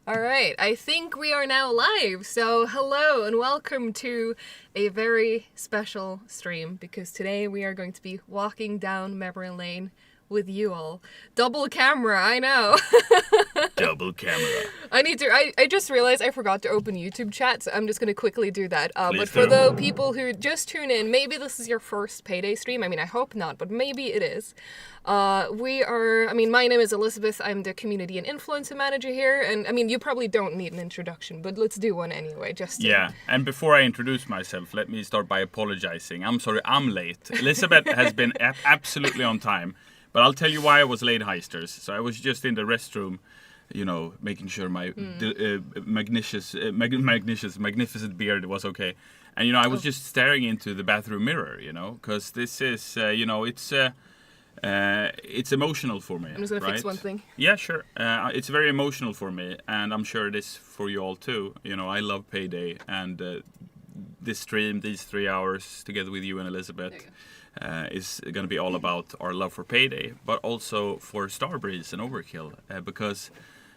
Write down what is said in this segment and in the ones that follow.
All right, I think we are now live. So, hello and welcome to a very special stream because today we are going to be walking down memory lane with you all. Double camera, I know. Double camera. I just realized I forgot to open YouTube chat, so I'm just going to quickly do that. But Please for do. the people who just tune in, maybe this is your first Payday stream. I mean, I hope not, but maybe it is. My name is Elizabeth. I'm the community and influencer manager here. And I mean, you probably don't need an introduction, but let's do one anyway, just to... Yeah, and before I introduce myself, let me start by apologizing. I'm sorry, I'm late. Elizabeth has been absolutely on time, but I'll tell you why I was late, Heisters. So I was just in the restroom, making sure my magnificent beard was okay. And, I was just staring into the bathroom mirror, because this is, it's emotional for me. I'm just going to fix one thing. Yeah, sure. It's very emotional for me, and I'm sure it is for you all too. I love Payday, and this stream, these 3 hours together with you and Elizabeth, is going to be all about our love for Payday, but also for Starbreeze and Overkill, because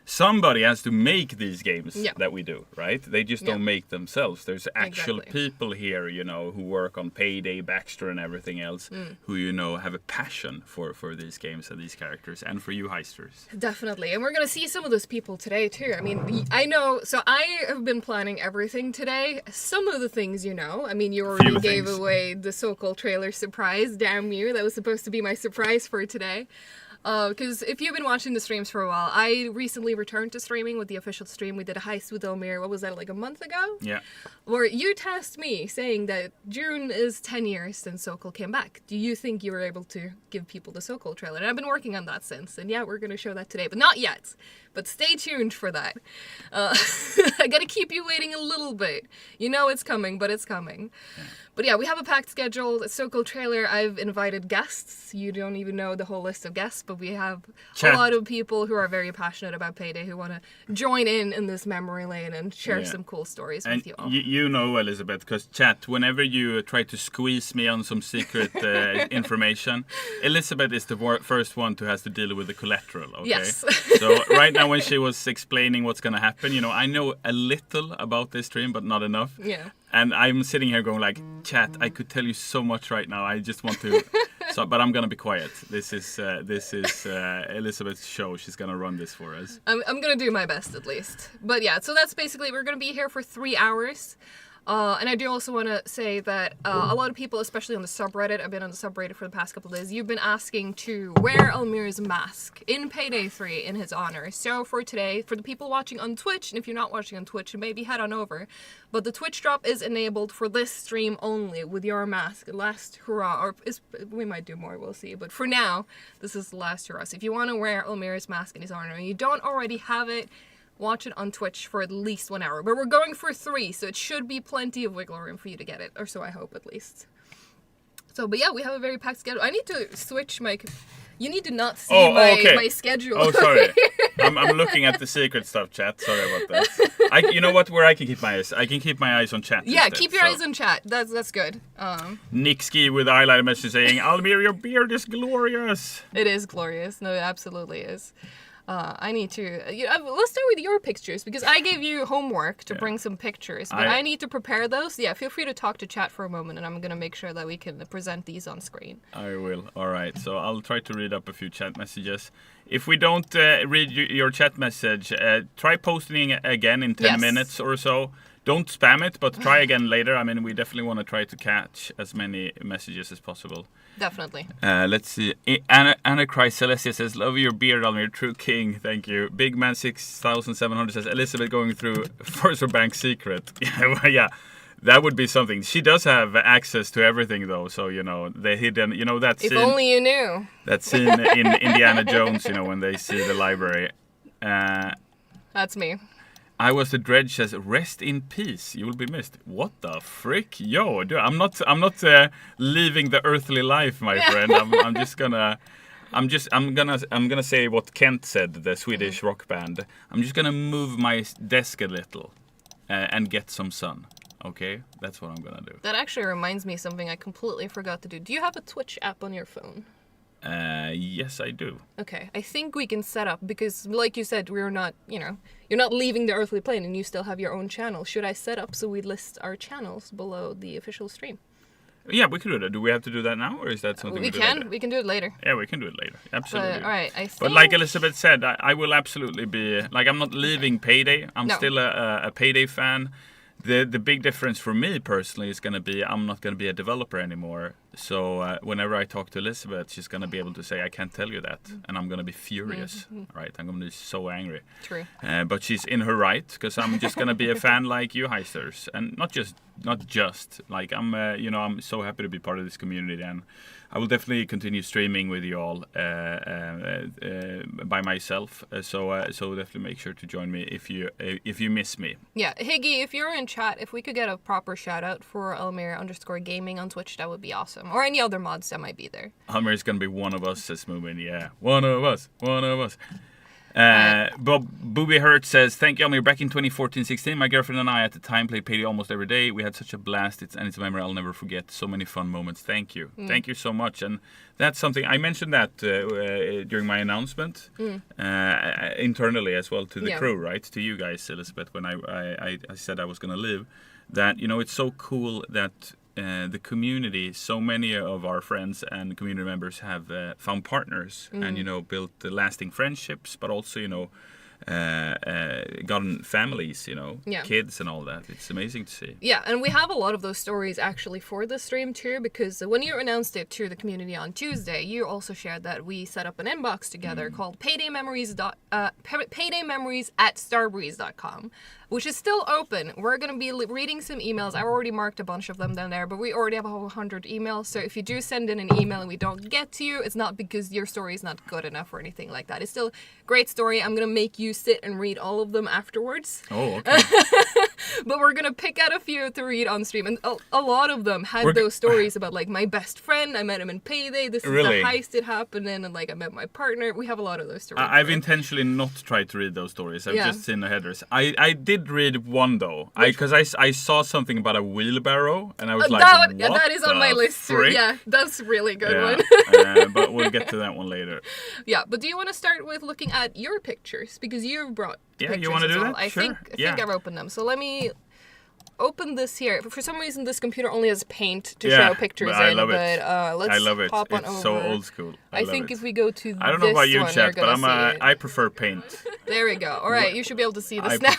somebody has to make these games that we do, right? They just don't make themselves. There's actual people here, who work on Payday, Baxter, and everything else, who, have a passion for these games and these characters, and for you Heisters. Definitely. And we're going to see some of those people today, too. I mean, I know, so I have been planning everything today. Some of the things, I mean, you already gave away the Soal trailer surprise, damn you. That was supposed to be my surprise for today. Because if you've been watching the streams for a while, I recently returned to streaming with the official stream. We did a heist with Almir, what was that, like a month ago? Yeah. Where you tasked me saying that June is 10 years since Soal came back. Do you think you were able to give people the Soal trailer? And I've been working on that since. And yeah, we're going to show that today, but not yet. But stay tuned for that. I gotta keep you waiting a little bit. You know it's coming, but it's coming. Yeah. But yeah, we have a packed schedule. The Soal trailer, I've invited guests. You don't even know the whole list of guests, but we have a lot of people who are very passionate about Payday who want to join in this memory lane and share some cool stories with you all. You know, Elizabeth, because chat, whenever you try to squeeze me on some secret information, Elizabeth is the first one who has to deal with the collateral, okay? Yes. So right now when she was explaining what's going to happen, I know a little about this stream, but not enough. Yeah. And I'm sitting here going like, chat, I could tell you so much right now. I just want to, but I'm gonna be quiet. This is Elizabeth's show. She's gonna run this for us. I'm gonna do my best at least. But yeah, so that's basically, we're gonna be here for 3 hours. And I do also want to say that a lot of people, especially on the subreddit, I've been on the subreddit for the past couple of days, you've been asking to wear Almir's mask in Payday 3 in his honor. So for today, for the people watching on Twitch, and if you're not watching on Twitch, maybe head on over. But the Twitch drop is enabled for this stream only with your mask. Last hurrah, or we might do more, we'll see. But for now, this is the last hurrah. So if you want to wear Almir's mask in his honor and you don't already have it, watch it on Twitch for at least 1 hour. But we're going for 3, so it should be plenty of wiggle room for you to get it. Or so I hope, at least. So, but yeah, we have a very packed schedule. I need to switch my... You need to not see my schedule. Oh, sorry. I'm looking at the secret stuff, chat. Sorry about that. You know what? Where I can keep my eyes? I can keep my eyes on chat. Yeah, instead, keep your eyes on chat. That's good. Nick Ski with the highlighter message saying, Almir, your beard is glorious. It is glorious. No, it absolutely is. I need to... let's start with your pictures, because I gave you homework to bring some pictures, but I need to prepare those. Yeah, feel free to talk to chat for a moment, and I'm going to make sure that we can present these on screen. I will. All right, so I'll try to read up a few chat messages. If we don't read your chat message, try posting again in 10 minutes or so. Don't spam it, but try again later. I mean, we definitely want to try to catch as many messages as possible. Definitely. Let's see. Antichrist Celestia says, love your beard, Almir, true king. Thank you. Big Man 6700 says, Elizabeth going through First Bank secret. Yeah, that would be something. She does have access to everything, though. So, the hidden, that scene. If only you knew. That scene in Indiana Jones, when they see the library. That's me. I was the Dredge says, rest in peace, you will be missed. What the frick? Yo, dude, I'm not leaving the earthly life, my friend. I'm gonna say what Kent said, the Swedish rock band. I'm just gonna move my desk a little and get some sun. Okay, that's what I'm gonna do. That actually reminds me of something I completely forgot to do. Do you have a Twitch app on your phone? Yes, I do. Okay, I think we can set up, because like you said, we're not, you're not leaving the earthly plane and you still have your own channel. Should I set up so we list our channels below the official stream? Yeah, we can do that. Do we have to do that now, or is that something we do later? We can do it later. Yeah, we can do it later. Absolutely. But, all right, I think... But like Elizabeth said, I will absolutely be... Like, I'm not leaving Payday. I'm still a Payday fan. The big difference for me personally is going to be I'm not going to be a developer anymore. So whenever I talk to Elizabeth, she's going to be able to say, I can't tell you that. And I'm going to be furious. Right? I'm going to be so angry. True. But she's in her right, because I'm just going to be a fan like you Heisters. And not just like I'm so happy to be part of this community, and I will definitely continue streaming with you all by myself. So definitely make sure to join me if you miss me. Yeah, Higgy, if you're in chat, if we could get a proper shout out for Almir_gaming on Twitch, that would be awesome. Or any other mods that might be there. Almir is gonna be one of us, says Moomin. Yeah, one of us. Bob Booby Hurt says, thank you, Almir. Back in 2014-16, my girlfriend and I at the time played Payday almost every day. We had such a blast. It's a memory I'll never forget. So many fun moments. Thank you. Thank you so much. And that's something, I mentioned that during my announcement internally as well to the crew, right? To you guys, Elizabeth, when I said I was going to leave. That, it's so cool that the community, so many of our friends and community members have found partners and built lasting friendships, but also gotten families, kids and all that. It's amazing to see. Yeah, and we have a lot of those stories actually for the stream too, because when you announced it to the community on Tuesday, you also shared that we set up an inbox together called paydaymemories@starbreeze.com, which is still open. We're going to be reading some emails. I've already marked a bunch of them down there, but we already have a whole 100 emails. So if you do send in an email and we don't get to you, it's not because your story is not good enough or anything like that. It's still a great story. I'm going to make you sit and read all of them afterwards. Oh, okay. But we're going to pick out a few to read on stream. And a lot of them had those stories about, like, my best friend. I met him in Payday. This is the heist that happened in. And, like, I met my partner. We have a lot of those stories. I've intentionally not tried to read those stories. I've just seen the headers. I did read one, though. Because I saw something about a wheelbarrow. And I was like, what that is on my list, too. Yeah, that's a really good one. But we'll get to that one later. Yeah, but do you want to start with looking at your pictures? Because you brought pictures. You want to do that? I think I've opened them. So let me open this here. For some reason, this computer only has Paint to show pictures I in. love But let's I love it. hop on it's over. so old school. I think if we go to I don't know about you, one, chat, but I prefer Paint. There we go. All right, you should be able to see this now.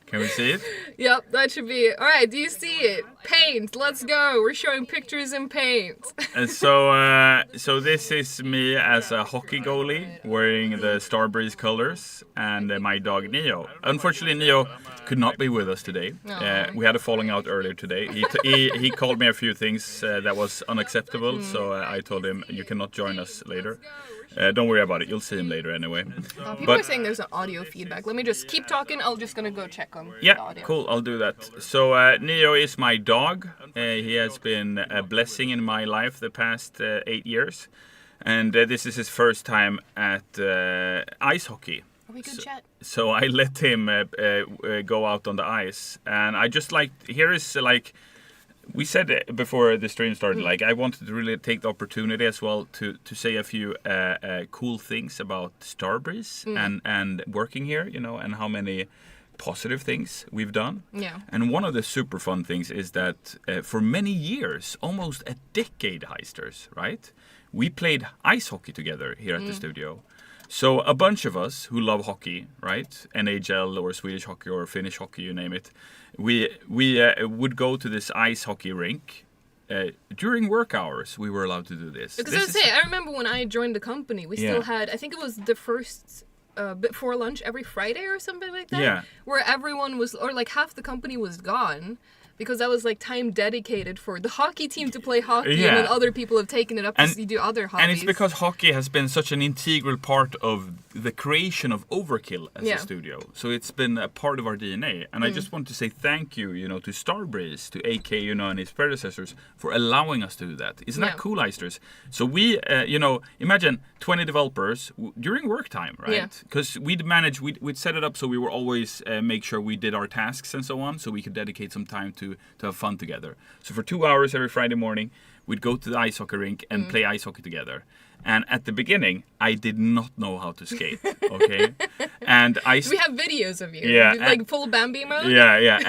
Can we see it? Yep, that should be it. All right, do you see it? Paint, let's go. We're showing pictures in Paint. And so this is me as a hockey goalie wearing the Starbreeze colors and my dog Neo. Unfortunately, Neo could not be with us today. We had a falling out earlier today. He called me a few things that was unacceptable, so I told him you cannot join us later. Don't worry about it. You'll see him later anyway. People are saying there's an audio feedback. Let me just keep talking. I'm just going to go check on the audio. Cool. I'll do that. So Neo is my dog. He has been a blessing in my life the past 8 years. And this is his first time at ice hockey. Are we good, chat? So I let him go out on the ice. And I just we said before the stream started, like I wanted to really take the opportunity as well to say a few cool things about Starbreeze and working here, and how many positive things we've done. Yeah. And one of the super fun things is that for many years, almost a decade, Heisters, right? We played ice hockey together here at the studio. So a bunch of us who love hockey, right? NHL or Swedish hockey or Finnish hockey, you name it. We would go to this ice hockey rink. During work hours, we were allowed to do this. Because I remember when I joined the company, we still had, I think it was the first before lunch every Friday or something like that. Yeah. Where everyone was, or like half the company was gone. Because that was like time dedicated for the hockey team to play hockey, and then other people have taken it up to do other hobbies. And it's because hockey has been such an integral part of the creation of Overkill as a studio. So it's been a part of our DNA. And I just want to say thank you, to Starbreeze, to AK, and his predecessors for allowing us to do that. Isn't that cool, Eisters? So we, imagine 20 developers during work time, right? Because we'd set it up so we were always make sure we did our tasks and so on, so we could dedicate some time to have fun together. So for 2 hours every Friday morning, we'd go to the ice hockey rink and play ice hockey together. And at the beginning, I did not know how to skate. Okay, and We have videos of you. Yeah, Like full Bambi mode. yeah,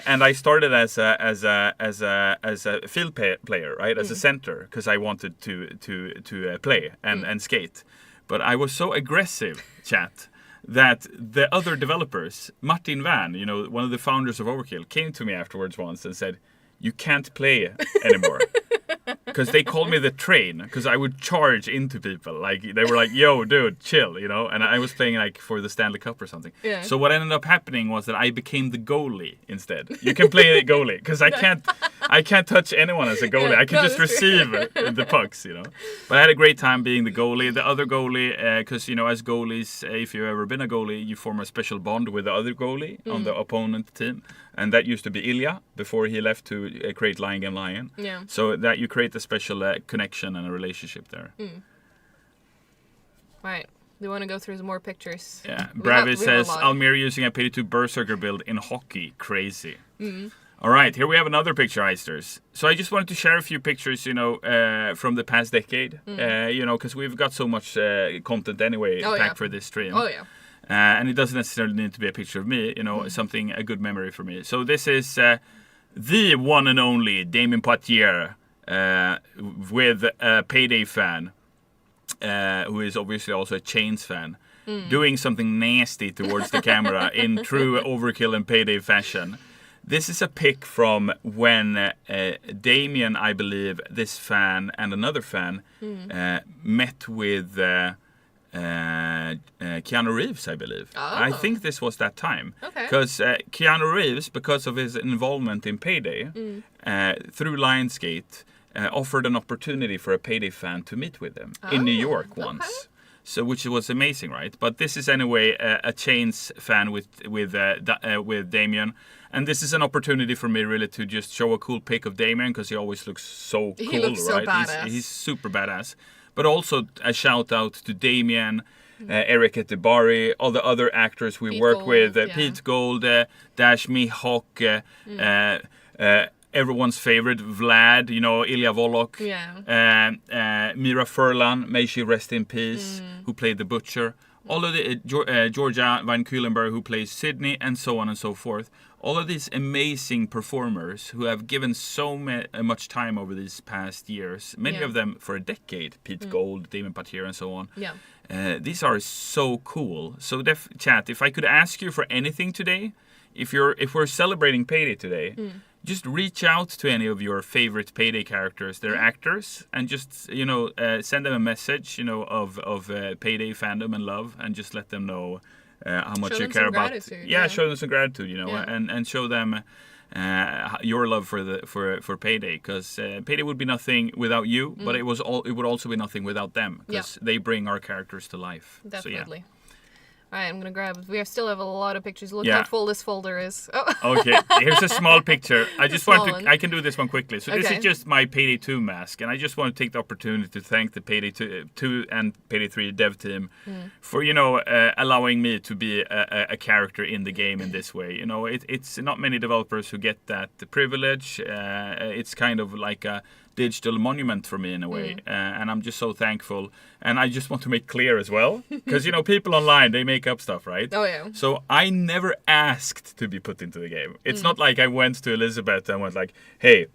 and I started as a field player, right, as a center, because I wanted to play and skate, but I was so aggressive, chat, that the other developers, Martin Van, one of the founders of Overkill, came to me afterwards once and said, "You can't play anymore." Because they called me the train, because I would charge into people. Like, they were like, "Yo, dude, chill," And I was playing like for the Stanley Cup or something. Yeah. So what ended up happening was that I became the goalie instead. You can play the goalie, because I can't touch anyone as a goalie. Yeah, I can just receive the pucks, But I had a great time being the goalie. The other goalie, because, as goalies, if you've ever been a goalie, you form a special bond with the other goalie on the opponent team. And that used to be Ilya before he left to create Lion Game Lion. Yeah. So that you create a special connection and a relationship there. Right. We want to go through some more pictures. Yeah. We Bravis have says, a lot. Almir using a Payday 2 Berserker build in hockey. Crazy. All right, here we have another picture, Eisters. So I just wanted to share a few pictures, from the past decade. Because we've got so much content anyway packed for this stream. Oh, yeah. And it doesn't necessarily need to be a picture of me, a good memory for me. So this is the one and only Damien Poitier with a Payday fan, who is obviously also a Chains fan, doing something nasty towards the camera in true Overkill and Payday fashion. This is a pic from when Damien, I believe, this fan and another fan met with Keanu Reeves, I believe. I think this was that time. Okay. Because Keanu Reeves, because of his involvement in Payday, through Lionsgate, offered an opportunity for a Payday fan to meet with him in New York once. Okay. So, which was amazing, right? But this is anyway a Chains fan with Damien. And this is an opportunity for me really to just show a cool pic of Damien, because he always looks so cool, He looks so right? badass. He's super badass. But also a shout out to Damien, Eric Etibari, all the other actors we Pete worked Gold, with, yeah. Pete Gold, Dash Mihawk, everyone's favorite, Vlad, Ilya Volok, Mira Furlan, may she rest in peace, who played the Butcher. All of the Georgia Van Kulenberg, who plays Sydney, and so on and so forth. All of these amazing performers who have given so much time over these past years, many of them for a decade, Pete Gold, Damien Poitier, and so on. Yeah. These are so cool. So, chat, if I could ask you for anything today, if we're celebrating Payday today, just reach out to any of your favorite Payday characters, their actors, and just send them a message, of Payday fandom and love, and just let them know how much you care about. Show them some gratitude, and show them your love for Payday, because Payday would be nothing without you, but it would also be nothing without them, because they bring our characters to life. Definitely. So, All right, I'm going to grab... We still have a lot of pictures. Look how full this folder is. Oh. Okay, here's a small picture. I just want to... one. I can do this one quickly. So this Okay. is just my Payday 2 mask, and I just want to take the opportunity to thank the Payday 2 and Payday 3 dev team for, allowing me to be a character in the game in this way. It's not many developers who get that privilege. It's kind of like a digital monument for me in a way, and I'm just so thankful. And I just want to make clear as well, because people online, they make up stuff, right? Oh, yeah. So I never asked to be put into the game. It's not like I went to Elizabeth and went like, "Hey,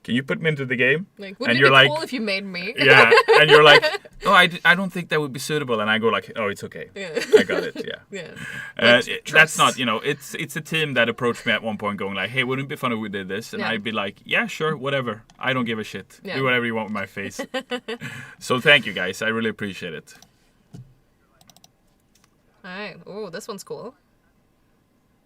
can you put me into the game?" Like, and wouldn't you're it be like, cool if you made me? yeah, and you're like, "Oh, I don't think that would be suitable," and I go like, "Oh, it's okay, I got it." Yeah. Yeah. That's not, it's a team that approached me at one point going like, "Hey, wouldn't it be fun if we did this?" And I'd be like, "Yeah, sure, whatever. I don't give a shit. Yeah. Do whatever you want with my face." So thank you guys. I really appreciate it. All right. Oh, this one's cool.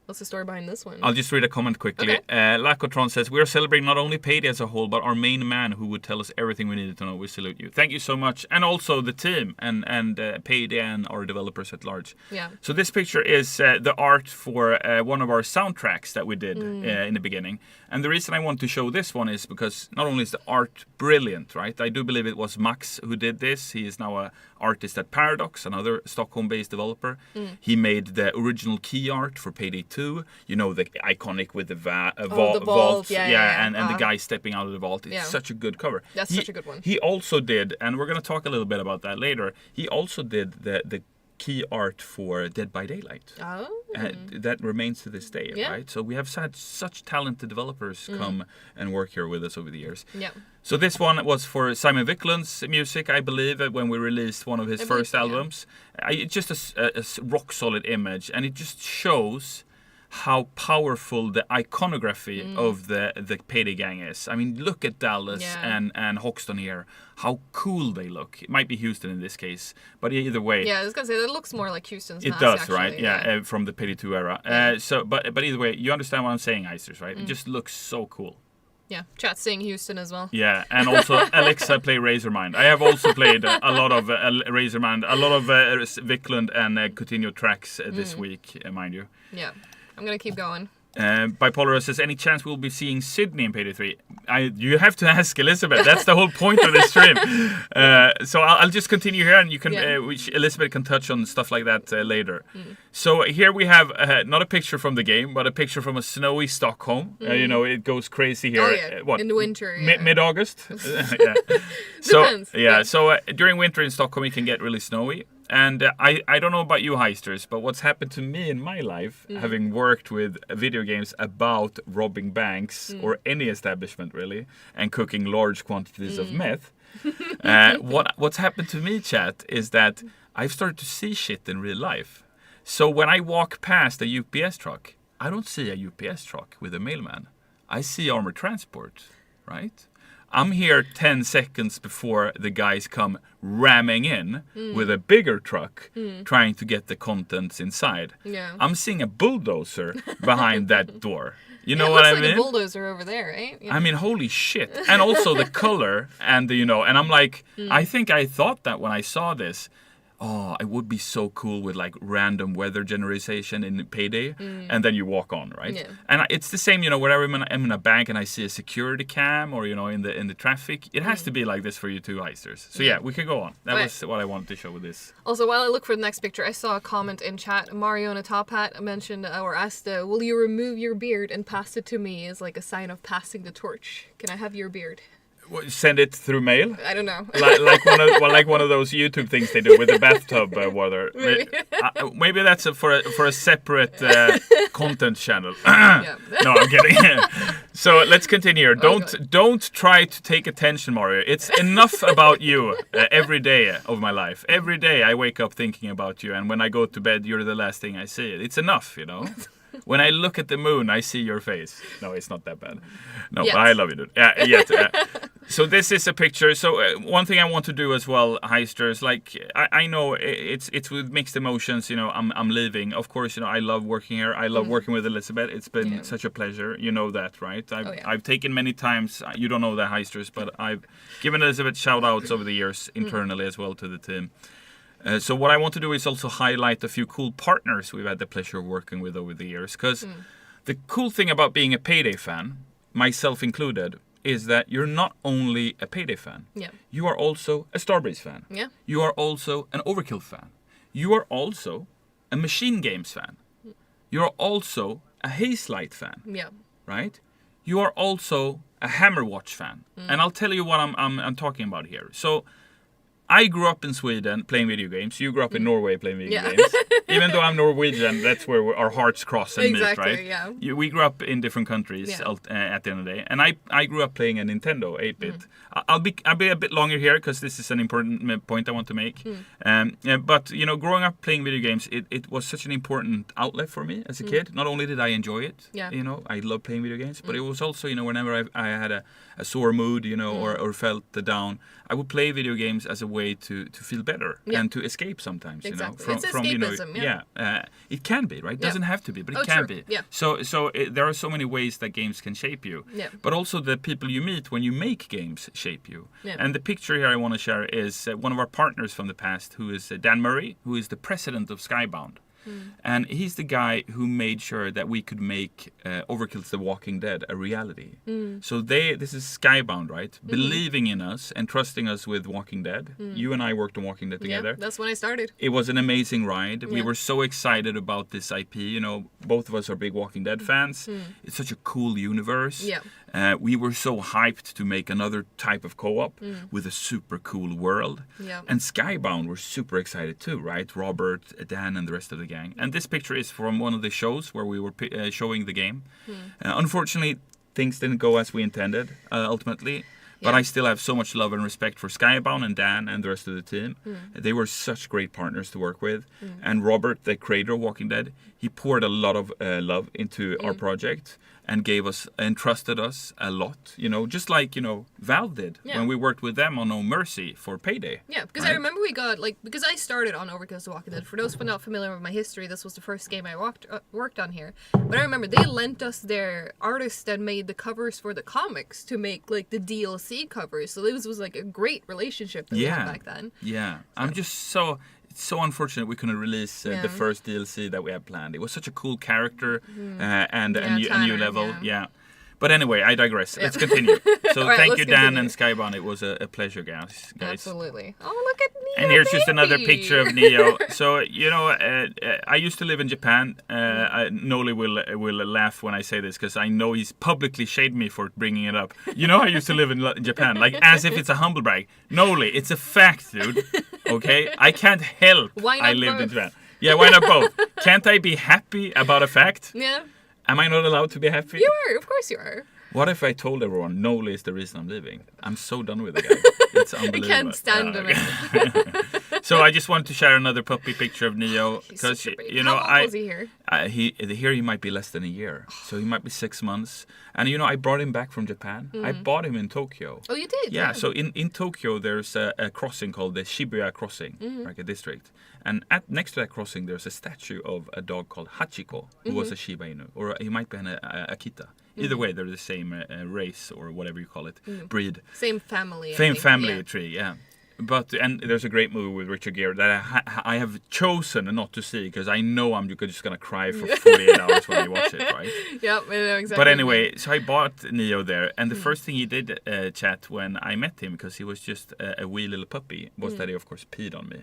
What's the story behind this one? I'll just read a comment quickly. Okay. Lacotron says, "We are celebrating not only Payday as a whole, but our main man who would tell us everything we needed to know. We salute you." Thank you so much. And also the team and Payday and our developers at large. Yeah. So this picture is the art for one of our soundtracks that we did in the beginning. And the reason I want to show this one is because not only is the art brilliant, right? I do believe it was Max who did this. He is now an artist at Paradox, another Stockholm-based developer. He made the original key art for Payday 2, you know, the iconic with the the vault, vault, yeah. and the guy stepping out of the vault. It's such a good cover. That's such a good one. He also did, and we're going to talk a little bit about that later, he also did the key art for Dead by Daylight. Oh. That remains to this day, right? So we have had such talented developers come and work here with us over the years. Yeah. So this one was for Simon Wiklund's music, I believe, when we released one of his first albums. It's just a rock solid image, and it just shows how powerful the iconography of the Payday gang is. I mean, look at Dallas and Hoxton here. How cool they look. It might be Houston in this case, but either way. Yeah, I was gonna say it looks more like Houston's. It does, actually, right? Yeah, from the Payday 2 era. But either way, you understand what I'm saying, Eisters, right? It just looks so cool. Yeah, chat saying Houston as well. Yeah, and also Alexa play Razormind. I have also played a lot of Razormind, a lot of Wiklund and Coutinho tracks this week, mind you. Yeah, I'm gonna keep going. Bipolar says, any chance we'll be seeing Sydney in Payday 3? You have to ask Elizabeth. That's the whole point of this stream. So I'll just continue here, and you can, which Elizabeth can touch on stuff like that later. So here we have not a picture from the game, but a picture from a snowy Stockholm. You know, it goes crazy here. Oh yeah, what? in the winter. Mid-August. Yeah. So Depends. So during winter in Stockholm, it can get really snowy. And I don't know about you, Heisters, but what's happened to me in my life, having worked with video games about robbing banks or any establishment really, and cooking large quantities of meth, what's happened to me, chat, is that I've started to see shit in real life. So when I walk past a UPS truck, I don't see a UPS truck with a mailman. I see armored transport, right? I'm here 10 seconds before the guys come ramming in with a bigger truck trying to get the contents inside. Yeah. I'm seeing a bulldozer behind that door. You know what I mean? Like a bulldozer over there, right? Yeah. I mean, holy shit. And also the color and the, and I'm like, I think I thought that when I saw this, oh, it would be so cool with like random weather generation in Payday, and then you walk on, right? Yeah. And it's the same, wherever I'm in a bank and I see a security cam or in the traffic, it has to be like this for you two Heisters. So yeah, we can go on. That was what I wanted to show with this. Also, while I look for the next picture, I saw a comment in chat. Mario in a top hat mentioned or asked, "Will you remove your beard and pass it to me as like a sign of passing the torch? Can I have your beard?" Send it through mail? I don't know. like one of those YouTube things they do with the bathtub water. Maybe that's for a separate content channel. No, I'm kidding. So let's continue. Don't try to take attention, Mario. It's enough about you every day of my life. Every day I wake up thinking about you, and when I go to bed, you're the last thing I see. It's enough, When I look at the moon, I see your face. No, it's not that bad. No, but I love you, dude. So this is a picture. So one thing I want to do as well, Heisters, like I know it's with mixed emotions. I'm leaving. Of course, I love working here. I love working with Elizabeth. It's been such a pleasure. You know that, right? I've taken many times. You don't know that, Heisters, but I've given Elizabeth shout outs over the years internally as well to the team. So what I want to do is also highlight a few cool partners we've had the pleasure of working with over the years. Because the cool thing about being a Payday fan, myself included, is that you're not only a Payday fan. Yeah. You are also a Starbreeze fan. Yeah. You are also an Overkill fan. You are also a Machine Games fan. You are also a Hazelight fan. Yeah. Right? You are also a Hammerwatch fan. And I'll tell you what I'm talking about here. So I grew up in Sweden playing video games. You grew up in Norway playing video games. Even though I'm Norwegian, that's where our hearts cross and meet, right? Yeah. We grew up in different countries at the end of the day. And I grew up playing a Nintendo 8-bit. I'll be a bit longer here because this is an important point I want to make. But, growing up playing video games, it was such an important outlet for me as a kid. Not only did I enjoy it, I love playing video games, but it was also, whenever I had a sore mood, or felt down, I would play video games as a way to feel better and to escape sometimes. Exactly. It's escapism. It can be, right? It doesn't have to be, but it can be. Yeah. So there are so many ways that games can shape you. Yeah. But also the people you meet when you make games shape you. Yeah. And the picture here I want to share is one of our partners from the past, who is Dan Murray, who is the president of Skybound. And he's the guy who made sure that we could make Overkill's The Walking Dead a reality. So this is Skybound, right? Believing in us and trusting us with Walking Dead. You and I worked on Walking Dead together. Yeah, that's when I started. It was an amazing ride. We Yeah. were so excited about this IP. You know, both of us are big Walking Dead fans. It's such a cool universe. Yeah. We were so hyped to make another type of co-op with a super cool world. Yeah. And Skybound were super excited too, right? Robert, Dan, and the rest of the gang. And this picture is from one of the shows where we were showing the game. Unfortunately, things didn't go as we intended, ultimately. But Yeah. I still have so much love and respect for Skybound and Dan and the rest of the team. They were such great partners to work with. And Robert, the creator of Walking Dead, he poured a lot of love into our project and gave us and trusted us a lot. You know, just like, you know, Valve did Yeah. when we worked with them on No Mercy for Payday. Yeah, because I right? remember we got, like, because I started on Overkill's The Walking Dead. For those who are not familiar with my history, this was the first game I worked on here. But I remember they lent us their artists that made the covers for the comics to make, like, the DLC covers. So this was, like, a great relationship that we had back then. Yeah. I'm just so... It's so unfortunate we couldn't release Yeah. the first DLC that we had planned. It was such a cool character and Yeah, a new Tanner, level. yeah. But anyway, I digress. Let's continue. So All right, thank let's you, Dan continue. and Skybound. It was a pleasure, guys. Absolutely. Oh, look at Neo, And here's just another baby. picture of Neo. So, you know, I used to live in Japan. Noli will laugh when I say this because I know he's publicly shamed me for bringing it up. You know, I used to live in Japan, like as if it's a humble brag. Noli, it's a fact, dude. Okay? I can't help Why not I lived in both? Japan. Yeah, why not both? Can't I be happy about a fact? Yeah, Am I not allowed to be happy? you are. Of course you are. What if I told everyone Noli is the reason I'm leaving? I'm so done with the guy. It's I unbelievable. can't stand him. So I just wanted to share another puppy picture of Neo He's because such a baby. you know How old was he here? here he might be less than a year, so he might be 6 months. And you know I brought him back from Japan. I bought him in Tokyo. Oh, you did? Yeah, so in Tokyo there's a crossing called the Shibuya Crossing, like a district. And next to that crossing there's a statue of a dog called Hachiko, who was a Shiba Inu, or he might be an Akita. Either way, they're the same race or whatever you call it, breed. Same family. I Same think. family Yeah. tree, yeah. But and there's a great movie with Richard Gere that I have chosen not to see because I know I'm just gonna cry for 48 hours when I watch it, right? Yep, I know exactly. But anyway, so I bought Neo there, and the first thing he did, chat, when I met him, because he was just a wee little puppy, was that he of course peed on me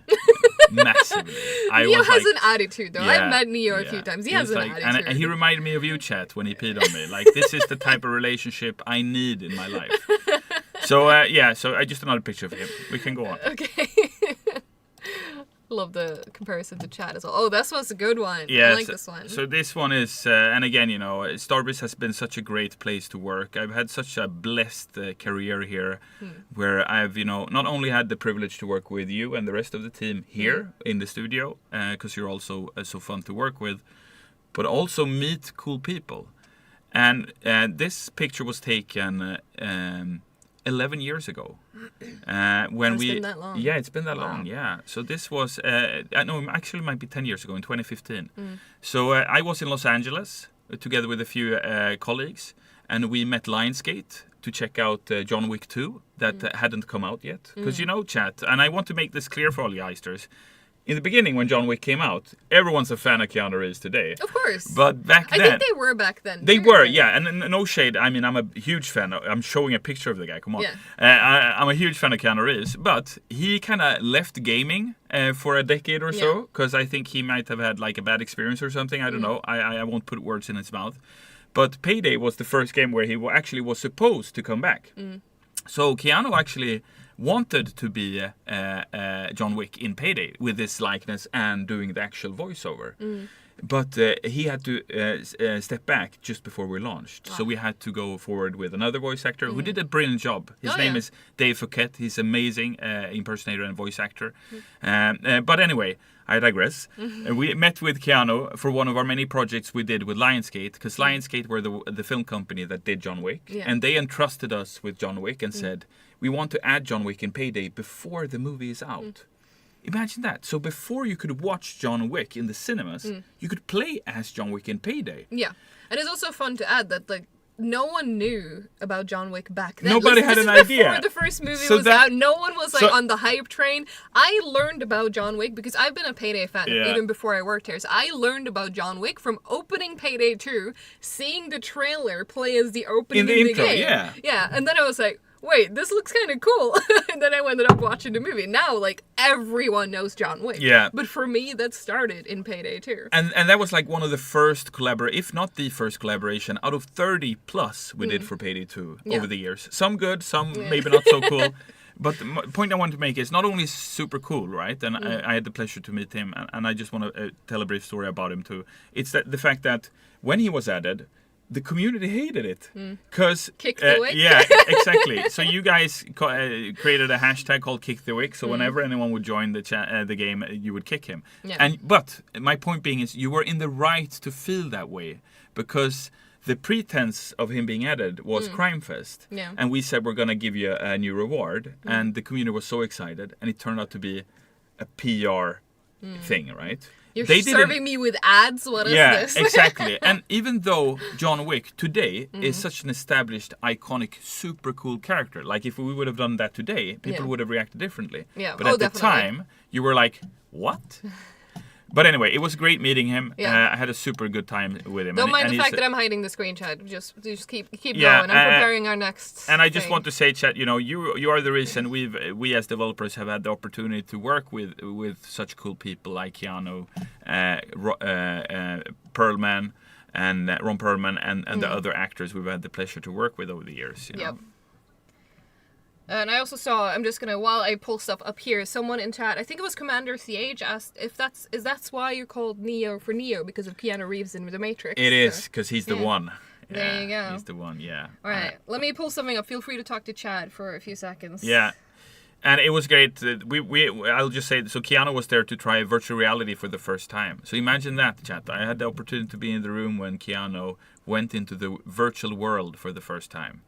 massively. Neo was has like, an attitude, though. I've met Neo a few times. He has was an like, attitude. and he reminded me of you, chat, when he peed on me. Like this is the type of relationship I need in my life. So so I just another picture of him. We can go on. Okay. Love the comparison to chat as well. Oh, this was a good one. Yeah, I like this one. So this one is, and again, you know, Starbreeze has been such a great place to work. I've had such a blessed career here, where I've, you know, not only had the privilege to work with you and the rest of the team here in the studio, because you're also so fun to work with, but also meet cool people. And this picture was taken 11 years ago. When It's been that long. Yeah, it's been that Wow. long. Yeah. So this was no, actually it might be 10 years ago in 2015. So I was in Los Angeles together with a few colleagues, and we met Lionsgate to check out John Wick 2 that hadn't come out yet. Because you know, chat, and I want to make this clear for all you Eisters. In the beginning, when John Wick came out, everyone's a fan of Keanu Reeves today. Of course. But back I then, think they were back then. they too, were, right? yeah, and no shade. I mean, I'm a huge fan. I'm showing a picture of the guy. Come on, Yeah. I'm a huge fan of Keanu Reeves, but he kind of left gaming for a decade or so because I think he might have had like a bad experience or something. I don't know. I won't put words in his mouth. But Payday was the first game where he actually was supposed to come back. So Keanu actually wanted to be John Wick in Payday with this likeness and doing the actual voiceover. But he had to step back just before we launched. So we had to go forward with another voice actor who did a brilliant job. His name is Dave Fouquet. He's amazing impersonator and voice actor. But anyway, I digress. We met with Keanu for one of our many projects we did with Lionsgate, because Lionsgate were the film company that did John Wick. Yeah. And they entrusted us with John Wick and said, we want to add John Wick in Payday before the movie is out. Imagine that. So before you could watch John Wick in the cinemas, you could play as John Wick in Payday. Yeah. And it's also fun to add that, like, no one knew about John Wick back then. Nobody had an idea. Before the first movie So was out, no one was like on the hype train. I learned about John Wick because I've been a Payday fan even before I worked here. So I learned about John Wick from opening Payday 2, seeing the trailer play as the opening in the intro, game. Yeah, and then I was like, wait, this looks kind of cool. And then I ended up watching the movie. Now, like, everyone knows John Wick. Yeah. But for me, that started in Payday 2. And that was like one of the first if not the first collaboration, out of 30 plus we did for Payday 2 over the years. Some good, some maybe not so cool. But the point I want to make is not only super cool, right? And I had the pleasure to meet him, and I just want to tell a brief story about him too. It's that the fact that when he was added, the community hated it because Kick the Wick. Yeah, exactly. So you guys created a hashtag called Kick the Wick. So whenever anyone would join the game, you would kick him. Yeah. But my point being is you were in the right to feel that way because the pretense of him being added was Crime Fest. Yeah. And we said we're gonna give you a new reward, and the community was so excited, and it turned out to be a PR thing, right? You're serving me with ads? What is this? Yeah, exactly. And even though John Wick today is such an established, iconic, super cool character, like if we would have done that today, people would have reacted differently. Yeah. But at the time, you were like, what? But anyway, it was great meeting him. Yeah. I had a super good time with him. Don't mind the fact that I'm hiding the screenshot. Just keep going. I'm preparing our next. And I just want to say, chat, you are the reason we as developers have had the opportunity to work with such cool people like Keanu, Perlman, and Ron Perlman, and the other actors we've had the pleasure to work with over the years. Yep. And I also saw, I'm just gonna, while I pull stuff up here, someone in chat, I think it was Commander CH, asked if that's why you're called Neo for Neo, because of Keanu Reeves in The Matrix. It is, because he's the one. There you go. He's the one, yeah. All right, let me pull something up. Feel free to talk to chat for a few seconds. Yeah. And it was great. I'll just say, so Keanu was there to try virtual reality for the first time. So imagine that, chat. I had the opportunity to be in the room when Keanu went into the virtual world for the first time.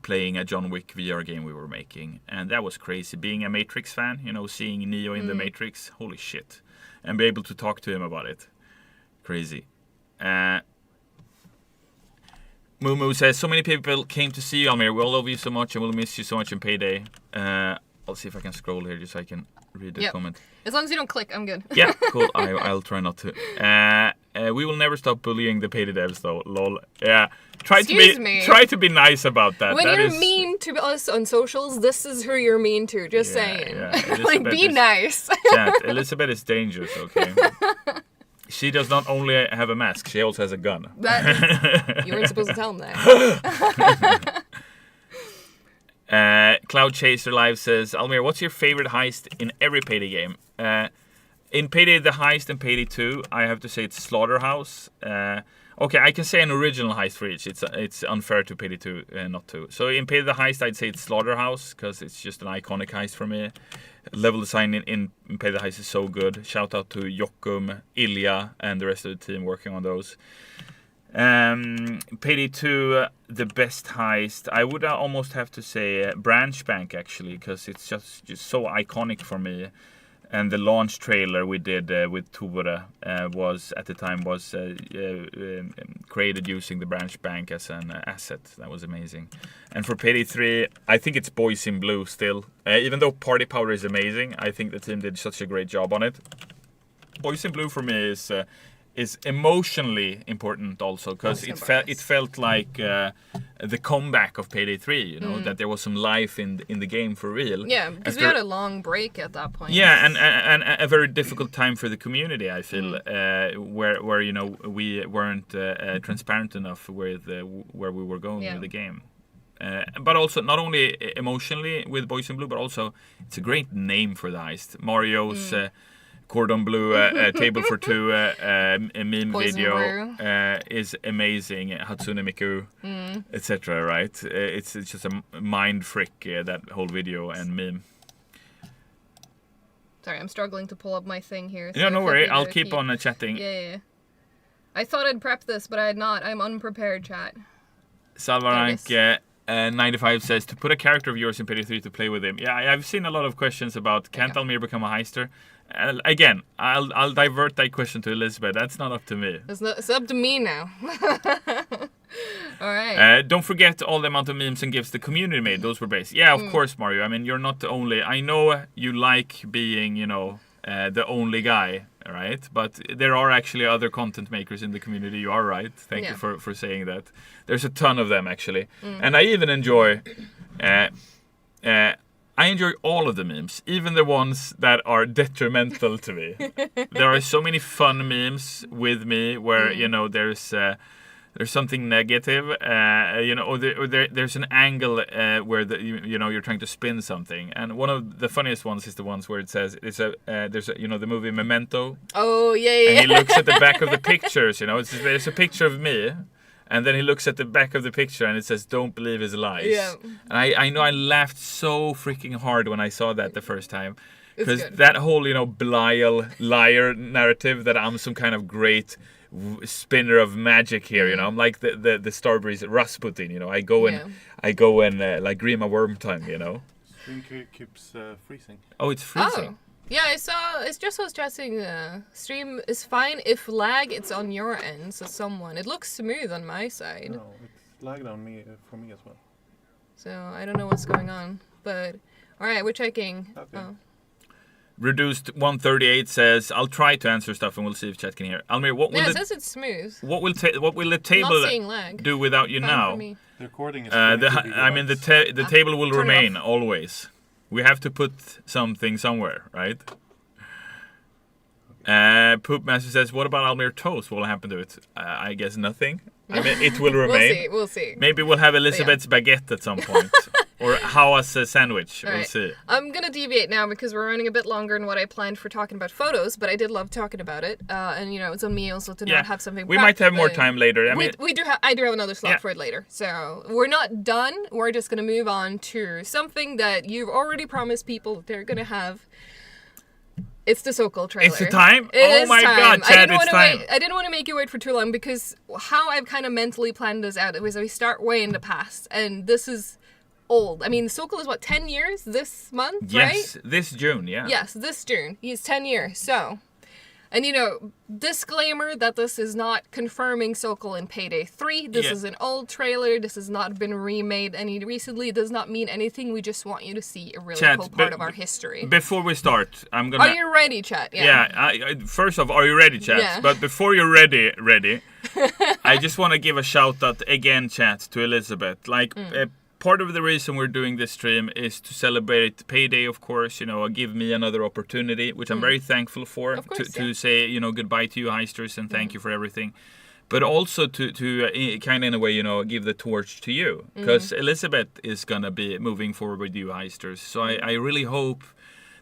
Playing a John Wick VR game we were making, and that was crazy. Being a Matrix fan, seeing Neo in the Matrix, holy shit, and be able to talk to him about it, crazy. Moo says, so many people came to see you, Almir. We all love you so much, and we'll miss you so much in Payday. I'll see if I can scroll here just so I can read the comment. As long as you don't click, I'm good. Yeah, cool. I'll try not to. We will never stop bullying the Payday devs, though. Lol. Yeah. Try to be nice about that. When you're mean to us on socials, this is who you're mean to. Just saying. Yeah. Like, be nice. Chat, Elizabeth is dangerous, okay? She does not only have a mask, she also has a gun. You weren't supposed to tell him that. Cloud Chaser Live says, Almir, what's your favorite heist in every Payday game? In Payday the Heist and Payday 2, I have to say it's Slaughterhouse. Okay, I can say an original heist for each. It's unfair to Payday 2 not to. So in Payday the Heist, I'd say it's Slaughterhouse, because it's just an iconic heist for me. Level design in Payday the Heist is so good. Shout out to Jokum, Ilya, and the rest of the team working on those. Payday 2, the best heist. I would almost have to say Branch Bank, actually, because it's just so iconic for me. And the launch trailer we did with Tor was created using the Branch Bank as an asset. That was amazing. And for Payday 3, I think it's Boys in Blue still. Even though Party Powder is amazing, I think the team did such a great job on it. Boys in Blue for me is emotionally important also, because it felt like the comeback of Payday 3, that there was some life in the game for real. Yeah, because we had a long break at that point. Yeah, and a very difficult time for the community, I feel, where we weren't transparent enough with where we were going with the game. But also, not only emotionally with Boys in Blue, but also it's a great name for the heist. Mario's Cordon Bleu Table for Two meme Poison video is amazing. Hatsune Miku, etc. Right? It's just a mind frick, that whole video and meme. Sorry, I'm struggling to pull up my thing here. So no worry. I'll keep on chatting. Yeah. I thought I'd prep this, but I had not. I'm unprepared, chat. Salvarank 95 says, to put a character of yours in Payday 3 to play with him. Yeah, I've seen a lot of questions about, can't Almir become a heister? Again, I'll divert that question to Elizabeth. That's not up to me. It's up to me now. All right. Don't forget all the amount of memes and gifs the community made. Those were based. Yeah, of course, Mario. I mean, you're not the only. I know you like being, the only guy, right? But there are actually other content makers in the community. You are right. Thank you for saying that. There's a ton of them actually, and I even enjoy. I enjoy all of the memes, even the ones that are detrimental to me. There are so many fun memes with me where there's something negative, or there's an angle where you're trying to spin something. And one of the funniest ones is the ones where it says there's the movie Memento. Oh yeah. And he looks at the back of the pictures. There's a picture of me. And then he looks at the back of the picture and it says, "Don't believe his lies." Yeah. And I know I laughed so freaking hard when I saw that the first time. Because good. that whole, Belial liar narrative that I'm some kind of great spinner of magic here, I'm like the Starbreeze Rasputin, I go and like Grima Wormtongue, Stream keeps freezing. Oh, it's freezing. Oh. Yeah, I saw. It's just was stressing. Stream is fine. If lag, it's on your end. So it looks smooth on my side. No, it's lagged on me for me as well. So I don't know what's going on. But all right, we're checking. Okay. Oh. Reduced 138 says, "I'll try to answer stuff and we'll see if chat can hear." Almir, what will Yeah, it says it's smooth. what will the Not table seeing lag. do without you Fine now? for me. The recording is. The table will turn it remain off. always. We have to put something somewhere, right? Poop Master says, "What about Almir toast? What will happen to it?" I guess nothing. I mean, it will remain. We'll see. Maybe we'll have Elizabeth's baguette at some point, or Hawa's sandwich. All We'll right. see. I'm gonna deviate now because we're running a bit longer than what I planned for talking about photos, but I did love talking about it. And it's on me also to not have something. We might have more prepped, time later. I mean, we do. I do have another slot Yeah. for it later, so we're not done. We're just gonna move on to something that you've already promised people that they're gonna have. It's the Soal trailer. It's the time? It Oh is my time. God, Chad, it's time. I didn't want to make you wait for too long because how I've kind of mentally planned this out was we start way in the past, and this is old. I mean, Soal is what, 10 years this month, right? yes, this June, yeah. Yes, this June. He's 10 years. So, and disclaimer that this is not confirming Soal in Payday 3. This Yeah. is an old trailer. This has not been remade any recently. It does not mean anything. We just want you to see a really Chat, cool part of our history. Before we start, I'm gonna. Are you ready, chat? Yeah. First off, are you ready, chat? Yeah. But before you're ready, I just want to give a shout out again, chat, to Elizabeth. Like, part of the reason we're doing this stream is to celebrate Payday, of course. Give me another opportunity, which I'm very thankful for. Of course, to say, goodbye to you, Heisters, and thank you for everything. But also to kind of in a way, give the torch to you, because Elizabeth is gonna be moving forward with you, Heisters. So I really hope.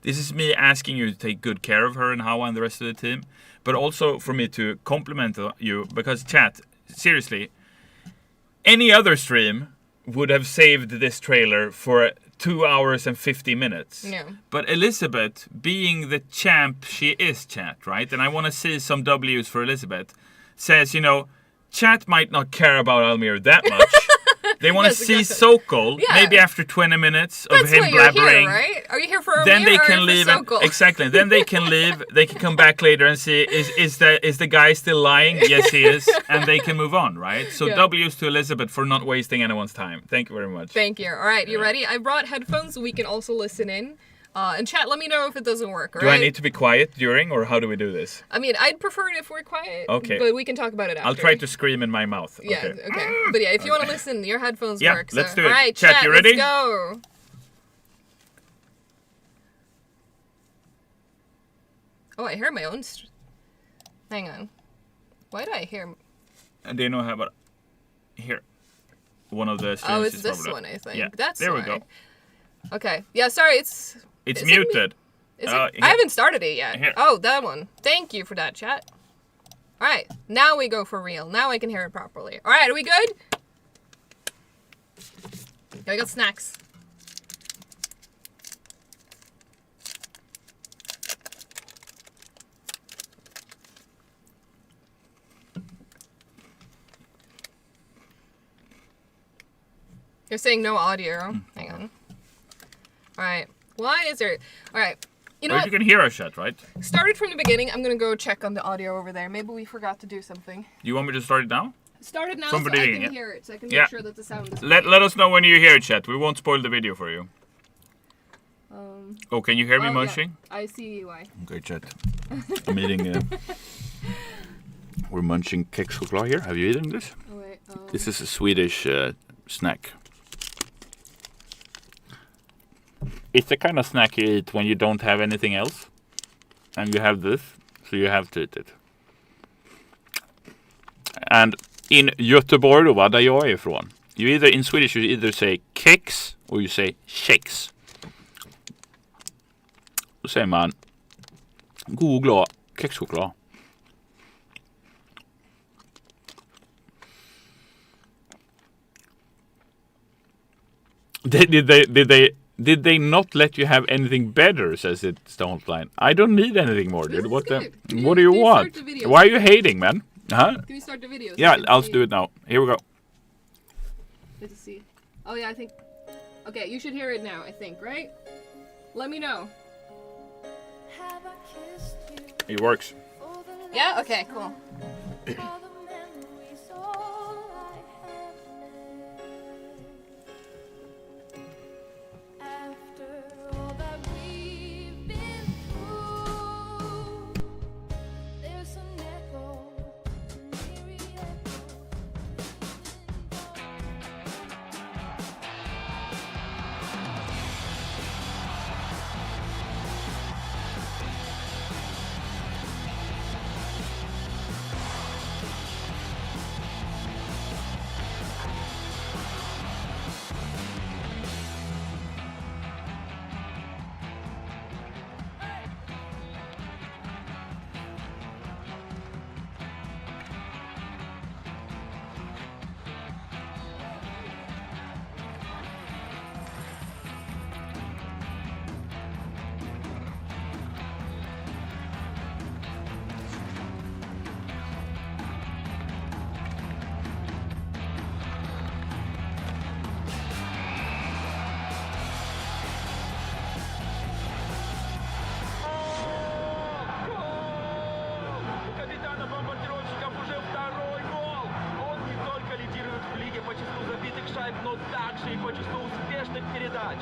This is me asking you to take good care of her and Hawa and the rest of the team, but also for me to compliment you, because chat, seriously, any other stream would have saved this trailer for 2 hours and 50 minutes. Yeah. But Elizabeth, being the champ she is, chat, right? And I want to see some W's for Elizabeth, says, chat might not care about Almir that much. They want to Yes, see exactly. Soal, Yeah. maybe after 20 minutes of That's him why you're blabbering. here, right? Are you here for Almir Then they or can for leave. Soal? Exactly. Then they can leave. They can come back later and see is the guy still lying? Yes, he is. And they can move on, right? So Yeah. W's to Elizabeth for not wasting anyone's time. Thank you very much. Thank you. All right, you ready? I brought headphones so we can also listen in. And chat, let me know if it doesn't work, all Do right? I need to be quiet during, or how do we do this? I mean, I'd prefer it if we're quiet. Okay. But we can talk about it after. I'll try to scream in my mouth. Yeah, Okay. okay. But yeah, if you want to listen, your headphones Yeah, work. let's so. do it. All right, Chat, you ready? Let's go. Oh, I hear my own. Hang on. Why do I hear? And they know how about here. One of the streams Oh, it's is this probably- one, I think. Yeah. That's there we why. go. Okay. Yeah, sorry, it's It's Is it me? muted. Is Oh, it? I haven't started it yet. Here. Oh, that one. Thank you for that, chat. All right, now we go for real. Now I can hear it properly. All right, are we good? Yeah, I got snacks. You're saying no audio. Hang on. All right. Why is there? All right. You know Or what? you can hear us chat, right? Started from the beginning. I'm gonna go check on the audio over there. Maybe we forgot to do something. You want me to start it now? Start it now From so I beginning, can yeah. hear it, so I can Yeah. make sure that the sound is Let us know when you hear it, chat. We won't spoil the video for you. Oh, can you hear me yeah. munching? I see why. Okay, chat. I'm eating. We're munching kexchoklad here. Have you eaten this? Oh, wait, This is a Swedish snack. It's the kind of snack you eat when you don't have anything else. And you have this, so you have to eat it. And in Göteborg, då, där jag är ifrån, in Swedish you either say kex or you say kex. Då säger man god och glad kexchoklad. Did they not let you have anything better? Says it Tor Holmstein. I don't need anything more, dude. This What is good. what do you Can you want? start the video? Why are you hating, man? Huh? Can we start the video? So Yeah, I can I'll see- do it now. Here we go. Good to see. Oh yeah, I think. Okay, you should hear it now. I think, right? Let me know. It works. Yeah. Okay. Cool. но также и по числу успешных передач.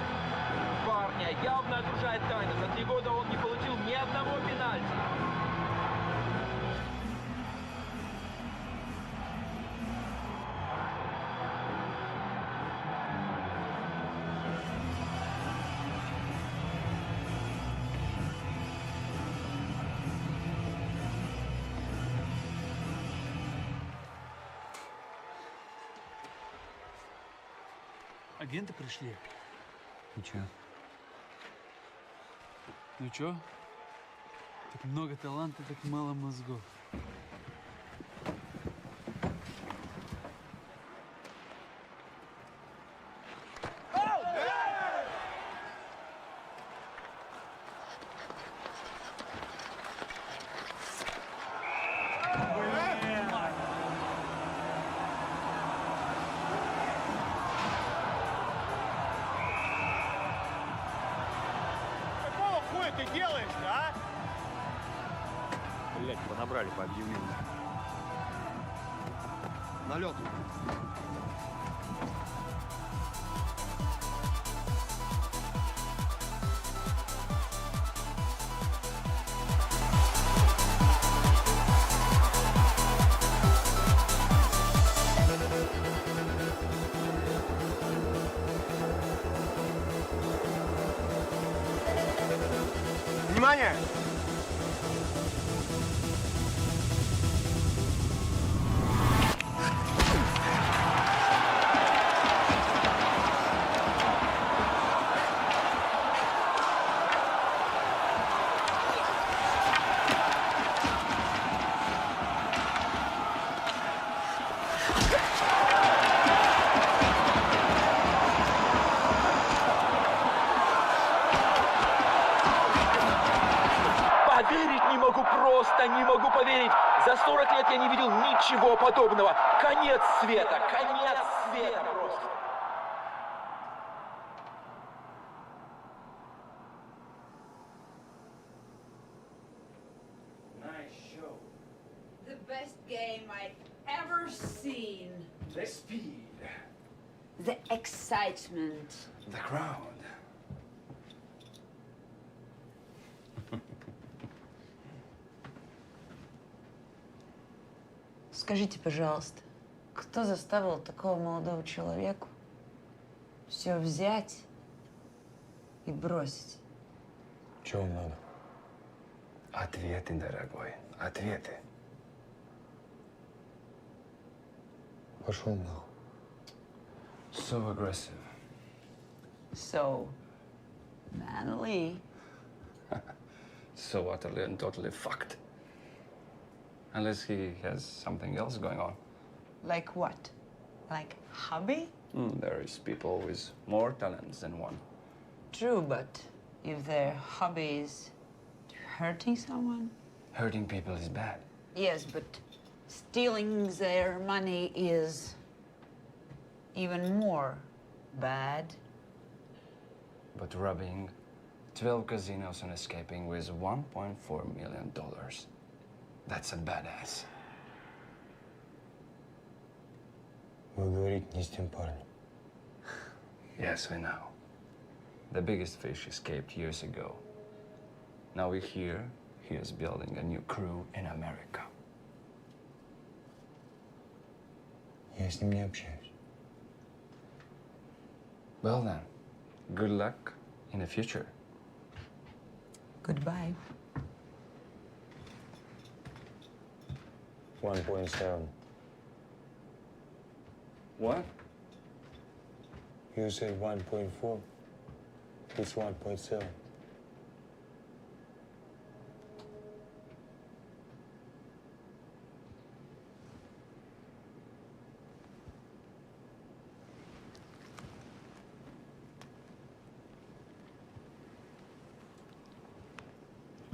Парня явно окружает тайна. За 3 года он не получил ни одного пенальти. Агенты пришли. И чё? Ну чё? Так много таланта, так мало мозгов. Ты делаешь-то, а? Блять, понабрали по объявлению. Налет. Внимание! Поверить не могу, просто не могу поверить. За 40 лет я не видел ничего подобного. Конец света просто. The best game I've ever seen. The speed. The excitement. The crowd. Скажите, пожалуйста, кто заставил такого молодого человека все взять и бросить? Чего вам надо? Ответы, дорогой, ответы. Пошел нахуй. So aggressive. So manly. So utterly and totally fucked. Unless he has something else going on. Like what? Like hobby? There is people with more talents than one. True, but if their hobby is hurting someone? Hurting people is bad. Yes, but stealing their money is even more bad. But robbing 12 casinos and escaping with $1.4 million. That's a badass. Вы говорите не с тем парнем. Yes, we know. The biggest fish escaped years ago. Now we hear he is building a new crew in America. Я с ним не общаюсь. Well then, good luck in the future. Goodbye. 1.7. What? You said 1.4. It's 1.7.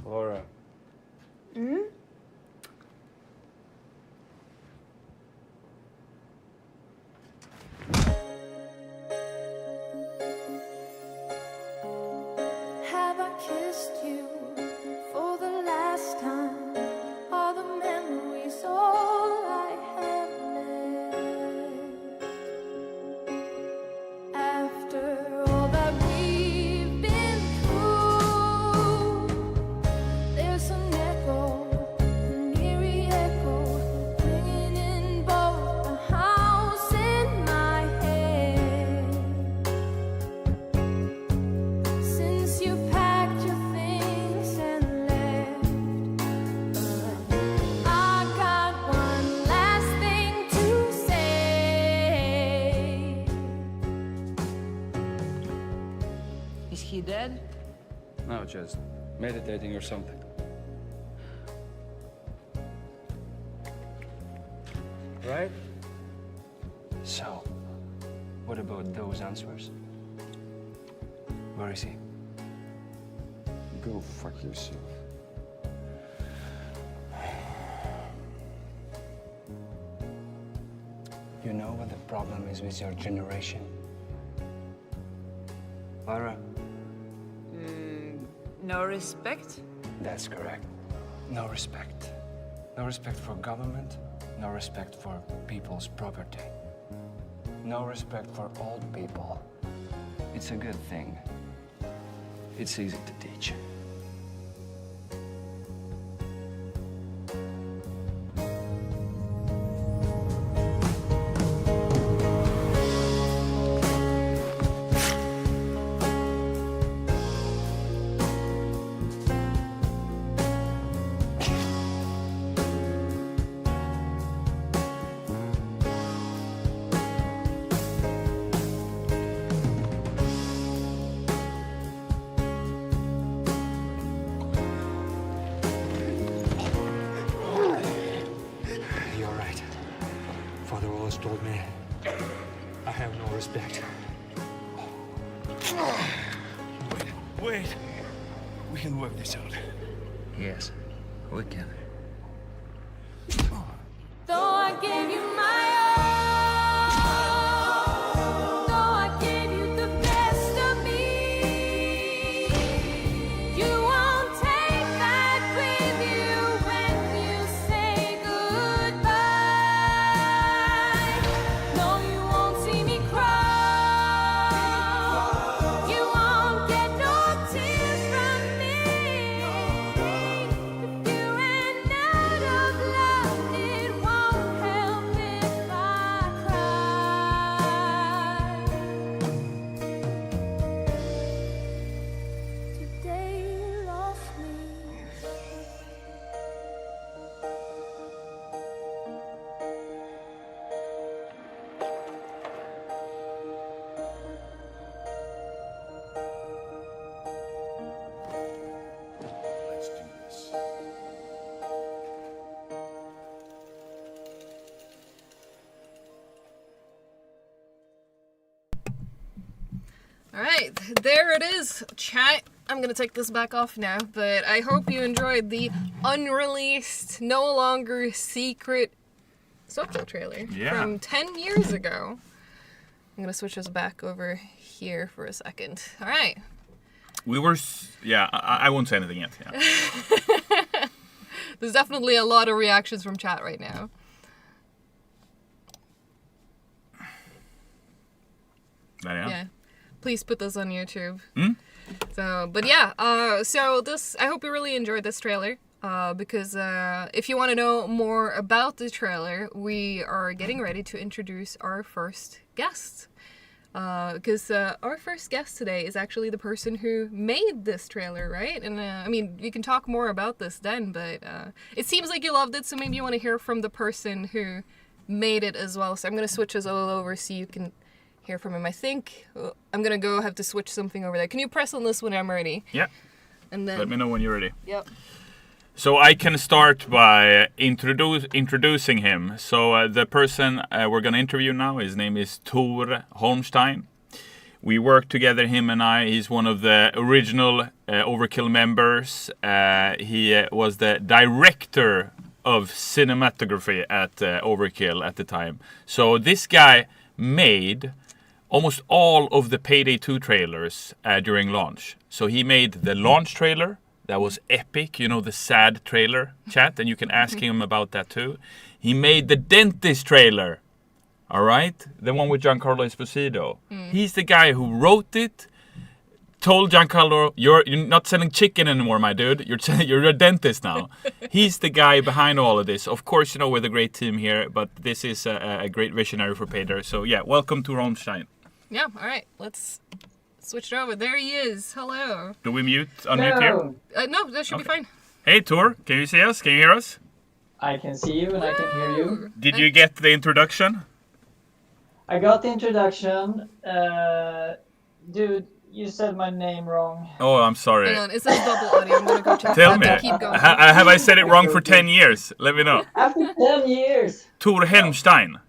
Laura. Have I kissed you for the last time? Are the memories all I have left? After all that we've been through, there's an echo, an eerie echo, ringing in both the house and my head. Since you packed your things and left, but I got one last thing to say. Is he dead? No, just meditating or something. Right? So, what about those answers? Where is he? Go fuck yourself. You know what the problem is with your generation? Lara? No respect? That's correct. No respect. No respect for government, no respect for people's property. No respect for old people. It's a good thing. It's easy to teach. You're right. Father always told me I have no respect. Wait. We can work this out. Yes, we can. Though I gave you my all, though I gave you the best of me, you won't take that with you when you say goodbye. All right, there it is, chat. I'm gonna take this back off now, but I hope you enjoyed the unreleased, no longer secret Soal trailer from 10 years ago. I'm gonna switch us back over here for a second. All right. We were, I won't say anything yet. Yeah. There's definitely a lot of reactions from chat right now. Yeah. Please put this on YouTube. So, but yeah, so this, I hope you really enjoyed this trailer. Because if you want to know more about the trailer, we are getting ready to introduce our first guest. Because our first guest today is actually the person who made this trailer, right? And I mean, we can talk more about this then, but it seems like you loved it, so maybe you want to hear from the person who made it as well. So I'm going to switch us all over so you can hear from him. I think I'm going to have to switch something over there. Can you press on this when I'm ready? Yeah. And then... Let me know when you're ready. Yep. So I can start by introducing him. So the person we're going to interview now, his name is Tor Holmstein. We work together, him and I. He's one of the original Overkill members. He was the director of cinematography at Overkill at the time. So this guy made almost all of the Payday 2 trailers during launch. So he made the launch trailer. That was epic, you know, the sad trailer, chat, and you can ask him about that too. He made the dentist trailer, all right? The one with Giancarlo Esposito. He's the guy who wrote it, told Giancarlo, you're not selling chicken anymore, my dude. You're a dentist now. He's the guy behind all of this. Of course, you know, we're the great team here, but this is a great visionary for Payday. So yeah, welcome to Holmstein. Yeah, all right, let's... switch it over. There he is. Hello. Do we unmute here? No, that should be fine. Hey, Tor. Can you see us? Can you hear us? I can see you and I can hear you. Did you get the introduction? I got the introduction. Dude, you said my name wrong. Oh, I'm sorry. Hang on, it says double audio. I'm gonna go check. Tell me. Keep going. Have I said it wrong for 10 years? Let me know. After 10 years. Tor Helmstein.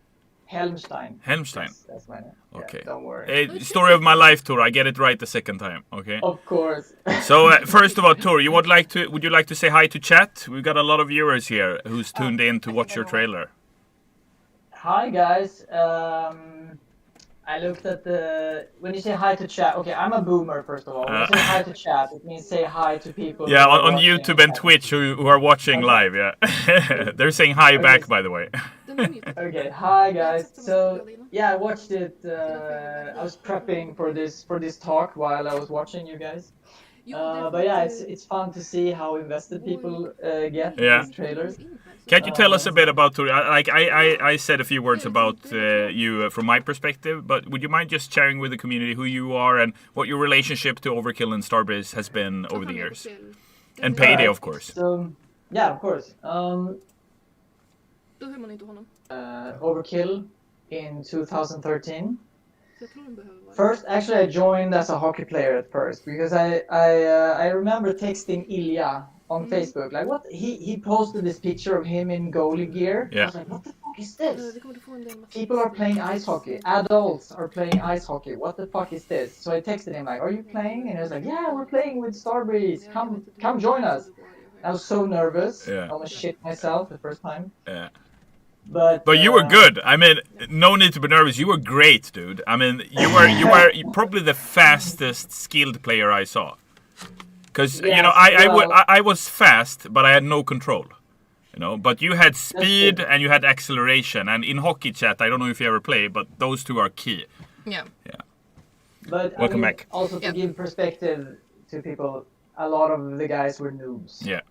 Helmstein. Helmstein. That's my name. Okay. Yeah, don't worry. Story of my life, Tor. I get it right the second time. Okay. Of course. So first of all, Tor, would you like to say hi to chat? We've got a lot of viewers here who's tuned in to watch your trailer. Hi guys. I looked at when you say hi to chat. Okay, I'm a boomer first of all. When you say hi to chat, it means say hi to people. Yeah, on YouTube and Twitch who are watching live. Yeah, they're saying hi back, by the way. Okay, hi guys. So yeah, I watched it. I was prepping for this talk while I was watching you guys. But yeah, it's fun to see how invested people get in these trailers. Can you tell us a bit about Tor? I said a few words about you from my perspective, but would you mind just sharing with the community who you are and what your relationship to Overkill and Starbreeze has been over the years? And Payday, of course. So, yeah, of course. Overkill in 2013. First, actually, I joined as a hockey player at first because I remember texting Ilya on Facebook. Like, what? He posted this picture of him in goalie gear. Yeah. I was like, what the fuck is this? People are playing ice hockey. Adults are playing ice hockey. What the fuck is this? So I texted him like, are you playing? And he was like, yeah, we're playing with Starbreeze. Come join us. I was so nervous. Yeah. I almost shit myself the first time. Yeah. But you were good. I mean, no need to be nervous. You were great, dude. I mean, you were probably the fastest skilled player I saw. Because you know, I was fast, but I had no control. You know, but you had speed and you had acceleration. And in hockey chat, I don't know if you ever play, but those two are key. Yeah. Yeah. But welcome back. Also to give perspective to people, a lot of the guys were noobs. Yeah.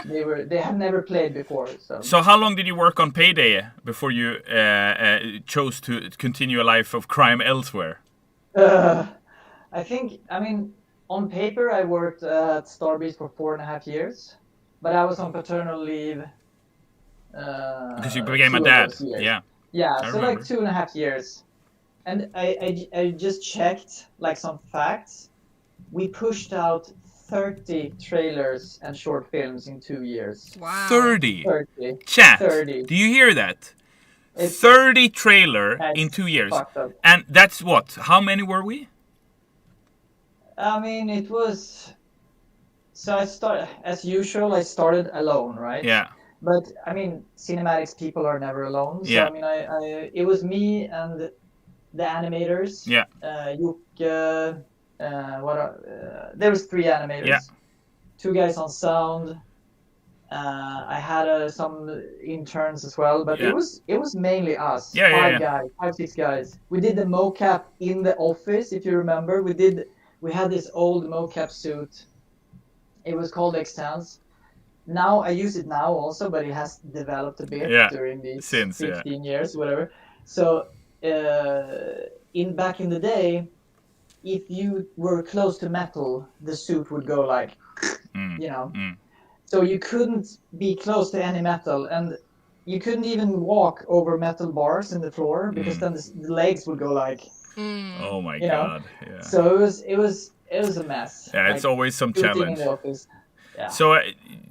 They had never played before. So how long did you work on Payday before you chose to continue a life of crime elsewhere? I mean, on paper I worked at Starbreeze for 4.5 years, but I was on paternal leave. Because you became a dad. Yeah. Yeah, so like 2.5 years. And I just checked like some facts. We pushed out 30 trailers and short films in 2 years. Wow. 30? 30. Chat, 30. Do you hear that? 30 trailer in 2 years. And that's what? How many were we? I mean, it was. So I started, as usual, I started alone, right? Yeah. But I mean, cinematics people are never alone. So Yeah. I mean, it was me and the animators. Yeah. Jocke, there was 3 animators. Yeah. 2 guys on sound. I had some interns as well, but Yeah. it was mainly us. Yeah, yeah, 5 yeah. guys, 5, 6 guys. We did the mocap in the office, if you remember. We had this old mocap suit. It was called Extens. Now I use it now also, but it has developed a bit during these 15 years, whatever. So back in the day, if you were close to metal, the suit would go like, you know. So you couldn't be close to any metal, and you couldn't even walk over metal bars in the floor because then the legs would go like. Oh my god! Yeah. So it was a mess. Yeah, it's always some challenge. In the office. Yeah. So,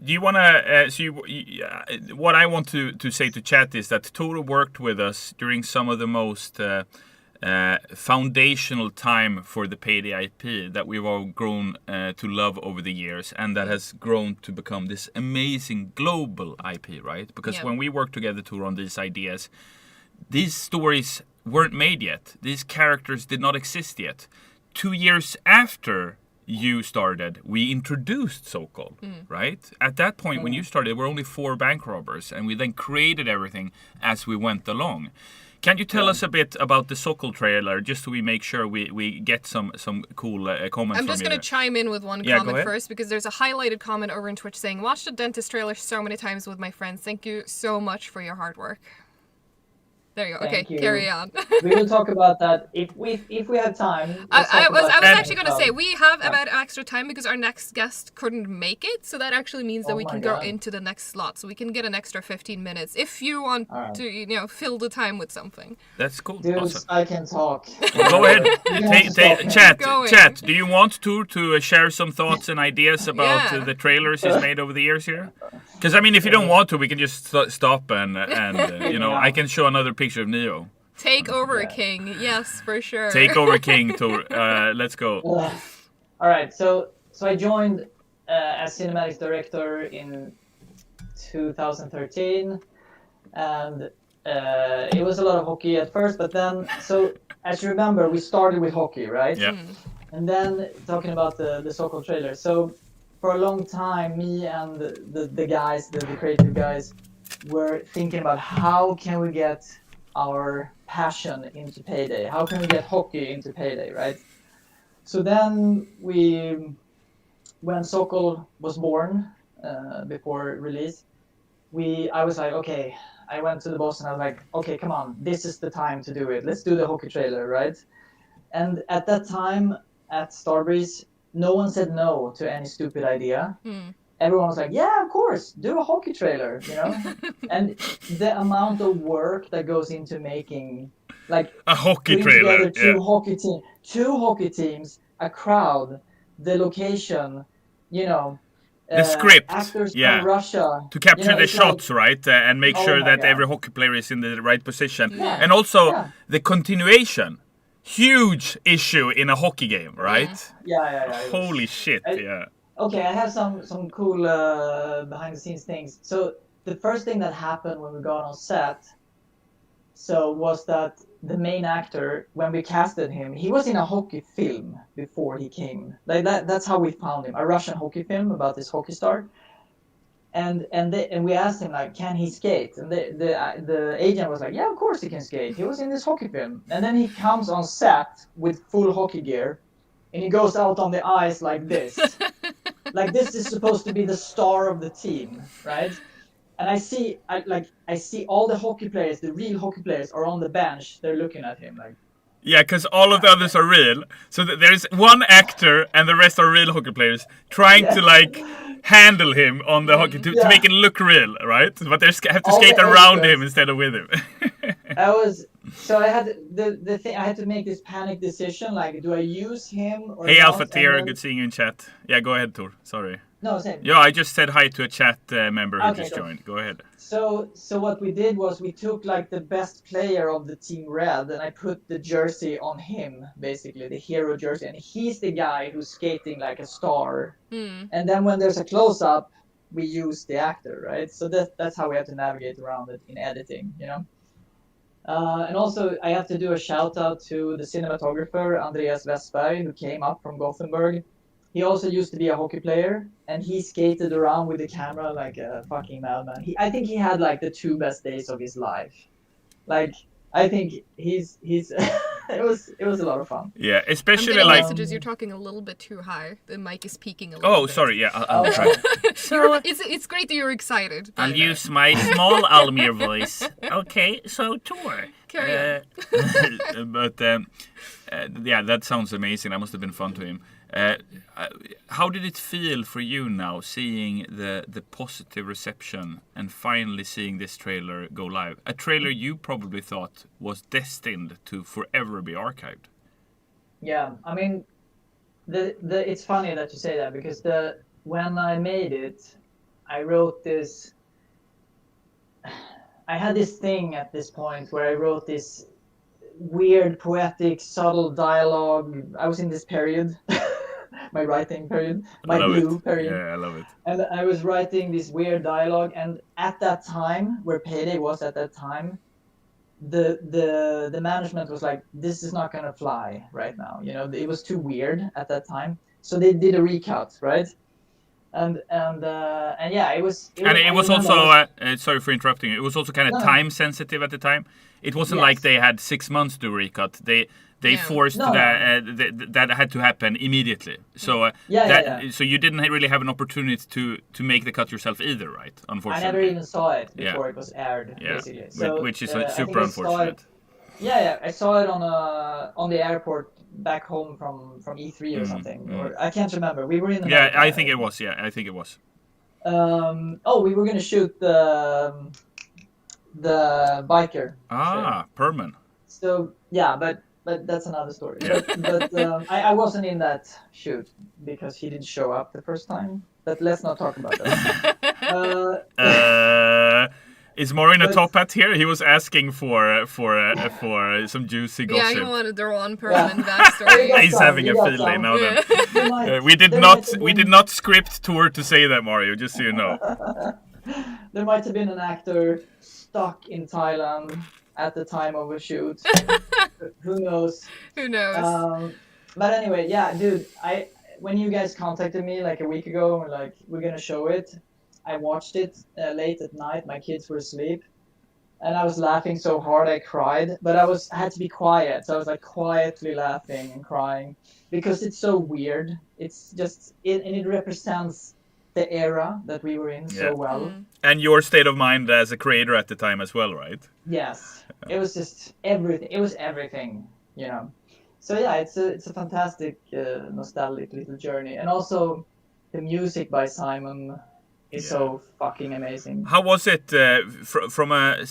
do you want to? What I want to say to chat is that Tor worked with us during some of the most foundational time for the PAYDAY IP that we've all grown to love over the years, and that has grown to become this amazing global IP, right? Because when we worked together, Tor, on these ideas, these stories weren't made yet. These characters did not exist yet. 2 years after you started, we introduced Soal, right? At that point, when you started, there were only 4 bank robbers, and we then created everything as we went along. Can you tell us a bit about the Soal trailer, just so we make sure we get some cool comments? I'm just going to chime in with one comment first, because there's a highlighted comment over in Twitch saying, "Watched the Dentist trailer so many times with my friends. Thank you so much for your hard work." There you go. Thank you. Carry on. We will talk about that if we have time. I was actually going to say we have about extra time because our next guest couldn't make it, so that actually means that we can go into the next slot, so we can get an extra 15 minutes if you want to, fill the time with something. That's cool. Dude, awesome. I can talk. Go ahead. Chat. Do you want to share some thoughts and ideas about the trailers he's made over the years here? Because I mean, if you don't want to, we can just stop and I can show another picture of Neo. Take over, King. Yes, for sure. Take over, King. Let's go. All right. So I joined as cinematics director in 2013, and it was a lot of hockey at first, but then as you remember, we started with hockey, right? Yeah. And then talking about the Soal trailer. So for a long time, me and the guys, the creative guys, were thinking about how can we get our passion into PAYDAY? How can we get hockey into PAYDAY, right? So then when Soal was born, before release, I was like, okay, I went to the boss and I was like, okay, come on, this is the time to do it. Let's do the hockey trailer, right? And at that time at Starbreeze, no one said no to any stupid idea. Everyone was like, yeah, of course, do a hockey trailer, And the amount of work that goes into making, like, a hockey trailer, two hockey teams, a crowd, the location, the script, actors from Russia, to capture the shots, right, and make sure that every hockey player is in the right position, and also the continuation. Huge issue in a hockey game, right? Yeah. Holy shit, Okay, I have some cool behind the scenes things. So the first thing that happened when we got on set, was that the main actor, when we casted him, he was in a hockey film before he came. Like that's how we found him, a Russian hockey film about this hockey star. And we asked him, like, can he skate? And the agent was like, yeah, of course he can skate. He was in this hockey film. And then he comes on set with full hockey gear, and he goes out on the ice like this. Like, this is supposed to be the star of the team, right? And I see all the hockey players, the real hockey players, are on the bench. They're looking at him like. Yeah, because all of the others are real. So there's one actor and the rest are real hockey players trying to handle him on the hockey to make it look real, right? But they have to skate around him instead of with him. I had I had to make this panic decision, like, do I use him or Hey, not? Alpha Tier, good seeing you in chat. Yeah, go ahead, Tor. Sorry. No, same. Yeah, I just said hi to a chat member who Okay, just cool. joined. Go ahead. So what we did was we took like the best player of the team red, and I put the jersey on him, basically the hero jersey, and he's the guy who's skating like a star. And then when there's a close up, we use the actor, right? So that's how we have to navigate around it in editing, you know. And also, I have to do a shout out to the cinematographer Andreas Westberg, who came up from Gothenburg. He also used to be a hockey player, and he skated around with the camera like a fucking madman. I think he had like the 2 best days of his life. Like, I think he's it was a lot of fun. Yeah, especially I'm getting like messages. You're talking a little bit too high. The mic is peaking a little bit. sorry. Yeah, I'll try. It's great that you're excited. I'll use my small Almir voice. Okay, so Tor. Carry on. But yeah, that sounds amazing. That must have been fun to him. How did it feel for you now, seeing the positive reception and finally seeing this trailer go live? A trailer you probably thought was destined to forever be archived. Yeah, I mean, it's funny that you say that, because when I made it, I wrote this. I had this thing at this point where I wrote this weird, poetic, subtle dialogue. I was in this period, my writing period, my blue period. Yeah, I love it. And I was writing this weird dialogue, and at that time, where Payday was at that time, the management was like, this is not gonna fly right now. You know, it was too weird at that time, so they did a recut, right? And yeah, it was also sorry for interrupting you. It was also kind of time sensitive at the time. It wasn't like they had 6 months to recut. They forced that had to happen immediately. So so you didn't really have an opportunity to make the cut yourself either, right? Unfortunately, I never even saw it before it was aired. Basically, so, which is super unfortunate. I saw it on the airport back home from E3 or something, or I can't remember. We were in the I think it was. Yeah, I think it was. We were gonna shoot the biker. Perman. So yeah, but that's another story. Yeah. But I wasn't in that shoot because he didn't show up the first time. But let's not talk about that. Is Mario in a top hat here? He was asking for some juicy gossip. Yeah, he wanted their own permanent backstory. He's having a feeling now. Then we did not script Tor to say that, Mario. Just so you know. There might have been an actor stuck in Thailand at the time of a shoot. Who knows? Who knows? But anyway, yeah, dude. When you guys contacted me like a week ago and like we're gonna show it, I watched it late at night. My kids were asleep, and I was laughing so hard I cried. But I had to be quiet, so I was like quietly laughing and crying because it's so weird. It's just and it represents the era that we were in so well. And your state of mind as a creator at the time as well, right? Yes, it was just everything. It was everything, you know. So yeah, it's a fantastic nostalgic little journey, and also the music by Simon is so fucking amazing. How was it from a?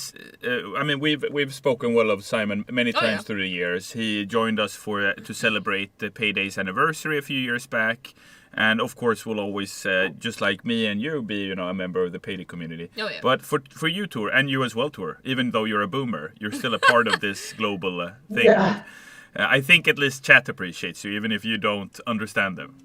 I mean, we've spoken well of Simon many times through the years. He joined us to celebrate the Payday's anniversary a few years back, and of course, will always just like me and you be a member of the Payday community. Oh, yeah. But for you, Tor, and you as well, Tor, even though you're a boomer, you're still a part of this global thing. Yeah. I think at least chat appreciates you, even if you don't understand them.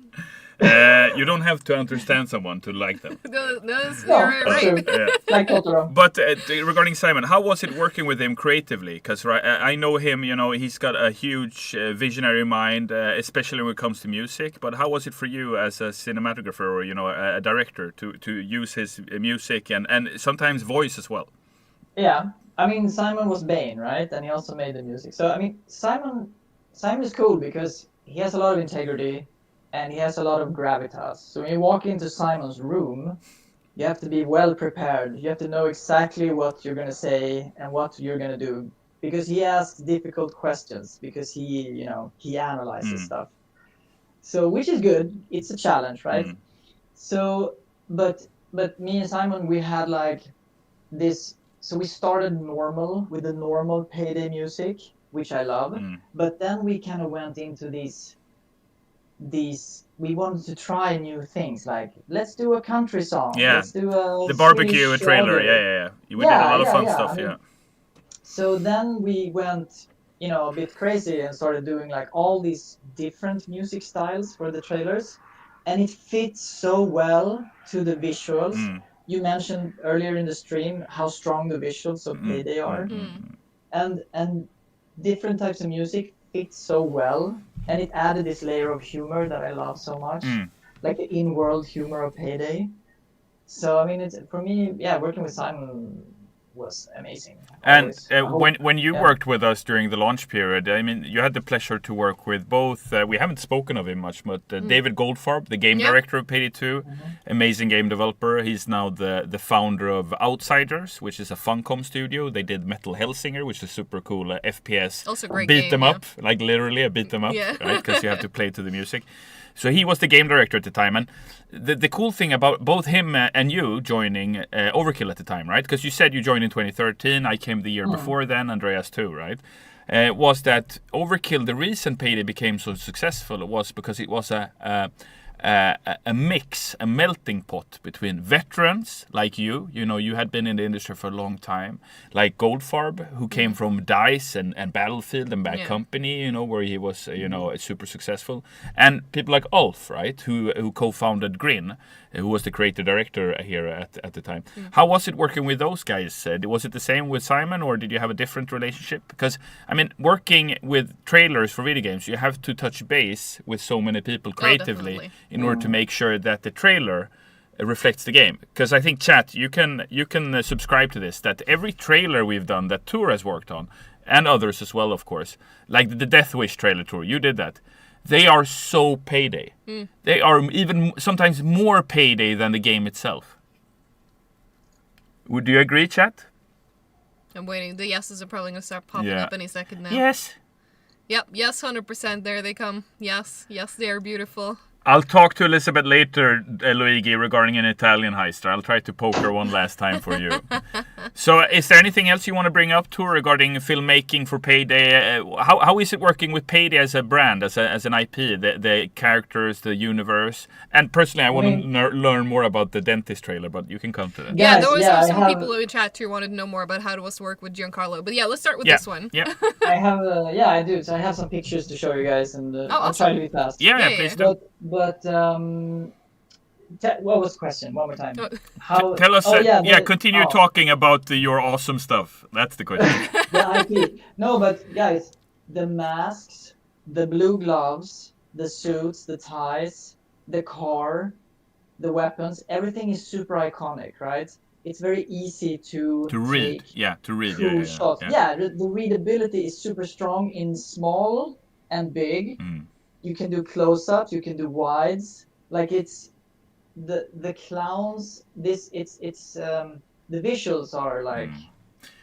You don't have to understand someone to like them. You're right. Like Totoro. But regarding Simon, how was it working with him creatively? Because I know him, he's got a huge visionary mind, especially when it comes to music. But how was it for you as a cinematographer or a director to use his music and sometimes voice as well? Yeah, I mean Simon was Bane, right? And he also made the music. So I mean Simon is cool because he has a lot of integrity. And he has a lot of gravitas. So when you walk into Simon's room, you have to be well prepared. You have to know exactly what you're going to say and what you're going to do. Because he asks difficult questions. Because he analyzes stuff. So, which is good. It's a challenge, right? So, but me and Simon, we had like this. So we started normal with the normal Payday music, which I love. But then we kind of went into these we wanted to try new things, like let's do a country song, Yeah. let's do a The barbecue Swedish trailer. lager. Yeah. We did a lot of fun stuff. I mean, Yeah. So then we went, a bit crazy and started doing like all these different music styles for the trailers, and it fits so well to the visuals. You mentioned earlier in the stream how strong the visuals of Payday are, and different types of music fit so well, and it added this layer of humor that I love so much, like the in-world humor of Payday. So I mean, it's for me, working with Simon was amazing. And when you worked with us during the launch period, I mean, you had the pleasure to work with both. We haven't spoken of him much, but David Goldfarb, the game director of Payday 2, amazing game developer. He's now the founder of Outsiders, which is a Funcom studio. They did Metal Hellsinger, which is super cool FPS. Also great beat game, them up, like literally a beat them up, right? Because you have to play to the music. So he was the game director at the time, and the cool thing about both him and you joining Overkill at the time, right? Because you said you joined in 2013, I came the year before then, Andreas too, right? Was that Overkill, the reason Payday became so successful was because it was a mix, a melting pot between veterans like you had been in the industry for a long time, like Goldfarb, who came from DICE and Battlefield and Bad Company, where he was, super successful, and people like Ulf, right, who co-founded Grin, who was the creative director here at the time. How was it working with those guys? Was it the same with Simon, or did you have a different relationship? Because, I mean, working with trailers for video games, you have to touch base with so many people creatively in order to make sure that the trailer reflects the game. Because I think, chat, you can subscribe to this, that every trailer we've done that Tor has worked on, and others as well, of course, like the Death Wish trailer tour, you did that. They are so Payday. They are even sometimes more Payday than the game itself. Would you agree, chat? I'm waiting. The yeses are probably going to start popping up any second now. Yes. Yep, yes, 100%. There they come. Yes, they are beautiful. I'll talk to Elizabeth later, Luigi, regarding an Italian heister. I'll try to poke her one last time for you. So, is there anything else you want to bring up, Tor, regarding filmmaking for Payday? How is it working with Payday as a brand, as an IP, the characters, the universe? And personally, I want to learn more about the Dentist trailer, but you can come to that. Yeah, there was some people in the chat who wanted to know more about how it was to work with Giancarlo. But let's start with this one. Yeah. I do. So I have some pictures to show you guys, and I'll try to be fast. Yeah, please do. But what was the question? One more time. Tell us. Continue talking about your awesome stuff. That's the question. The IP. No, but guys, the masks, the blue gloves, the suits, the ties, the car, the weapons, everything is super iconic, right? It's very easy to read. Cool shots. Yeah, the readability is super strong in small and big. You can do close-ups, you can do wides. Like it's the clowns. The visuals are like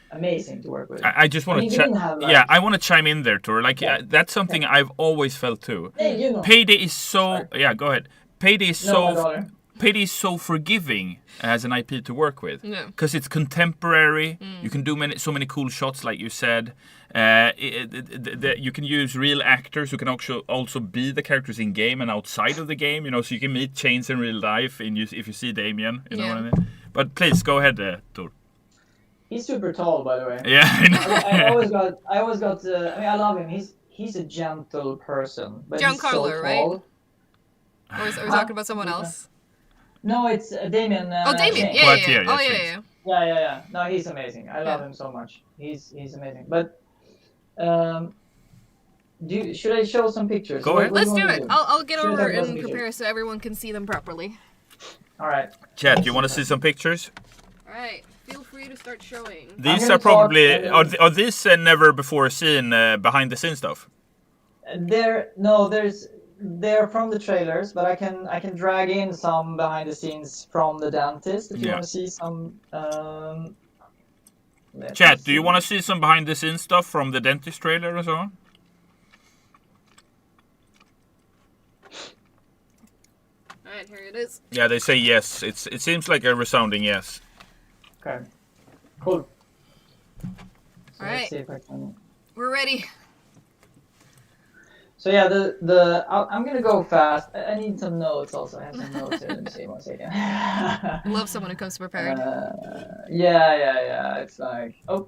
amazing to work with. I just want to I want to chime in there, Tor. Like that's something I've always felt too. Hey, Payday is so go ahead. Payday is so forgiving as an IP to work with, because it's contemporary. You can do so many cool shots, like you said. You can use real actors who can also be the characters in game and outside of the game. So you can meet Chains in real life. If you see Damien, you know what I mean. But please go ahead, Tor. He's super tall, by the way. Yeah, I know. I always got. I love him. He's a gentle person, but he's so tall. Right? Or are we talking about someone else? No, it's Damien. Damien. Yeah. No, he's amazing. I love him so much. He's amazing. But should I show some pictures? Go ahead. Let's do it. I'll get over and prepare so everyone can see them properly. All right. Chat, you want to see some pictures? All right. Feel free to start showing. These are probably are these never before seen behind the scenes stuff? They're from the trailers, but I can drag in some behind the scenes from the Dentist if you want to see some. Chat, do you want to see some behind the scenes stuff from the Dentist trailer and so on? All right, here it is. Yeah, they say yes. It seems like a resounding yes. Okay. Cool. All right. We're ready. So yeah, I'm gonna go fast. I need some notes also. I have some notes here. Let me see 1 second. I love someone who comes prepared. Yeah. It's like, oh,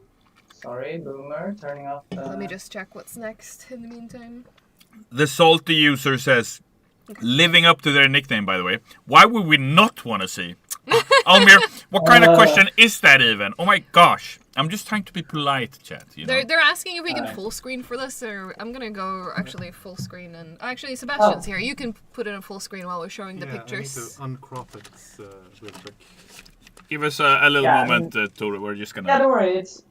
sorry, boomer, turning off. Let me just check what's next in the meantime. The salty user says, living up to their nickname, by the way. Why would we not want to see? Almir, what kind of question is that even? Oh my gosh. I'm just trying to be polite, chat. You know? They're asking if we can full screen for this, or I'm gonna go actually full screen and actually Sebastian's here. You can put it in full screen while we're showing the pictures. I need to uncrop it real quick. Give us a little moment, Tor. We're just gonna. Yeah, don't worry. It's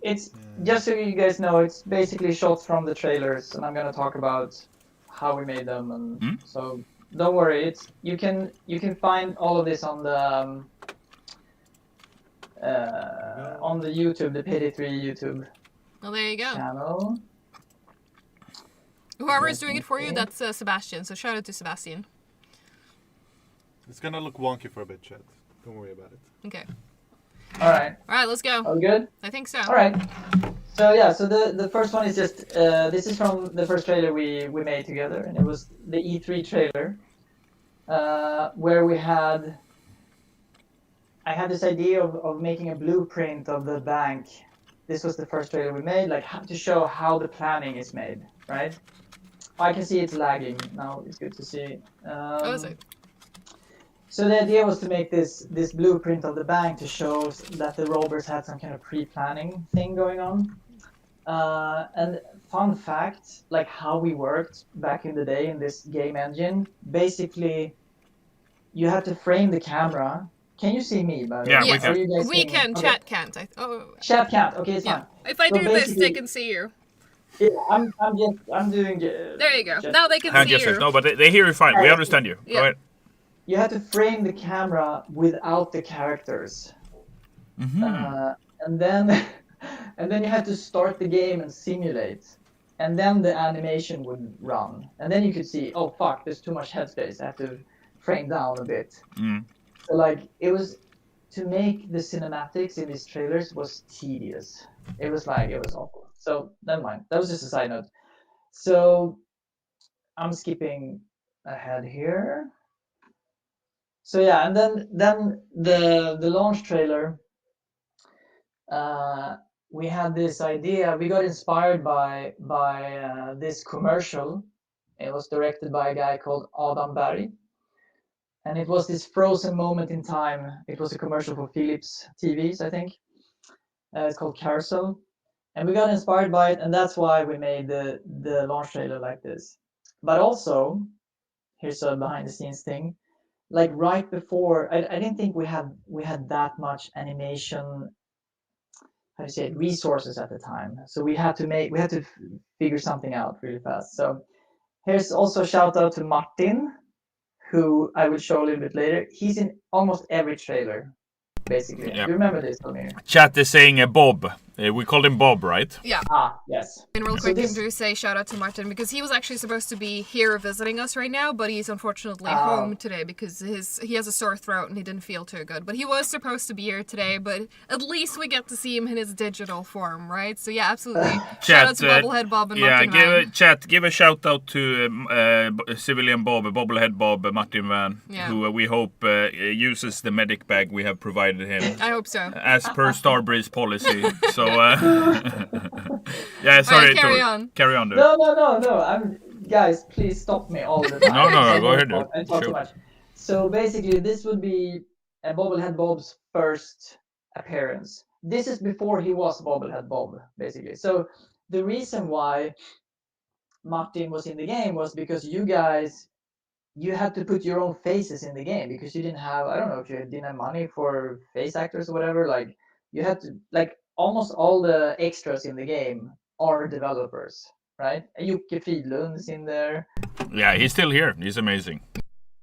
just so you guys know. It's basically shots from the trailers, and I'm gonna talk about how we made them, and so don't worry. It's you can find all of this on the YouTube, the PAYDAY3 YouTube Well, there you go. channel. Whoever is doing it for you, that's Sebastian. So shout out to Sebastian. It's gonna look wonky for a bit, chat. Don't worry about it. Okay. All right. All right, let's go. Are we good? I think so. All right. So yeah, so the first one is just this is from the first trailer we made together, and it was the E3 trailer, where I had this idea of making a blueprint of the bank. This was the first trailer we made, like to show how the planning is made, right? I can see it's lagging now. It's good to see. Oh, is it? So the idea was to make this blueprint of the bank to show that the robbers had some kind of pre-planning thing going on. And fun fact, like how we worked back in the day in this game engine, basically you had to frame the camera. Can you see me, by the way? Yeah, we can. We can. Okay. Chat can't. Chat can't. Okay, it's fine. If I So do this, they basically- can see you. Yeah, I'm doing. There you go. just- Now they can Hand see gestures. you. No, but they hear you fine. We Alright. understand you. Yeah. Go ahead. You had to frame the camera without the characters, and then you had to start the game and simulate, and then the animation would run, and then you could see, oh fuck, there's too much headspace. I have to frame down a bit. So like it was to make the cinematics in these trailers was tedious. It was awful. So never mind. That was just a side note. So I'm skipping ahead here. So yeah, and then the launch trailer, we had this idea. We got inspired by this commercial. It was directed by a guy called Adam Berg, and it was this frozen moment in time. It was a commercial for Philips TVs, I think. It's called Carousel, and we got inspired by it, and that's why we made the launch trailer like this. But also, here's a behind the scenes thing. Like right before, I didn't think we had that much animation, how do you say it, resources at the time. So we had to figure something out really fast. So here's also a shout out to Martin, who I will show a little bit later. He's in almost every trailer, basically. Yep. Do you remember this, Almir? Chat is saying Bob. We called him Bob, right? Yeah. Yes. And real So quick, this- to say shout out to Martin because he was actually supposed to be here visiting us right now, but he's unfortunately home today because he has a sore throat and he didn't feel too good. But he was supposed to be here today, but at least we get to see him in his digital form, right? So yeah, absolutely. Shout out to Bobblehead Bob and Martin Van. Give a shout out to civilian Bob, Bobblehead Bob, Martin Van, who we hope uses the medic bag we have provided him. I hope so. As per Starbreeze policy. So yeah, sorry. Right, carry on. Carry on, dude. No. Guys, please stop me all the time. No, go ahead, dude. I talk too much. So basically, this would be Bobblehead Bob's first appearance. This is before he was Bobblehead Bob, basically. So the reason why Martin was in the game was because you had to put your own faces in the game because you didn't have, I don't know if you didn't have money for face actors or whatever. Like you had to, like almost all the extras in the game are developers, right? Jocke Fridlund's in there. Yeah, he's still here. He's amazing.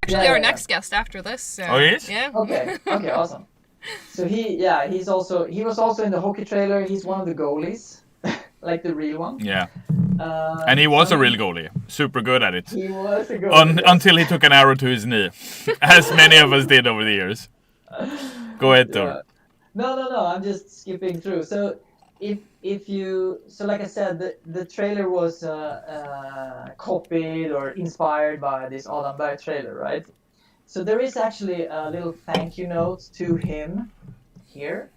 Actually, our next guest after this. So, oh, he is? Yeah. Okay, awesome. So he was also in the hockey trailer. He's one of the goalies, like the real one. Yeah. And he was a real goalie. Super good at it. He was a goalie. Until he took an arrow to his knee. As many of us did over the years. Go ahead, Tor. No. I'm just skipping through. So if you so like I said, the trailer was copied or inspired by this Adam Berg trailer, right? So there is actually a little thank you note to him here.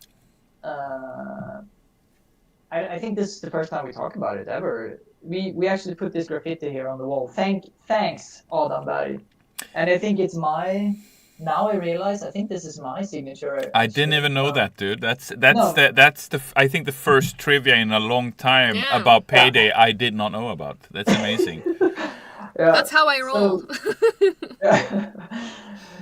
I think this is the first time we talk about it ever. We actually put this graffiti here on the wall. Thanks Adam Berg, and I think it's my. Now I realize I think this is my signature. I didn't even know that, dude. That's No. the I think the first trivia in a long time about Payday I did not know about. That's amazing. Yeah. That's how I roll.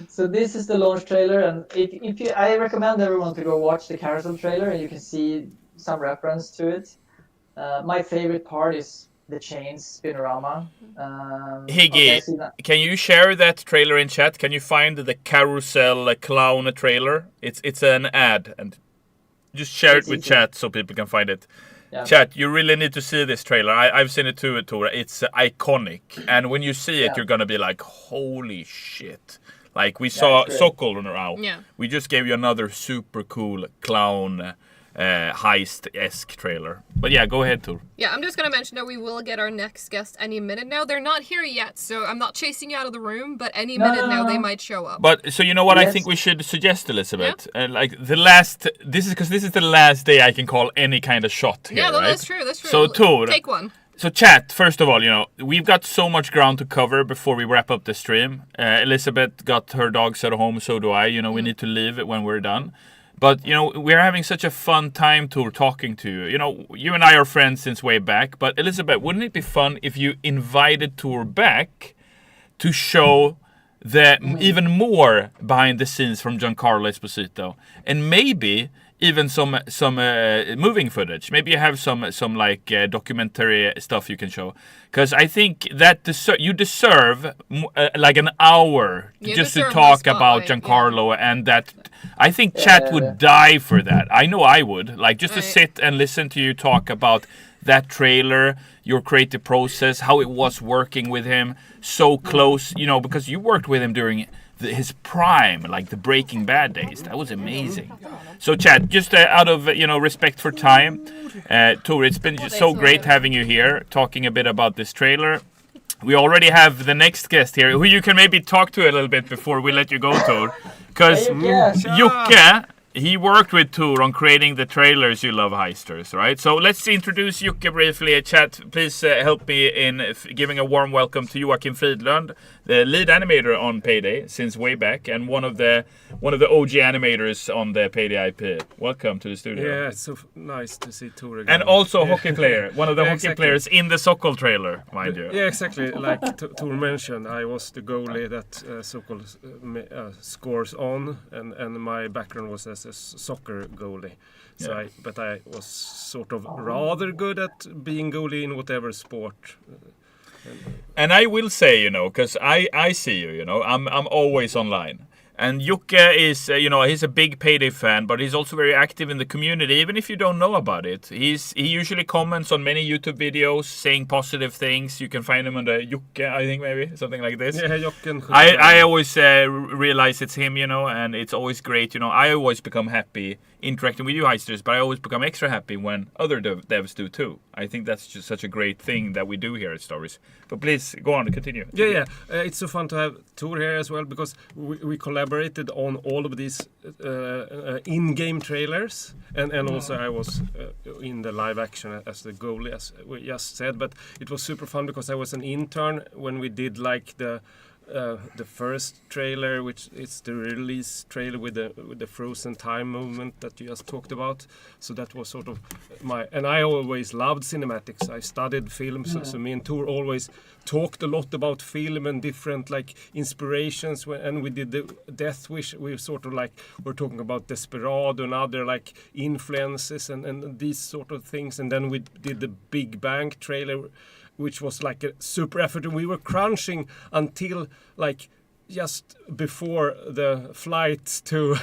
So this is the launch trailer, and if you, I recommend everyone to go watch the carousel trailer, and you can see some reference to it. My favorite part is the chains spinorama. Higgy, can you share that trailer in chat? Can you find the carousel clown trailer? It's an ad, and just share it with chat so people can find it. Yeah. Chat, you really need to see this trailer. I've seen it too, Tor. It's iconic, and when you see it, you're gonna be like, "Holy shit!" Like we saw Soal now. Yeah. We just gave you another super cool clown heist-esque trailer. But yeah, go ahead, Tor. Yeah, I'm just going to mention that we will get our next guest any minute now. They're not here yet, so I'm not chasing you out of the room, but any minute now they might show up. But so you know what I think we should suggest, Elizabeth? Like the last, this is the last day I can call any kind of shot here, yeah, no, right? that's true. So Tor, take one. So chat, first of all, you know, we've got so much ground to cover before we wrap up the stream. Elizabeth got her dogs at home, so do I. You know, we need to leave it when we're done. But, you know, we're having such a fun time, Tor, talking to you. You know, you and I are friends since way back. But, Elizabeth, wouldn't it be fun if you invited Tor back to show the even more behind the scenes from Giancarlo Esposito? And maybe even some moving footage. Maybe you have some like documentary stuff you can show. Because I think that you deserve like an hour just to talk about Giancarlo, and that I think chat would die for that. I know I would. Like just to sit and listen to you talk about that trailer, your creative process, how it was working with him so close, you know, because you worked with him during his prime, like the Breaking Bad days. That was amazing. So chat, just out of respect for time, Tor, it's been just so great having you here, talking a bit about this trailer. We already have the next guest here, who you can maybe talk to a little bit before we let you go, Tor. Because Jocke, he worked with Tor on creating the trailers You Love Heisters, right? So let's introduce Jocke briefly. Chat, please help me in giving a warm welcome to Joakim Fridlund, the lead animator on Payday since way back, and one of the OG animators on the Payday IP. Welcome to the studio. Yeah, it's so nice to see Tor again. And also a hockey player, one of the hockey players in the Soal trailer, mind you. Yeah, exactly. Like Tor mentioned, I was the goalie that Soal scores on, and my background was as a soccer goalie. So I was sort of rather good at being goalie in whatever sport. And I will say, you know, because I see you, you know, I'm always online. And Jocke is, he's a big Payday fan, but he's also very active in the community, even if you don't know about it. He usually comments on many YouTube videos saying positive things. You can find him on the Jocke, I think, maybe, something like this. Yeah, Jocke. I always realize it's him, you know, and it's always great. You know, I always become happy interacting with you heisters, but I always become extra happy when other devs do too. I think that's just such a great thing that we do here at Stories. But please, go on, continue. Yeah. It's so fun to have Tor here as well, because we collaborated on all of these in-game trailers, and also I was in the live action as the goalie, as we just said. But it was super fun because I was an intern when we did like the first trailer, which is the release trailer with the frozen time movement that you just talked about. So that was sort of and I always loved cinematics. I studied film, so me and Tor always talked a lot about film and different like inspirations. And we did the Death Wish. We sort of like were talking about Desperado and other like influences and these sort of things. And then we did the Big Bang trailer, which was like a super effort. And we were crunching until like just before the flight to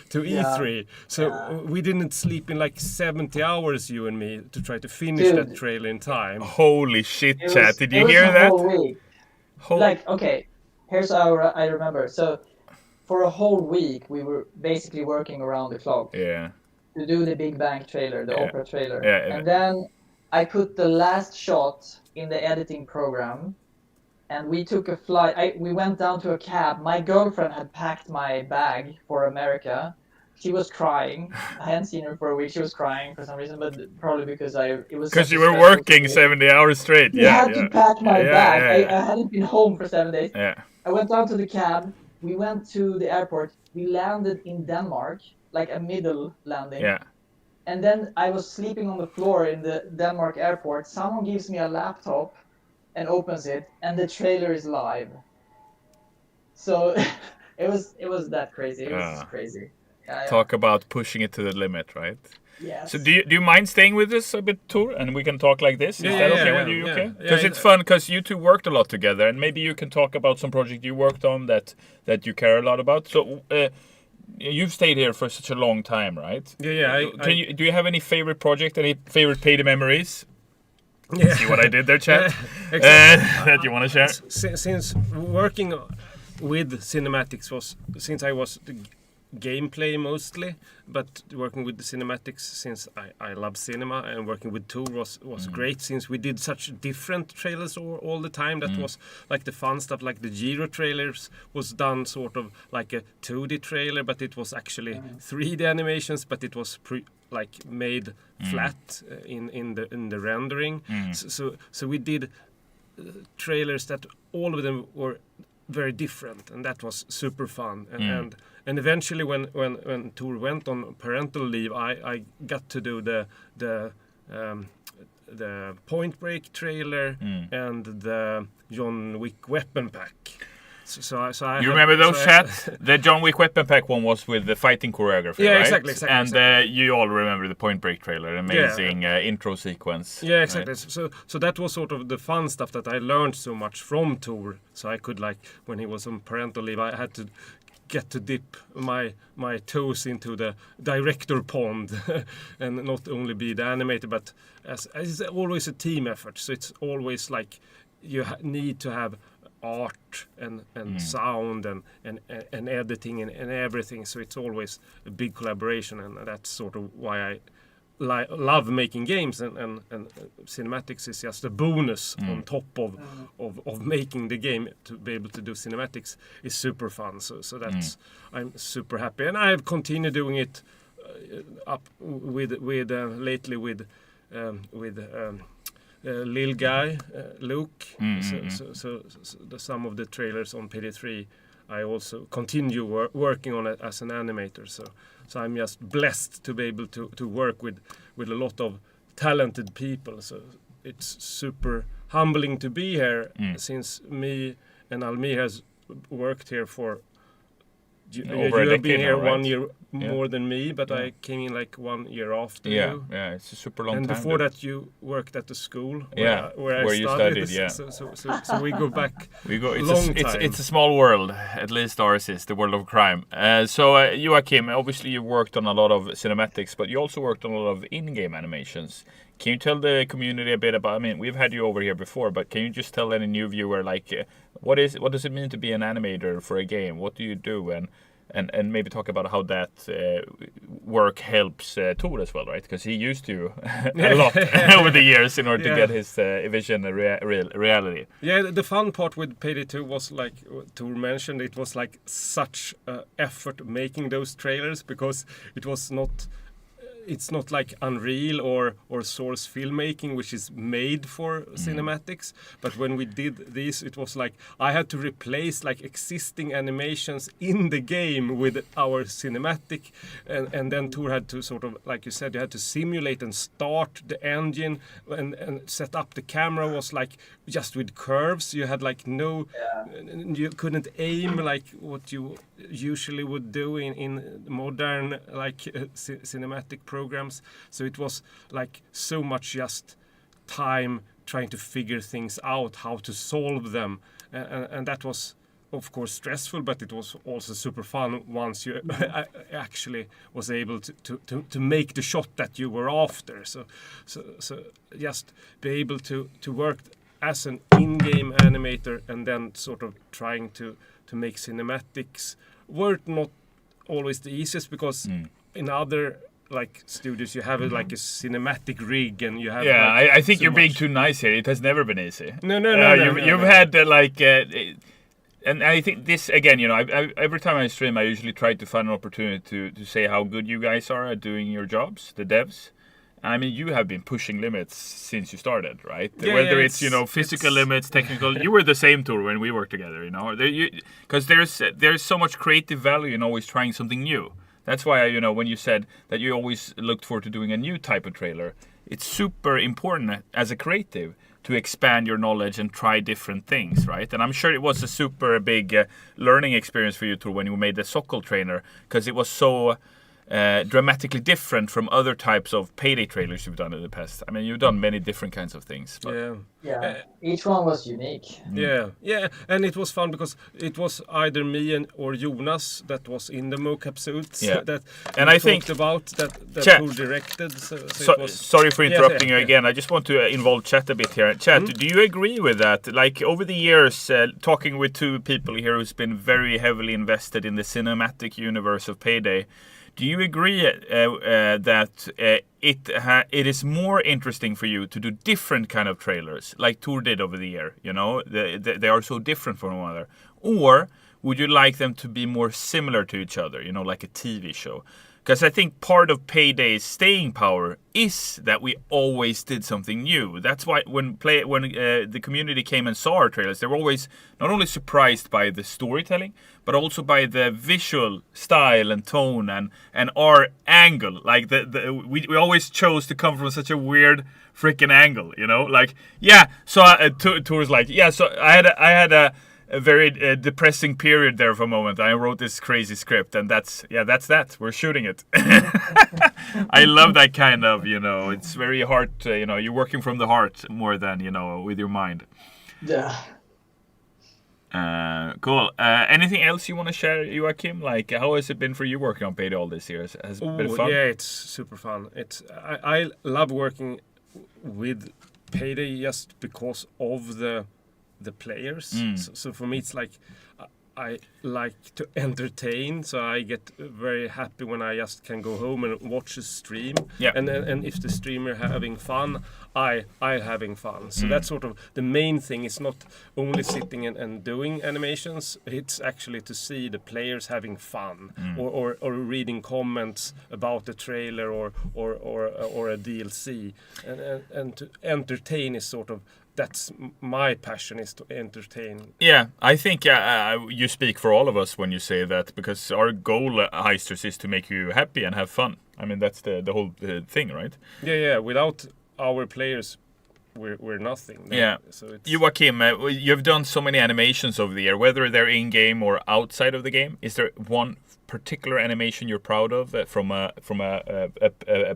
E3. So we didn't sleep in like 70 hours, you and me, to try to finish that trailer in time. Holy shit, chat. Did you hear that? Whole week. Like, okay, here's how I remember. So for a whole week, we were basically working around the clock. Yeah. to do the Big Bang trailer, the opera trailer. Yeah. And then I put the last shot in the editing program, and we took a flight. We went down to a cab. My girlfriend had packed my bag for America. She was crying. I hadn't seen her for a week. She was crying for some reason, but probably because it was because you were working 70 hours straight. I had to pack my bag. I hadn't been home for 7 days. Yeah. I went down to the cab. We went to the airport. We landed in Denmark, like a middle landing. Yeah. And then I was sleeping on the floor in the Denmark airport. Someone gives me a laptop and opens it, and the trailer is live. So it was that crazy. It was crazy. Talk about pushing it to the limit, right? Yes. So do you mind staying with us a bit, Tor, and we can talk like this? Is that okay with you? Okay. Because it's fun, because you two worked a lot together, and maybe you can talk about some project you worked on that you care a lot about. So you've stayed here for such a long time, right? Yeah. Do you have any favorite project? Any favorite PAYDAY memories? Yeah. See what I did there, chat? That you want to share? Since working with cinematics since I was the gameplay mostly, but working with the cinematics since I love cinema, and working with Tor was great since we did such different trailers all the time. That was like the fun stuff, like the Giro trailers was done sort of like a 2D trailer, but it was actually 3D animations, but it was made flat in the rendering. So we did trailers that all of them were very different, and that was super fun. And eventually when Tor went on parental leave, I got to do the Point Break trailer and the John Wick weapon pack. So I you remember those, chat? The John Wick weapon pack one was with the fighting choreography, yeah, right? Exactly. And you all remember the Point Break trailer, amazing intro sequence. Yeah, exactly. Right? So that was sort of the fun stuff that I learned so much from Tor. So I could, like, when he was on parental leave, I had to get to dip my toes into the director pond and not only be the animator, but as it's always a team effort. So it's always like you need to have art and sound and editing and everything. So it's always a big collaboration, and that's sort of why I love making games, and cinematics is just a bonus on top of making the game. To be able to do cinematics is super fun. So that's I'm super happy, and I've continued doing it up with lately with Lil Guy, Luke. So some of the trailers on PAYDAY 3 I also continue working on it as an animator. So I'm just blessed to be able to work with a lot of talented people. So it's super humbling to be here, since me and Almir has worked here for you have been here now, right? 1 year more than me, but I came in like 1 year after you. Yeah, it's a super long time. And before that, you worked at the school where I studied. Yeah. So we go back. It's a small world, at least ours is the world of crime. So Joachim, obviously you worked on a lot of cinematics, but you also worked on a lot of in-game animations. Can you tell the community a bit about? I mean, we've had you over here before, but can you just tell any new viewer, like, what does it mean to be an animator for a game? What do you do, and maybe talk about how that work helps Tor as well, right? Because he used to a lot over the years in order to get his vision reality. Yeah, the fun part with PAYDAY 2 was, like Tor mentioned, it was like such effort making those trailers, because it's not like Unreal or Source filmmaking, which is made for cinematics. But when we did this, it was like I had to replace like existing animations in the game with our cinematic, and then Tor had to sort of, like you said, you had to simulate and start the engine and set up the camera was like just with curves. You had like you couldn't aim like what you usually would do in modern like cinematic programs. So it was like so much just time trying to figure things out, how to solve them, and that was of course stressful, but it was also super fun once you actually was able to make the shot that you were after. So just be able to work as an in-game animator, and then sort of trying to make cinematics were not always the easiest, because in other like studios, you have like a cinematic rig, and you have. Yeah, like, I think so you're being much. too nice here. It has never been easy. No. You've had and I think this again. You know, every time I stream, I usually try to find an opportunity to say how good you guys are at doing your jobs, the devs. I mean, you have been pushing limits since you started, right? Yeah, Whether yeah, it's physical limits, technical. You were the same Tor when we worked together, you know. Because there's so much creative value in always trying something new. That's why when you said that you always looked forward to doing a new type of trailer, it's super important as a creative to expand your knowledge and try different things, right? And I'm sure it was a super big learning experience for you, Tor, when you made the Soal trainer, because it was so dramatically different from other types of Payday trailers you've done in the past. I mean, you've done many different kinds of things. But Yeah, each one was unique. Yeah, and it was fun because it was either me or Jonas that was in the mocap suits that and we I think talked about that Chat. who directed. So it was, sorry for interrupting you yeah. again. I just want to involve Chat a bit here. Chat, do you agree with that? Like over the years, talking with two people here who's been very heavily invested in the cinematic universe of Payday, do you agree that it is more interesting for you to do different kind of trailers, like Tor did over the year? You know, they are so different from one another. Or would you like them to be more similar to each other? You know, like a TV show. Because I think part of Payday's staying power is that we always did something new. That's why when the community came and saw our trailers, they were always not only surprised by the storytelling, but also by the visual style and tone and our angle. Like we always chose to come from such a weird freaking angle, you know. Like so Tor's like so I had a very depressing period there for a moment. I wrote this crazy script, and that's that. We're shooting it. I love that kind of, it's very hard. You're working from the heart more than with your mind. Yeah. Cool. Anything else you want to share, Joachim? Like, how has it been for you working on Payday all this year? Has it been fun? Yeah, it's super fun. I love working with Payday just because of the players. So for me it's like I like to entertain, so I get very happy when I just can go home and watch a stream. And if the streamer having fun, I having fun. So that's sort of the main thing. It's not only sitting and doing animations, it's actually to see the players having fun or reading comments about the trailer or a DLC, and to entertain is sort of, that's my passion, is to entertain. Yeah, I think you speak for all of us when you say that, because our goal, Heisters, is to make you happy and have fun. I mean, that's the whole thing, right? Yeah. Without our players, we're nothing. Yeah. So it's... Joachim, you've done so many animations over the year, whether they're in game or outside of the game. Is there one particular animation you're proud of from a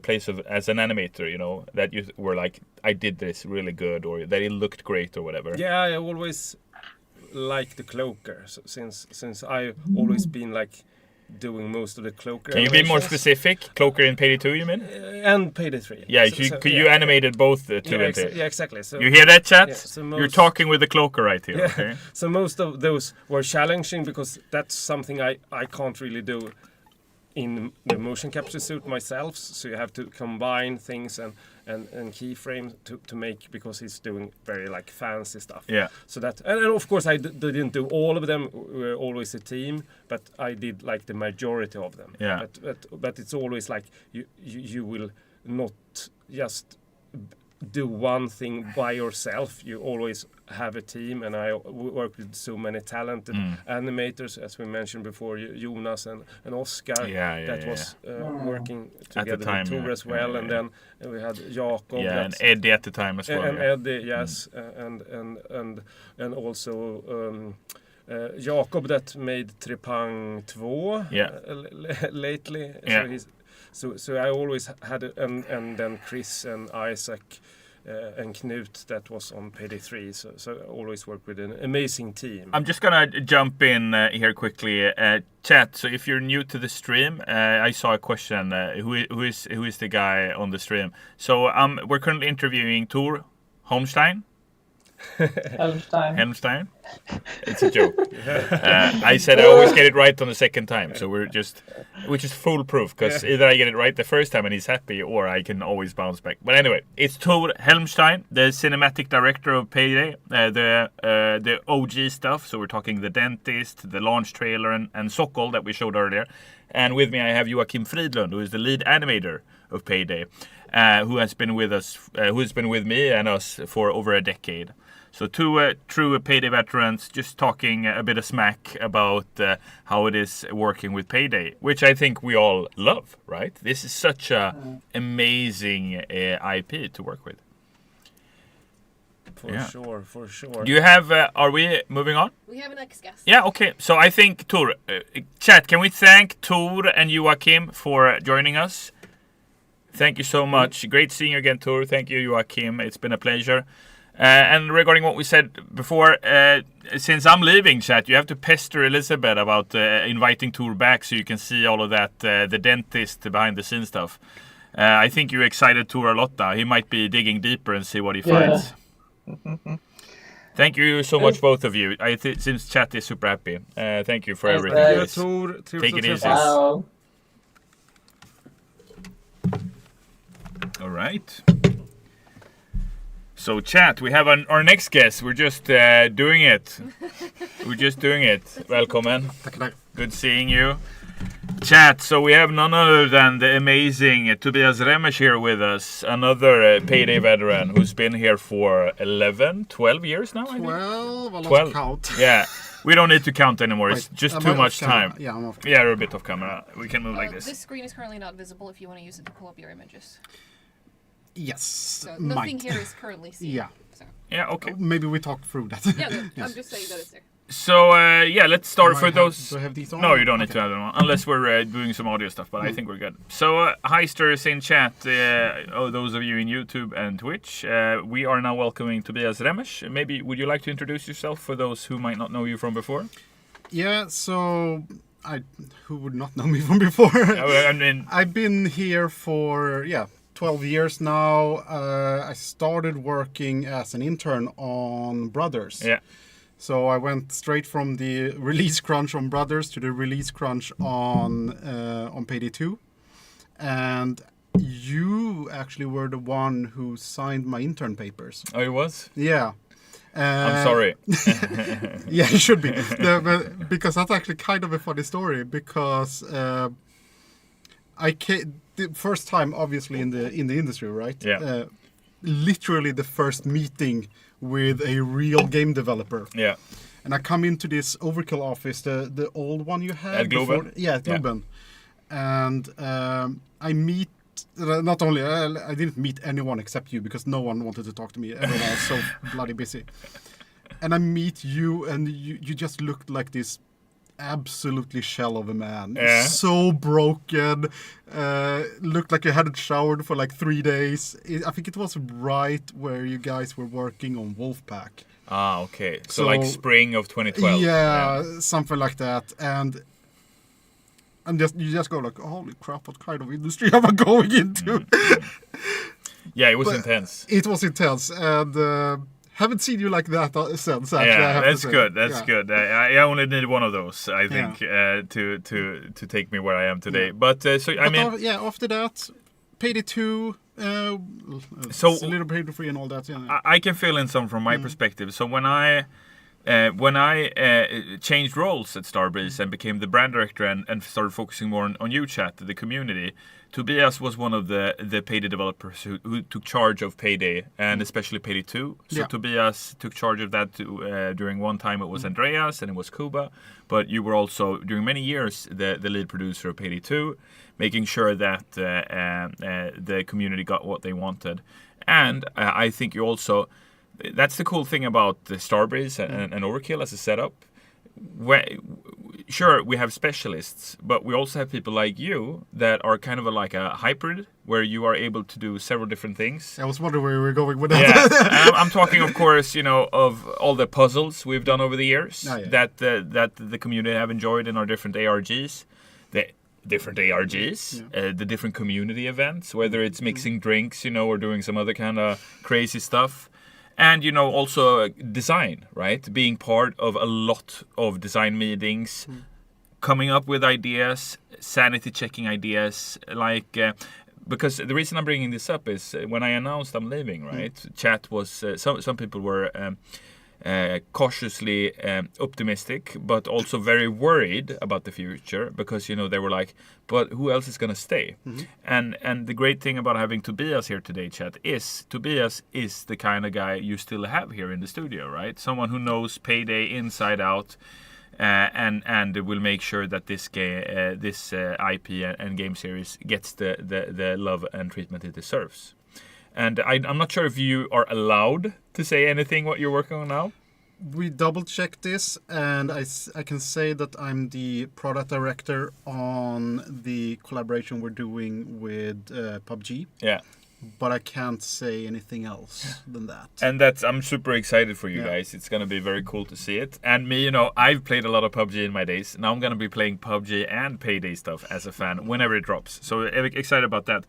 place of as an animator, that you were like, I did this really good, or that it looked great, or whatever? Yeah, I always like the cloaker, since I've always been like doing most of the cloaker. Can you be more specific? Cloaker in Payday 2, you mean? And Payday 3. Yeah, you animated both 2 and 3. Yeah, exactly. So, you hear that, chat? Yeah, so you're talking with the cloaker right here. Yeah. Okay? So most of those were challenging because that's something I can't really do in the motion capture suit myself. So you have to combine things and keyframe to make, because he's doing very like fancy stuff. Yeah. So that, and of course I didn't do all of them. We're always a team, but I did like the majority of them. Yeah. But it's always like you will not just do one thing by yourself. You always have a team, and I work with so many talented animators, as we mentioned before, Jonas and Oscar, that was working together with Tor as well, and then we had Jakob, and Eddie at the time as well, and Eddie, yes, and also Jakob that made Trepang 2 lately. So I always had and then Chris and Isaac and Knut that was on Payday 3. So I always work with an amazing team. I'm just gonna jump in here quickly, chat. So if you're new to the stream, I saw a question. Who is the guy on the stream? So we're currently interviewing Tor Holmstein. Helmstein. It's a joke. I said I always get it right on the second time, so which is foolproof, because either I get it right the first time and he's happy, or I can always bounce back. But anyway, it's Tor Holmstein, the cinematic director of Payday, the OG stuff. So we're talking The Dentist, the launch trailer, and Soal that we showed earlier. And with me I have Joachim Fridlund, who is the lead animator of Payday, who has been with me and us for over a decade. So two true Payday veterans just talking a bit of smack about how it is working with Payday, which I think we all love, right? This is such a amazing IP to work with. For sure. Do you have, are we moving on? We have a next guest. Yeah, okay. So I think, Tor, chat, can we thank Tor and Joachim for joining us? Thank you so much. Great seeing you again, Tor. Thank you, Joachim. It's been a pleasure. And regarding what we said before, since I'm leaving, chat, you have to pester Elizabeth about inviting Tor back so you can see all of that, the dentist behind the scenes stuff. I think you excited Tor a lot now. He might be digging deeper and see what he finds. Thank you so much, both of you. Since chat is super happy. Thank you for everything. Tor, take it easy. Wow. All right. So chat, we have our next guest. We're just doing it. Welcome. Good seeing you. Chat, so we have none other than the amazing Tobias Remesch here with us. Another Payday veteran who's been here for 12 years now, I think? 12, I lost count. Yeah, we don't need to count anymore. It's just too much time. Yeah, I'm off. Yeah, we're a bit off camera. We can move like this. This screen is currently not visible if you want to use it to pull up your images. Yes. So nothing here is currently seen. Yeah. So. Yeah, okay. Maybe we talk through that. Yeah, no, I'm just saying that it's there. So, let's start for those. Do I have these on? No, you don't need to have them on, unless we're doing some audio stuff, but I think we're good. So, Heisters in chat, those of you in YouTube and Twitch, we are now welcoming Tobias Remesch. Maybe, would you like to introduce yourself for those who might not know you from before? Yeah, so, who would not know me from before? I mean, I've been here for, 12 years now. I started working as an intern on Brothers. Yeah. So I went straight from the release crunch on Brothers to the release crunch on Payday 2. And you actually were the one who signed my intern papers. Oh, it was? Yeah. I'm sorry. Yeah, you should be. Because that's actually kind of a funny story. Because the first time, obviously, in the industry, right? Yeah. Literally the first meeting with a real game developer. Yeah. And I come into this Overkill office, the old one you had. At Globen? Yeah, at Globen. Yeah. And I meet, not only, I didn't meet anyone except you because no one wanted to talk to me. Everyone was so bloody busy. And I meet you and you just looked like this absolutely shell of a man. Yeah. So broken. Looked like you hadn't showered for like 3 days. I think it was right where you guys were working on Wolfpack. Ah, okay. So like spring of 2012. Yeah, something like that. And you just go like, holy crap, what kind of industry am I going into? Yeah, it was intense. It was intense. And haven't seen you like that since. Actually, yeah, that's good. That's good. I only need one of those, I think, to take me where I am today. But after that, Payday 2, so a little Payday 3 and all that. Yeah. I can fill in some from my perspective. So when I changed roles at Starbreeze and became the brand director and started focusing more on UChat, the community, Tobias was one of the Payday developers who took charge of Payday and especially Payday 2. So Tobias took charge of that during one time. It was Andreas and it was Kuba. But you were also, during many years, the lead producer of Payday 2, making sure that the community got what they wanted. And I think you also... That's the cool thing about the Starbreeze and Overkill as a setup. Sure, we have specialists, but we also have people like you that are kind of like a hybrid, where you are able to do several different things. I was wondering where you were going with that. Yeah, I'm talking, of course, of all the puzzles we've done over the years that the community have enjoyed in our different ARGs. The different community events, whether it's mixing drinks, or doing some other kind of crazy stuff. And also design, right? Being part of a lot of design meetings, coming up with ideas, sanity checking ideas, because the reason I'm bringing this up is when I announced I'm leaving, right? Chat was some people were cautiously optimistic, but also very worried about the future because they were like, but who else is going to stay? And the great thing about having Tobias here today, Chat, is Tobias is the kind of guy you still have here in the studio, right? Someone who knows Payday inside out. And will make sure that this IP and game series gets the love and treatment it deserves. And I'm not sure if you are allowed to say anything what you're working on now. We double-checked this, and I can say that I'm the product director on the collaboration we're doing with PUBG. Yeah. But I can't say anything else than that. And I'm super excited for you guys. It's going to be very cool to see it. And me, I've played a lot of PUBG in my days. Now I'm going to be playing PUBG and Payday stuff as a fan whenever it drops. So excited about that.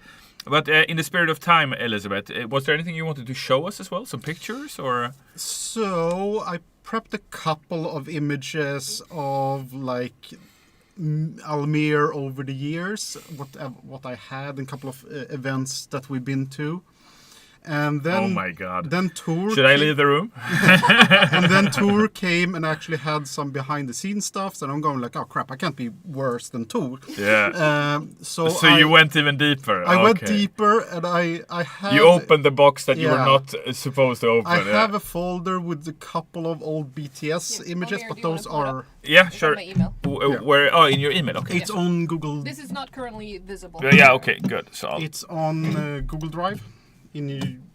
But in the spirit of time, Elizabeth, was there anything you wanted to show us as well? Some pictures or? So I prepped a couple of images of Almir over the years, what I had, and a couple of events that we've been to. And then, oh my God! Then Tor. Should I leave the room? And then Tor came and actually had some behind-the-scenes stuff. And I'm going like, oh crap, I can't be worse than Tor. Yeah. So you went even deeper. I went deeper, and I had. You opened the box that you were not supposed to open. I have a folder with a couple of old BTS images, but those are. Yeah, sure. My email. Where? Oh, in your email. Okay. It's on Google. This is not currently visible. Yeah. Okay. Good. So it's on Google Drive.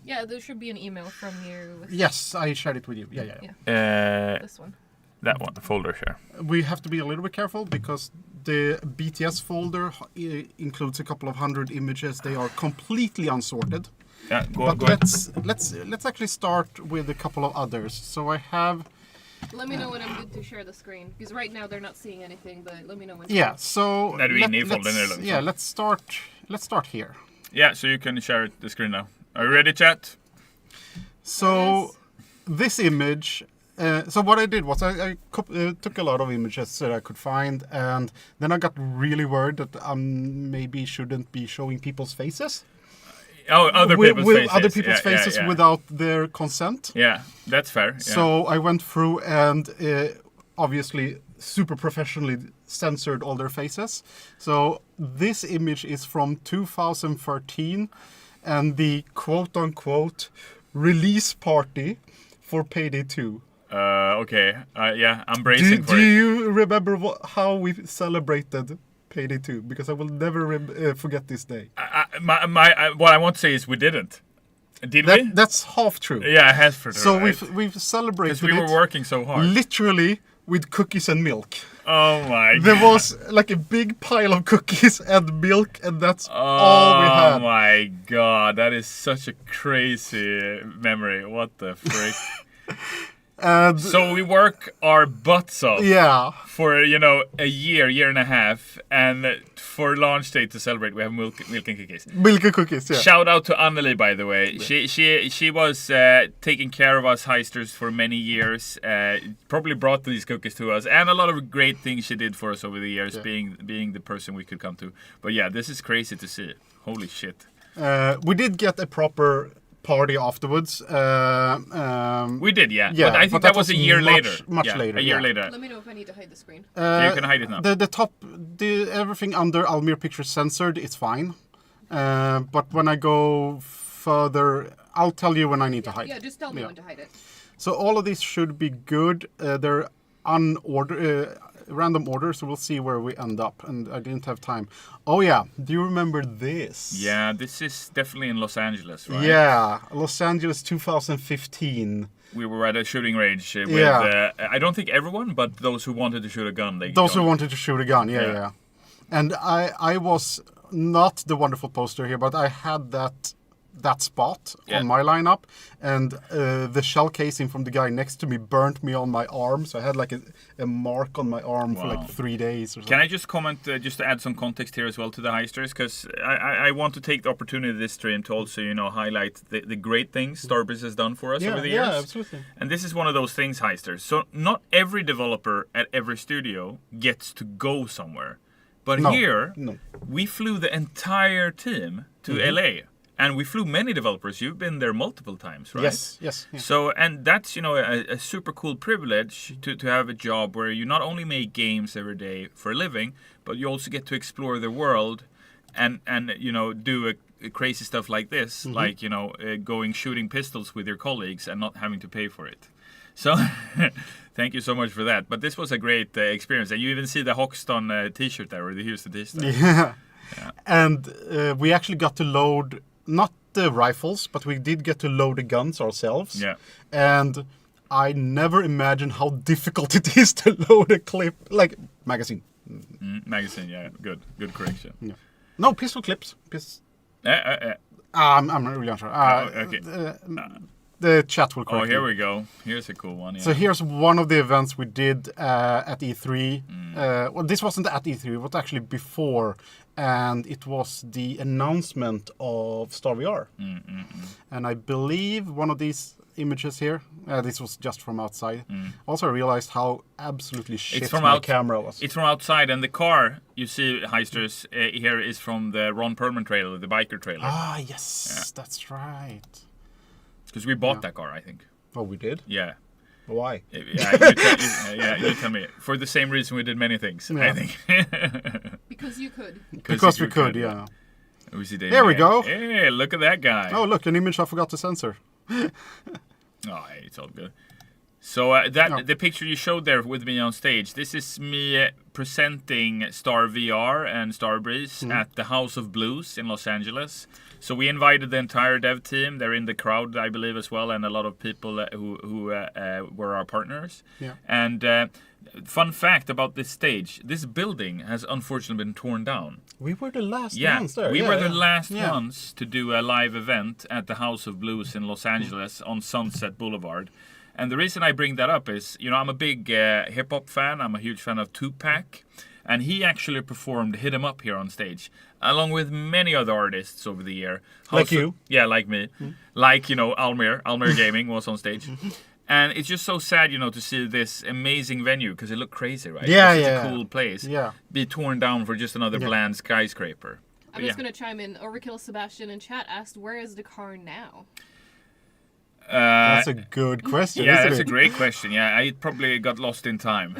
Yeah, there should be an email from you. Yes, I shared it with you. Yeah. This one. That one, the folder share. We have to be a little bit careful because the BTS folder includes a couple of 100 images. They are completely unsorted. Yeah, go on. Let's actually start with a couple of others. So I have. Let me know when I'm good to share the screen because right now they're not seeing anything. But let me know when. Yeah. So. Let's start here. Yeah, so you can share the screen now. Are you ready, chat? So, this image. So what I did was I took a lot of images that I could find, and then I got really worried that maybe shouldn't be showing people's faces. Oh, other people's faces without their consent. Yeah, that's fair. Yeah. So I went through and obviously super professionally censored all their faces. So this image is from 2013 and the quote-unquote release party for Payday 2. Okay. Yeah, I'm bracing for it. Do you remember how we celebrated Payday 2? Because I will never forget this day. What I want to say is we didn't. Did we? That's half true. Yeah, half true. So right. we've celebrated because we were working so hard. Literally with cookies and milk. Oh my god. There was like a big pile of cookies and milk, and that's all we had. Oh my god, that is such a crazy memory. What the frick? So we work our butts off for, a year and a half, and for launch day to celebrate, we have milk and cookies. Milk and cookies, yeah. Shout out to Anneli, by the way. She was taking care of us heisters for many years. Probably brought these cookies to us, and a lot of great things she did for us over the years, being the person we could come to. But yeah, this is crazy to see. Holy shit. We did get a proper party afterwards. We did, yeah. But I think that was a year later. Much later. A year later. Let me know if I need to hide the screen. So you can hide it now. Everything under Almir picture censored is fine. But when I go further, I'll tell you when I need to hide. Yeah, just tell me when to hide it. So all of these should be good. They're random order, so we'll see where we end up. And I didn't have time. Oh yeah, do you remember this? Yeah, this is definitely in Los Angeles, right? Yeah, Los Angeles 2015. We were at a shooting range with, I don't think everyone, but those who wanted to shoot a gun. Who wanted to shoot a gun, yeah. And I was not the wonderful poster here, but I had that that spot on my lineup, and the shell casing from the guy next to me burnt me on my arm, so I had like a mark on my arm for like 3 days or something. Can I just comment, just to add some context here as well to the heisters, because I want to take the opportunity of this stream to also, highlight the great things Starbreeze has done for us over the years. Yeah, absolutely. And this is one of those things, heisters. So not every developer at every studio gets to go somewhere. But here, we flew the entire team to LA. And we flew many developers. You've been there multiple times, right? Yes. Yeah. So, and that's, a super cool privilege to have a job where you not only make games every day for a living, but you also get to explore the world and do crazy stuff like this, like, going shooting pistols with your colleagues and not having to pay for it. So, thank you so much for that. But this was a great experience. And you even see the Hoxton t-shirt there, or the Houston t-shirt. Yeah. And we actually got to load, not the rifles, but we did get to load the guns ourselves. Yeah. And I never imagined how difficult it is to load a clip, like magazine. Magazine, yeah. Good correction. Yeah. No, pistol clips. I'm not really unsure. Okay. The chat will correct here me. we go. Here's a cool one. Yeah. So here's one of the events we did at E3. Well, this wasn't at E3, it was actually before. And it was the announcement of Star VR. And I believe one of these images here, this was just from outside. Also, I realized how absolutely shit my camera was. It's from outside, and the car you see, heisters, here is from the Ron Perlman trailer, the biker trailer. Ah, yes, that's right. Because we bought that car, I think. Oh, we did? Yeah. Why? You tell me. For the same reason we did many things, I think. Because you could. Because we could, yeah. There we go. Hey, look at that guy. Oh, look, an image I forgot to censor. It's all good. So the picture you showed there with me on stage, this is me presenting Star VR and Starbreeze at the House of Blues in Los Angeles. So we invited the entire dev team. They're in the crowd, I believe, as well, and a lot of people who were our partners. Yeah. And fun fact about this stage, this building has unfortunately been torn down. We were the last ones there. We were the last ones to do a live event at the House of Blues in Los Angeles on Sunset Boulevard. And the reason I bring that up is, I'm a big hip-hop fan. I'm a huge fan of Tupac. And he actually performed Hit 'Em Up here on stage, along with many other artists over the year. Like you? Yeah, like me. Like, Almir. Almir Gaming was on stage. And it's just so sad, to see this amazing venue, because it looked crazy, right? Yeah, it's such a cool place. Yeah. Be torn down for just another bland skyscraper. I'm just going to chime in. Overkill Sebastian in chat asked, where is the car now? That's a good question. Yeah, that's a great question. Yeah, I probably got lost in time.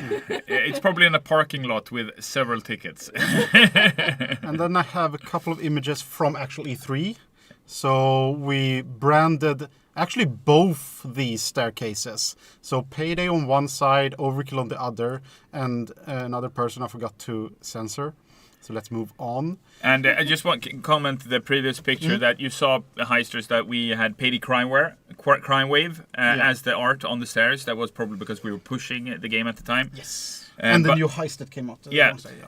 It's probably in a parking lot with several tickets. And then I have a couple of images from actual E3. So we branded actually both these staircases. So Payday on one side, Overkill on the other, and another person I forgot to censor. So let's move on. And I just want to comment the previous picture that you saw, heisters, that we had Payday Crime Wave as the art on the stairs. That was probably because we were pushing the game at the time. Yes. And the new heist that came out.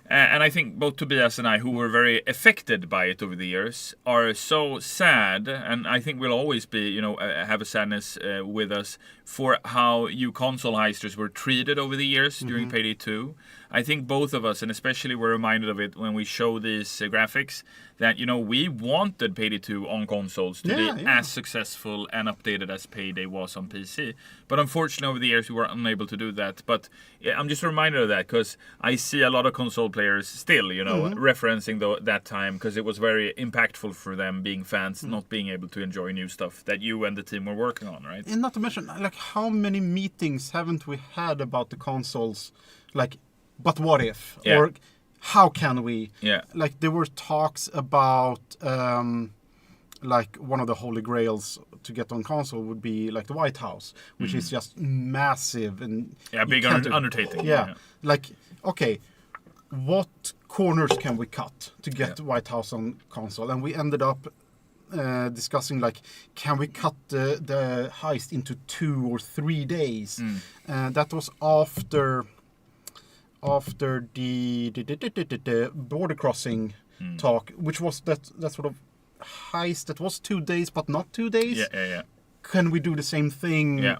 And I think both Tobias and I, who were very affected by it over the years, are so sad, and I think we'll always be, have a sadness with us for how you console heisters were treated over the years during Payday 2. I think both of us, and especially we're reminded of it when we show these graphics, that, we wanted Payday 2 on consoles to be as successful and updated as Payday was on PC. But unfortunately, over the years, we were unable to do that. But I'm just reminded of that, because I see a lot of console players still, referencing that time, because it was very impactful for them, being fans, not being able to enjoy new stuff that you and the team were working on, right? And not to mention, how many meetings haven't we had about the consoles? But what if? Yeah. Or how can we? Yeah. There were talks about one of the holy grails to get on console would be the White House, which is just massive and big undertaking. Yeah. Okay, what corners can we cut to get White House on console? And we ended up discussing can we cut the heist into 2 or 3 days? That was after the border crossing talk, which was that sort of heist that was 2 days but not 2 days. Yeah. Can we do the same thing? Yeah.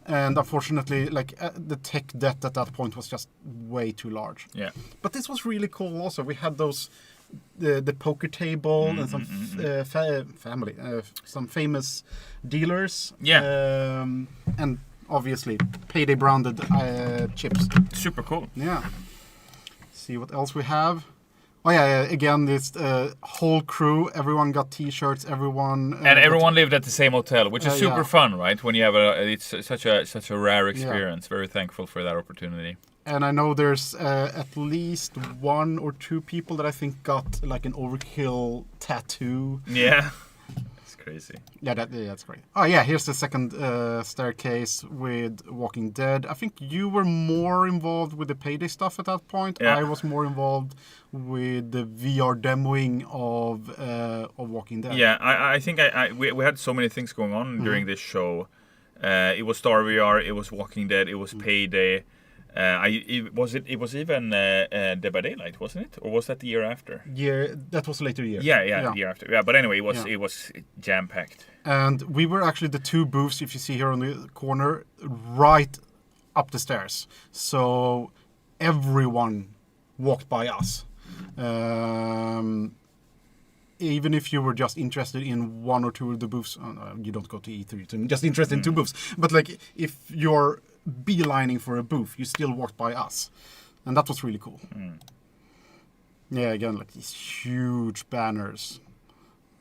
And unfortunately, the tech debt at that point was just way too large. Yeah. But this was really cool. Also, we had the poker table and some some famous dealers. Yeah. And obviously, Payday branded chips. Super cool. Yeah. See what else we have. Oh yeah, again, this whole crew, everyone got T-shirts, everyone... and everyone lived at the same hotel, which is super yeah. fun, right? When you have it's such a rare experience. Yeah. Very thankful for that opportunity. And I know there's at least 1 or 2 people that I think got like an overkill tattoo. Yeah. Crazy. Yeah, that's great. Oh yeah, here's the second staircase with Walking Dead. I think you were more involved with the Payday stuff at that point. Yeah. I was more involved with the VR demoing of Walking Dead. Yeah, I think we had so many things going on during this show. It was Star VR, it was Walking Dead, it was Payday. It was even Dead by Daylight, wasn't it? Or was that the year after? Yeah, that was later year. Yeah, the year after. Yeah, but anyway, it was jam packed. And we were actually the 2 booths, if you see here on the corner, right up the stairs. So everyone walked by us. Even if you were just interested in 1 or 2 of the booths, you don't go to E3, so just interested in 2 booths. But like, if you're beelining for a booth, you still walked by us, and that was really cool. Yeah, again, like these huge banners,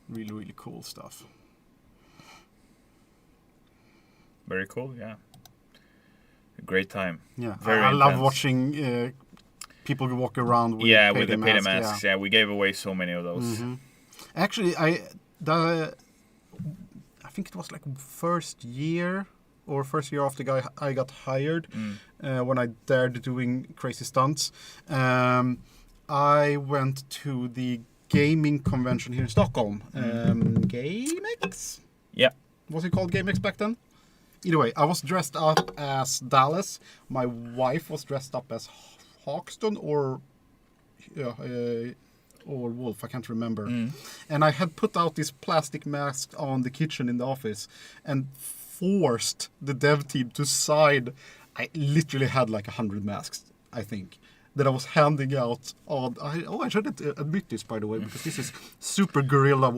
really cool stuff. Very cool. Yeah, a great time. Yeah, very I intense. love watching people walk around with with the Payday masks. Yeah, we gave away so many of those. Actually, I think it was like first year after I got hired, when I dared doing crazy stunts. I went to the gaming convention here in Stockholm. GameX? Yeah. Was it called GameX back then? Either way, I was dressed up as Dallas. My wife was dressed up as Hawkston or Wolf, I can't remember. And I had put out this plastic mask on the kitchen in the office and forced the dev team to sign. I literally had like 100 masks, I think, that I was handing out on. I shouldn't admit this, by the way, because this is super guerrilla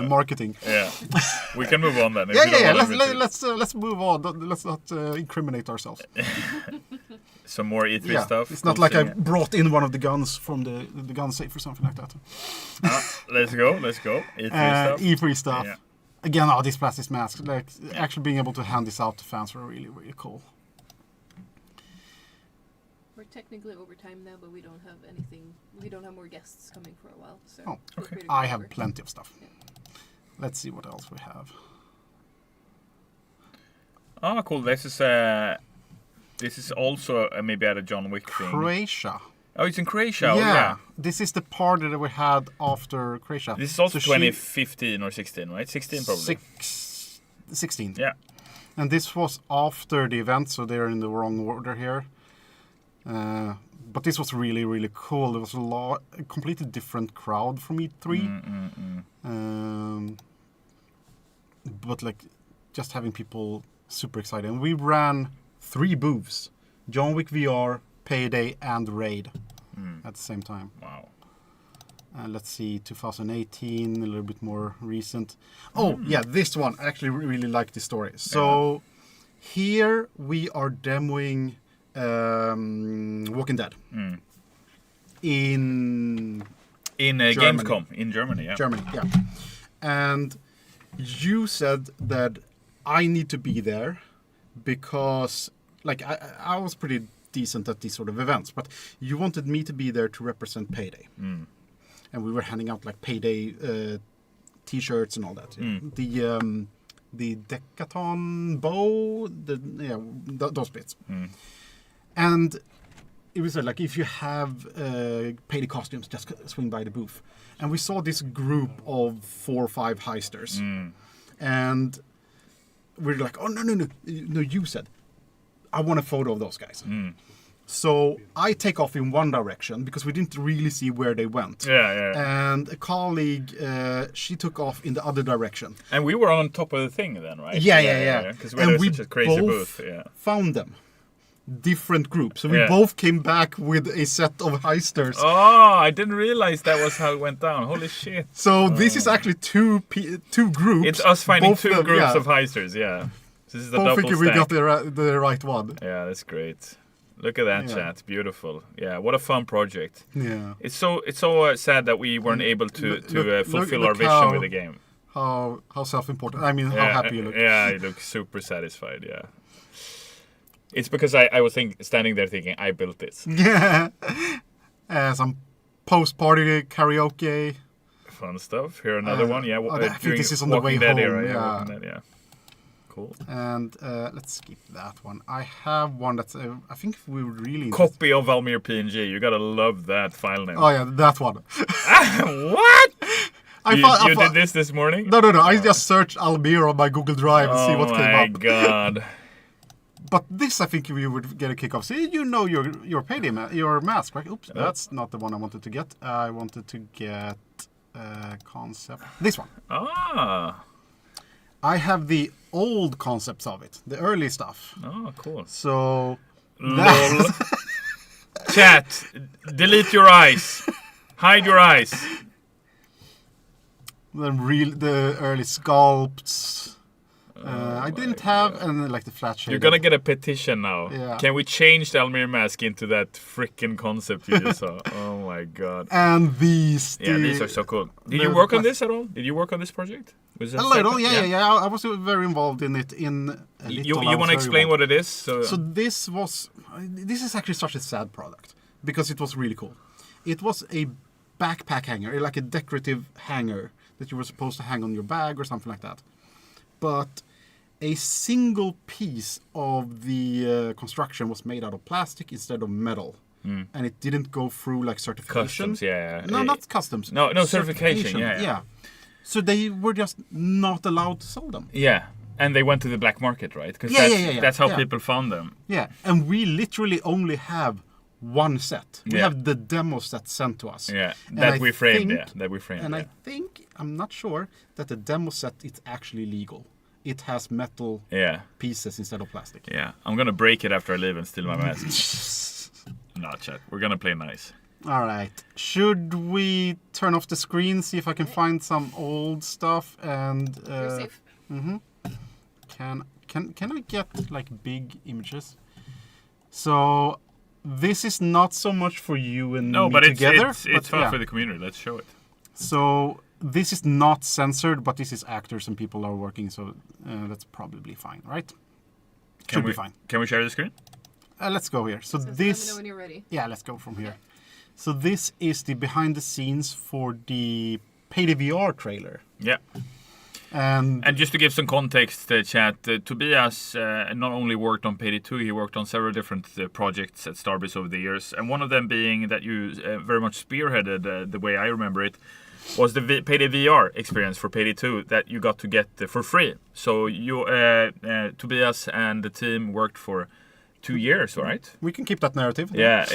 marketing. Yeah, we can move on then. Yeah. Let's move on. Let's not incriminate ourselves. Some more E3 stuff. It's not like I brought in one of the guns from the gun safe or something like that. Let's go. E3 stuff. E3 stuff. Yeah. Again, these plastic masks, like actually being able to hand this out to fans were really cool. We're technically over time now, but we don't have anything. We don't have more guests coming for a while. So okay. I have plenty of stuff. Yeah. Let's see what else we have. Oh, cool! This is also maybe at a John Wick thing. Croatia. Oh, it's in Croatia. Yeah. This is the party that we had after Croatia. This is also 2015 or 16, right? 16 probably. 16. Yeah. And this was after the event, so they're in the wrong order here. But this was really cool. There was a completely different crowd from E3. But like just having people super excited. And we ran 3 booths. John Wick VR, Payday, and Raid at the same time. Wow. Let's see, 2018, a little bit more recent. Oh, yeah, this one. I actually really like this story. So here we are demoing Walking Dead in Gamescom in Germany. Yeah. Germany, yeah. And you said that I need to be there because, like, I was pretty decent at these sort of events, but you wanted me to be there to represent Payday. And we were handing out like Payday T-shirts and all that. The Decaton bow, those bits. And it was like, if you have Payday costumes, just swing by the booth. And we saw this group of 4 or 5 heisters, and we're like, oh no! You said, I want a photo of those guys. So I take off in one direction because we didn't really see where they went. Yeah. And a colleague, she took off in the other direction. And we were on top of the thing then, right? Yeah. Because we had such a crazy booth. Yeah. Found them. Different groups. So we both came back with a set of heisters. Oh, I didn't realize that was how it went down. Holy shit. So this is actually two groups. It's us finding both two groups of heisters, yeah. This is the double thinking stack. we got the right one. Yeah, that's great. Look at that, chat. Beautiful. Yeah, what a fun project. Yeah. It's so sad that we weren't able to fulfill our vision with the game. How self-important. I mean, how happy you look. Yeah, you look super satisfied, yeah. It's because I was standing there thinking, I built this. Yeah. Some post-party karaoke. Fun stuff. Here another one. Yeah, I think this is on the way Dead home. era. Yeah. Walking Dead, yeah. Cool. And let's skip that one. I have one that's, I think we would really... Copy of Almir PNG. You gotta love that file name. Oh yeah, that one. What? You did this morning? No. I just searched Almir on my Google Drive and see what came up. Oh my god. But this, I think we would get a kick off. See, you know your Payday your mask, right? Oops, that's not the one I wanted to get. I wanted to get concept. This one. Ah. I have the old concepts of it, the early stuff. Oh, cool. So. Lol. Chat, delete your eyes. Hide your eyes. The early sculpts. I didn't have, and like the flat shade. You're gonna get a petition now. Yeah. Can we change the Almir mask into that freaking concept you just saw? Oh my god. And these. Yeah, these are so cool. Did you work on this at all? Did you work on this project? Was it a little, yeah. I was very involved in it. You want to explain what it is? So this is actually such a sad product because it was really cool. It was a backpack hanger, like a decorative hanger that you were supposed to hang on your bag or something like that. But a single piece of the construction was made out of plastic instead of metal. And it didn't go through like certification. Customs, yeah. No, not customs. No, certification, yeah. So they were just not allowed to sell them. Yeah, and they went to the black market, right? Because that's how people found them. Yeah, and we literally only have one set. We have the demo set sent to us. Yeah, that we framed. And I think, I'm not sure, that the demo set is actually legal. It has metal pieces instead of plastic. Yeah, I'm gonna break it after I leave and steal my mask. No, chat. We're gonna play nice. All right. Should we turn off the screen, see if I can find some old stuff and? You're safe. Can I get like big images? So this is not so much for you and me together. It's fun for the community. Let's show it. So this is not censored, but this is actors and people are working, so that's probably fine, right? Should be fine. Can we share the screen? Let's go here. So this. Let me know when you're ready. Yeah, let's go from here. So this is the behind the scenes for the PAYDAY VR trailer. Yeah. And just to give some context, chat, Tobias not only worked on PAYDAY 2, he worked on several different projects at Starbase over the years. And one of them being that you very much spearheaded, the way I remember it, was the PAYDAY VR experience for PAYDAY 2 that you got to get for free. So you, Tobias and the team worked for 2 years, right? We can keep that narrative. Yeah.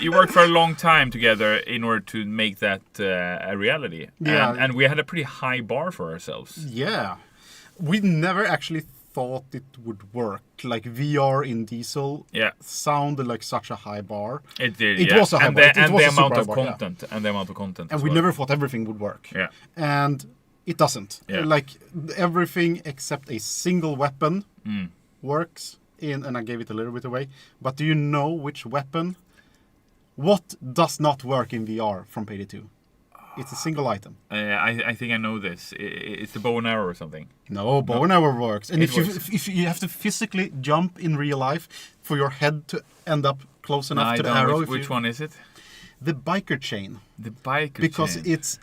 You worked for a long time together in order to make that a reality. Yeah. And we had a pretty high bar for ourselves. Yeah. We never actually thought it would work. Like VR in Diesel sounded like such a high bar. It did. It was a high bar. And the amount of content. And the amount of content. And we never thought everything would work. Yeah. And it doesn't. Yeah. Like everything except a single weapon works. And I gave it a little bit away. But do you know which weapon? What does not work in VR from PAYDAY 2? It's a single item. I think I know this. It's the bow and arrow or something. No, bow and arrow works. And if you have to physically jump in real life for your head to end up close enough to the arrow. Which one is it? The biker chain. The biker chain. Because it's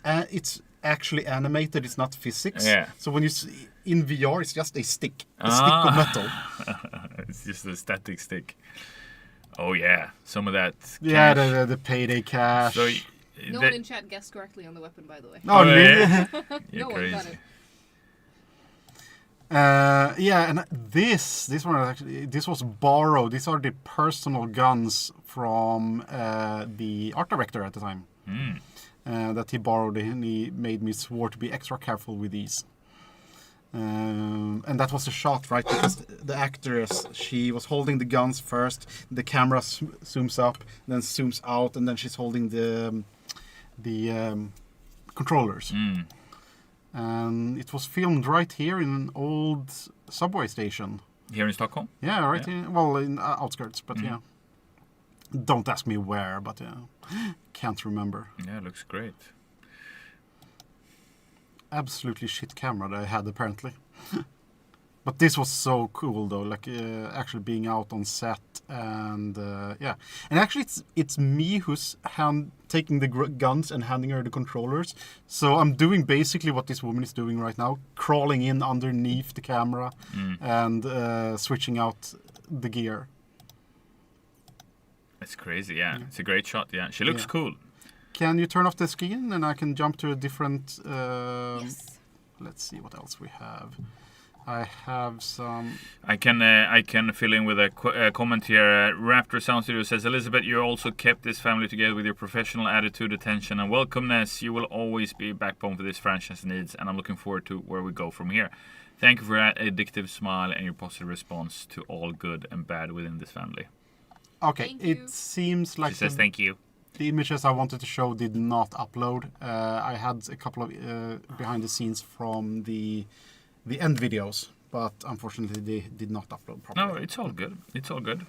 actually animated. It's not physics. Yeah. So when you in VR, it's just a stick of metal. It's just a static stick. Oh yeah, some of that. Yeah, the PAYDAY cash. So, no one in chat guessed correctly on the weapon, by the way. Oh, really? You're no crazy. one got Yeah, and this one actually, this was borrowed. These are the personal guns from the art director at the time. That he borrowed, and he made me swear to be extra careful with these. And that was the shot, right? Because the actress, she was holding the guns first. The camera zooms up, then zooms out, and then she's holding the controllers. And it was filmed right here in an old subway station. Here in Stockholm? Yeah, right. In outskirts, but yeah. Don't ask me where, but can't remember. Yeah, it looks great. Absolutely shit camera that I had apparently. But this was so cool though, like actually being out on set and and actually it's me who's taking the guns and handing her the controllers. So I'm doing basically what this woman is doing right now, crawling in underneath the camera and switching out the gear. It's crazy, yeah. It's a great shot, yeah. She looks cool. Can you turn off the screen and I can jump to a different... yes. Let's see what else we have. I have some... I can fill in with a comment here. Raptor Sound Studio says, Elizabeth, you also kept this family together with your professional attitude, attention, and welcomeness. You will always be a backbone for this franchise needs, and I'm looking forward to where we go from here. Thank you for that addictive smile and your positive response to all good and bad within this family. Okay, it seems like... She says thank you. The images I wanted to show did not upload. I had a couple of behind the scenes from the end videos, but unfortunately they did not upload properly. No, it's all good. It's all good.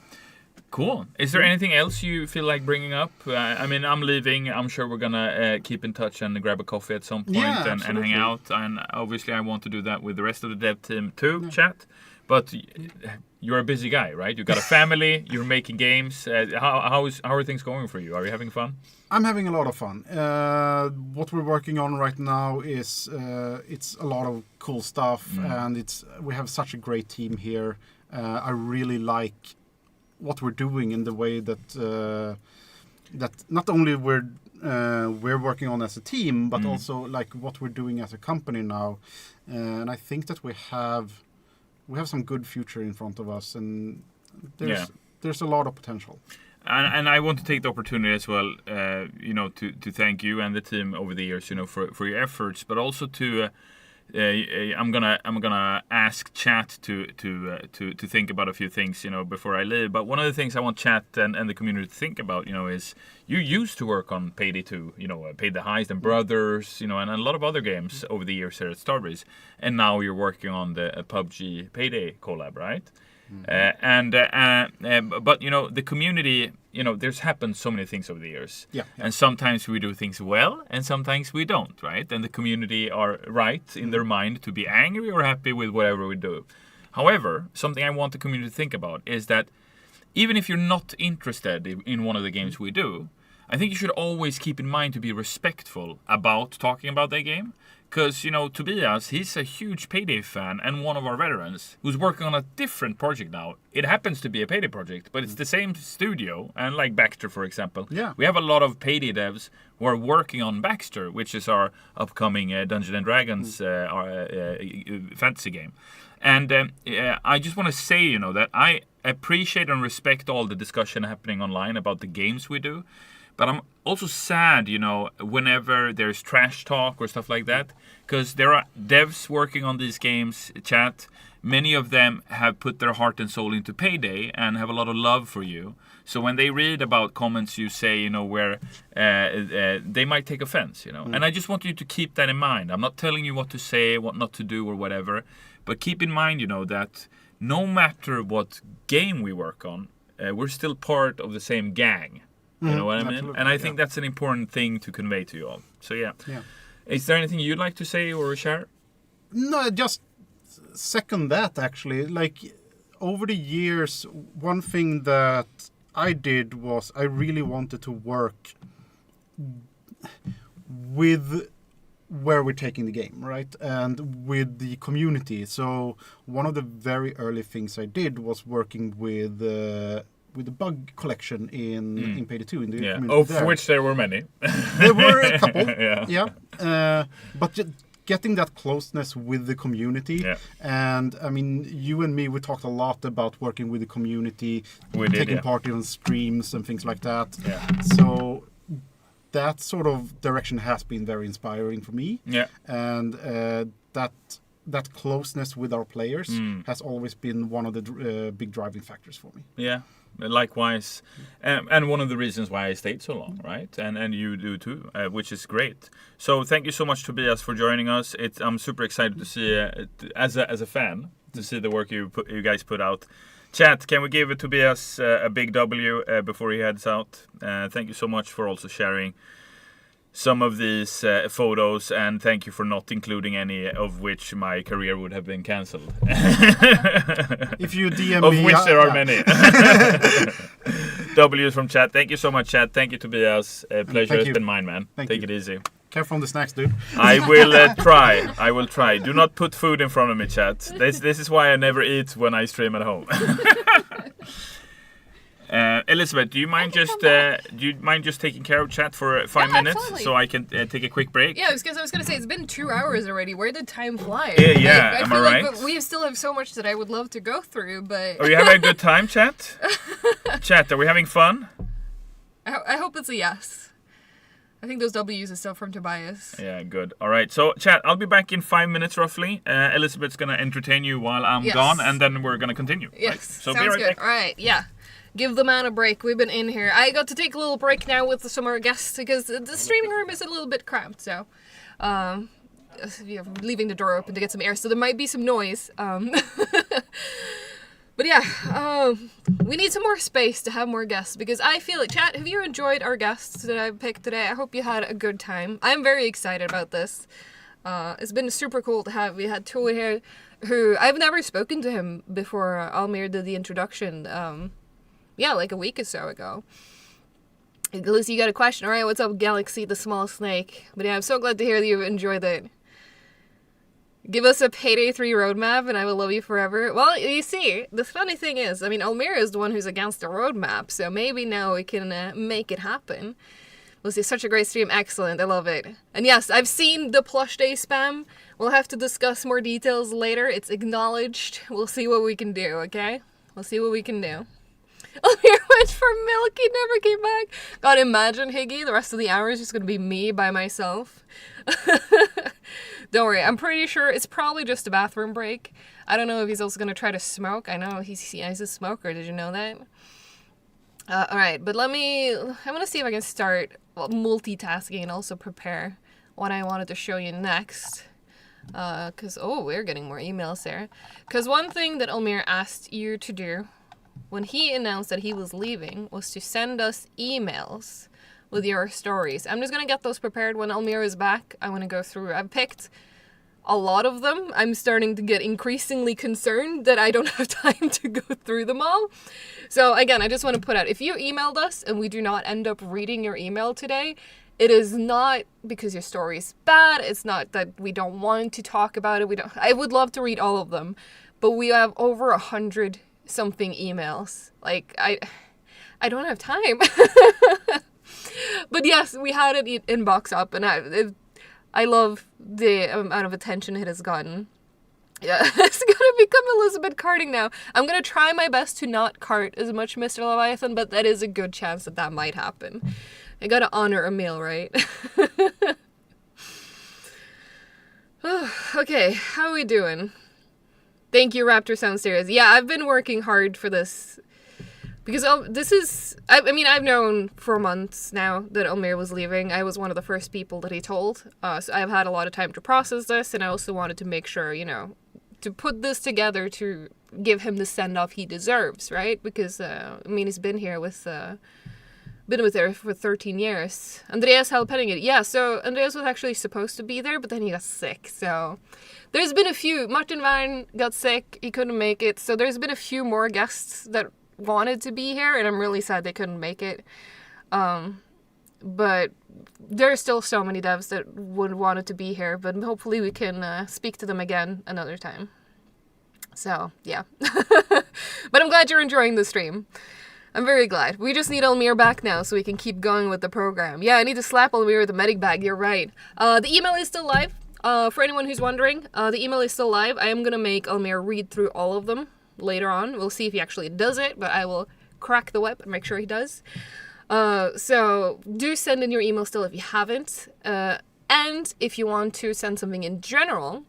Cool. Is there anything else you feel like bringing up? I mean, I'm leaving. I'm sure we're going to keep in touch and grab a coffee at some point and hang out. And obviously I want to do that with the rest of the dev team too, chat. But you're a busy guy, right? You got a family. You're making games. How are things going for you? Are you having fun? I'm having a lot of fun. What we're working on right now is it's a lot of cool stuff, and we have such a great team here. I really like what we're doing in the way that that not only we're working on as a team, but also like what we're doing as a company now. And I think that we have some good future in front of us, and there's a lot of potential. And I want to take the opportunity as well, to thank you and the team over the years, for your efforts, but also to I'm gonna ask chat to think about a few things, before I leave. But one of the things I want chat and the community to think about, is you used to work on Payday 2, Payday Heist and Brothers, and a lot of other games over the years here at Starbreeze, and now you're working on the PUBG Payday collab, right? But the community, there's happened so many things over the years. And sometimes we do things well, and sometimes we don't, right? And the community are right in their mind to be angry or happy with whatever we do. However, something I want the community to think about is that even if you're not interested in one of the games we do, I think you should always keep in mind to be respectful about talking about that game. Because, Tobias, he's a huge Payday fan and one of our veterans who's working on a different project now. It happens to be a Payday project, but it's the same studio. And like Baxter, for example. We have a lot of Payday devs who are working on Baxter, which is our upcoming Dungeons & Dragons fantasy game. And I just want to say, that I appreciate and respect all the discussion happening online about the games we do. But I'm also sad, whenever there's trash talk or stuff like that, because there are devs working on these games, chat. Many of them have put their heart and soul into Payday and have a lot of love for you. So when they read about comments you say, where they might take offense, And I just want you to keep that in mind. I'm not telling you what to say, what not to do or whatever. But keep in mind, that no matter what game we work on, we're still part of the same gang. You know what I mean? Absolutely, And I think that's an important thing to convey to you all. So yeah. Is there anything you'd like to say or share? No, just second that actually. Like over the years, one thing that I did was I really wanted to work with where we're taking the game, right? And with the community. So one of the very early things I did was working with the bug collection in Payday 2 in the community of which there were many. There were a couple, but getting that closeness with the community. Yeah. And I mean, you and me, we talked a lot about working with the community, taking part in streams and things like that. Yeah. So that sort of direction has been very inspiring for me. Yeah. And that closeness with our players has always been one of the big driving factors for me. Yeah. Likewise, and one of the reasons why I stayed so long, right? And you do too, which is great. So thank you so much, Tobias, for joining us. I'm super excited to see, as a fan, to see the work you guys put out. Chat, can we give Tobias a big W before he heads out? Thank you so much for also sharing some of these photos, and thank you for not including any of which my career would have been cancelled. If you DM of me, which there are many. W's from chat. Thank you so much, chat. Thank you, Tobias. Pleasure has been mine, man. Take it easy. Careful on the snacks, dude. I will try. I will try. Do not put food in front of me, chat. This is why I never eat when I stream at home. Elizabeth, do you mind just taking care of chat for 5 minutes absolutely. so I can take a quick break? Yeah, because I was gonna say it's been 2 hours already. Where did time fly? Yeah, I am feel I right? like we still have so much that I would love to go through, but. Are you having a good time, chat? Chat, are we having fun? I hope it's a yes. I think those W's are still from Tobias. Yeah, good. All right, so chat, I'll be back in 5 minutes roughly. Elizabeth's gonna entertain you while I'm gone, and then we're gonna continue. Yes, right? So sounds be right good. back. All right, yeah. Give the man a break. We've been in here. I got to take a little break now with some of our guests because the streaming room is a little bit cramped. So, leaving the door open to get some air. So there might be some noise. But yeah, we need some more space to have more guests because I feel like, chat, have you enjoyed our guests that I picked today? I hope you had a good time. I'm very excited about this. It's been super cool to have. We had Tor here, who I've never spoken to him before Almir did the introduction. Yeah, like a week or so ago. Lucy, you got a question? All right, what's up, Galaxy the Small Snake? But yeah, I'm so glad to hear that you enjoyed it. Give us a Payday 3 roadmap and I will love you forever. Well, you see, the funny thing is, I mean, Almir is the one who's against the roadmap, so maybe now we can make it happen. We'll see, such a great stream. Excellent, I love it. And yes, I've seen the plush day spam. We'll have to discuss more details later. It's acknowledged. We'll see what we can do, okay? We'll see what we can do. Almir went for milk, he never came back. God, imagine, Higgy, the rest of the hour is just gonna be me by myself. Don't worry, I'm pretty sure it's probably just a bathroom break. I don't know if he's also gonna try to smoke. I know he's a smoker, did you know that? Alright, but I wanna see if I can start multitasking and also prepare what I wanted to show you next. We're getting more emails there. Because one thing that Almir asked you to do when he announced that he was leaving was to send us emails with your stories. I'm just going to get those prepared when Almir is back. I want to go through. I've picked a lot of them. I'm starting to get increasingly concerned that I don't have time to go through them all. So again, I just want to put out, if you emailed us and we do not end up reading your email today, it is not because your story is bad. It's not that we don't want to talk about it. I would love to read all of them, but we have over 100 something emails. Like, I don't have time. But yes, we had an inbox up, and I love the amount of attention it has gotten. Yeah, it's gonna become Elizabeth carting now. I'm gonna try my best to not cart as much, Mr. Leviathan, but that is a good chance that might happen. I gotta honor a meal, right? Okay, how are we doing? Thank you, Raptor Sound Serious. Yeah, I've been working hard for this. Because I've known for months now that Almir was leaving. I was one of the first people that he told. So I've had a lot of time to process this, and I also wanted to make sure, to put this together to give him the send-off he deserves, right? Because, he's been here been with her for 13 years. Andreas helping it. Yeah, so Andreas was actually supposed to be there, but then he got sick, so... There's been a few. Martin Van got sick. He couldn't make it. So there's been a few more guests that wanted to be here, and I'm really sad they couldn't make it. But there are still so many devs that would want it to be here, but hopefully we can speak to them again another time. So, yeah. But I'm glad you're enjoying the stream. I'm very glad. We just need Almir back now so we can keep going with the program. Yeah, I need to slap Almir with the medic bag. You're right. The email is still live. For anyone who's wondering, the email is still live. I am going to make Almir read through all of them later on. We'll see if he actually does it, but I will crack the whip and make sure he does. So do send in your email still if you haven't. And if you want to send something in general,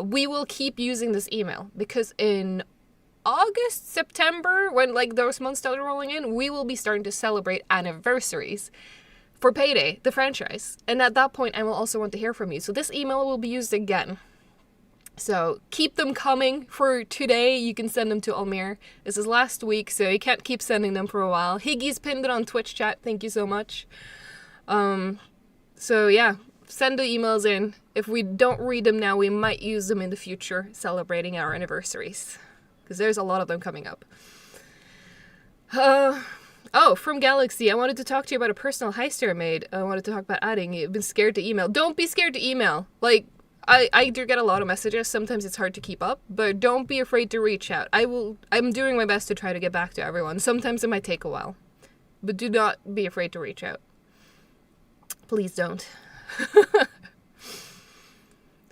we will keep using this email because in August, September, when like those months started rolling in, we will be starting to celebrate anniversaries for Payday, the franchise. And at that point, I will also want to hear from you. So this email will be used again. So keep them coming. For today, you can send them to Almir. This is last week, so you can't keep sending them for a while. Higgy's pinned it on Twitch chat. Thank you so much. So yeah, send the emails in. If we don't read them now, we might use them in the future, celebrating our anniversaries. Because there's a lot of them coming up. Oh, from Galaxy, I wanted to talk to you about a personal heist I made. I wanted to talk about adding. You've been scared to email. Don't be scared to email. Like, I do get a lot of messages. Sometimes it's hard to keep up, but don't be afraid to reach out. I'm doing my best to try to get back to everyone. Sometimes it might take a while, but do not be afraid to reach out. Please don't.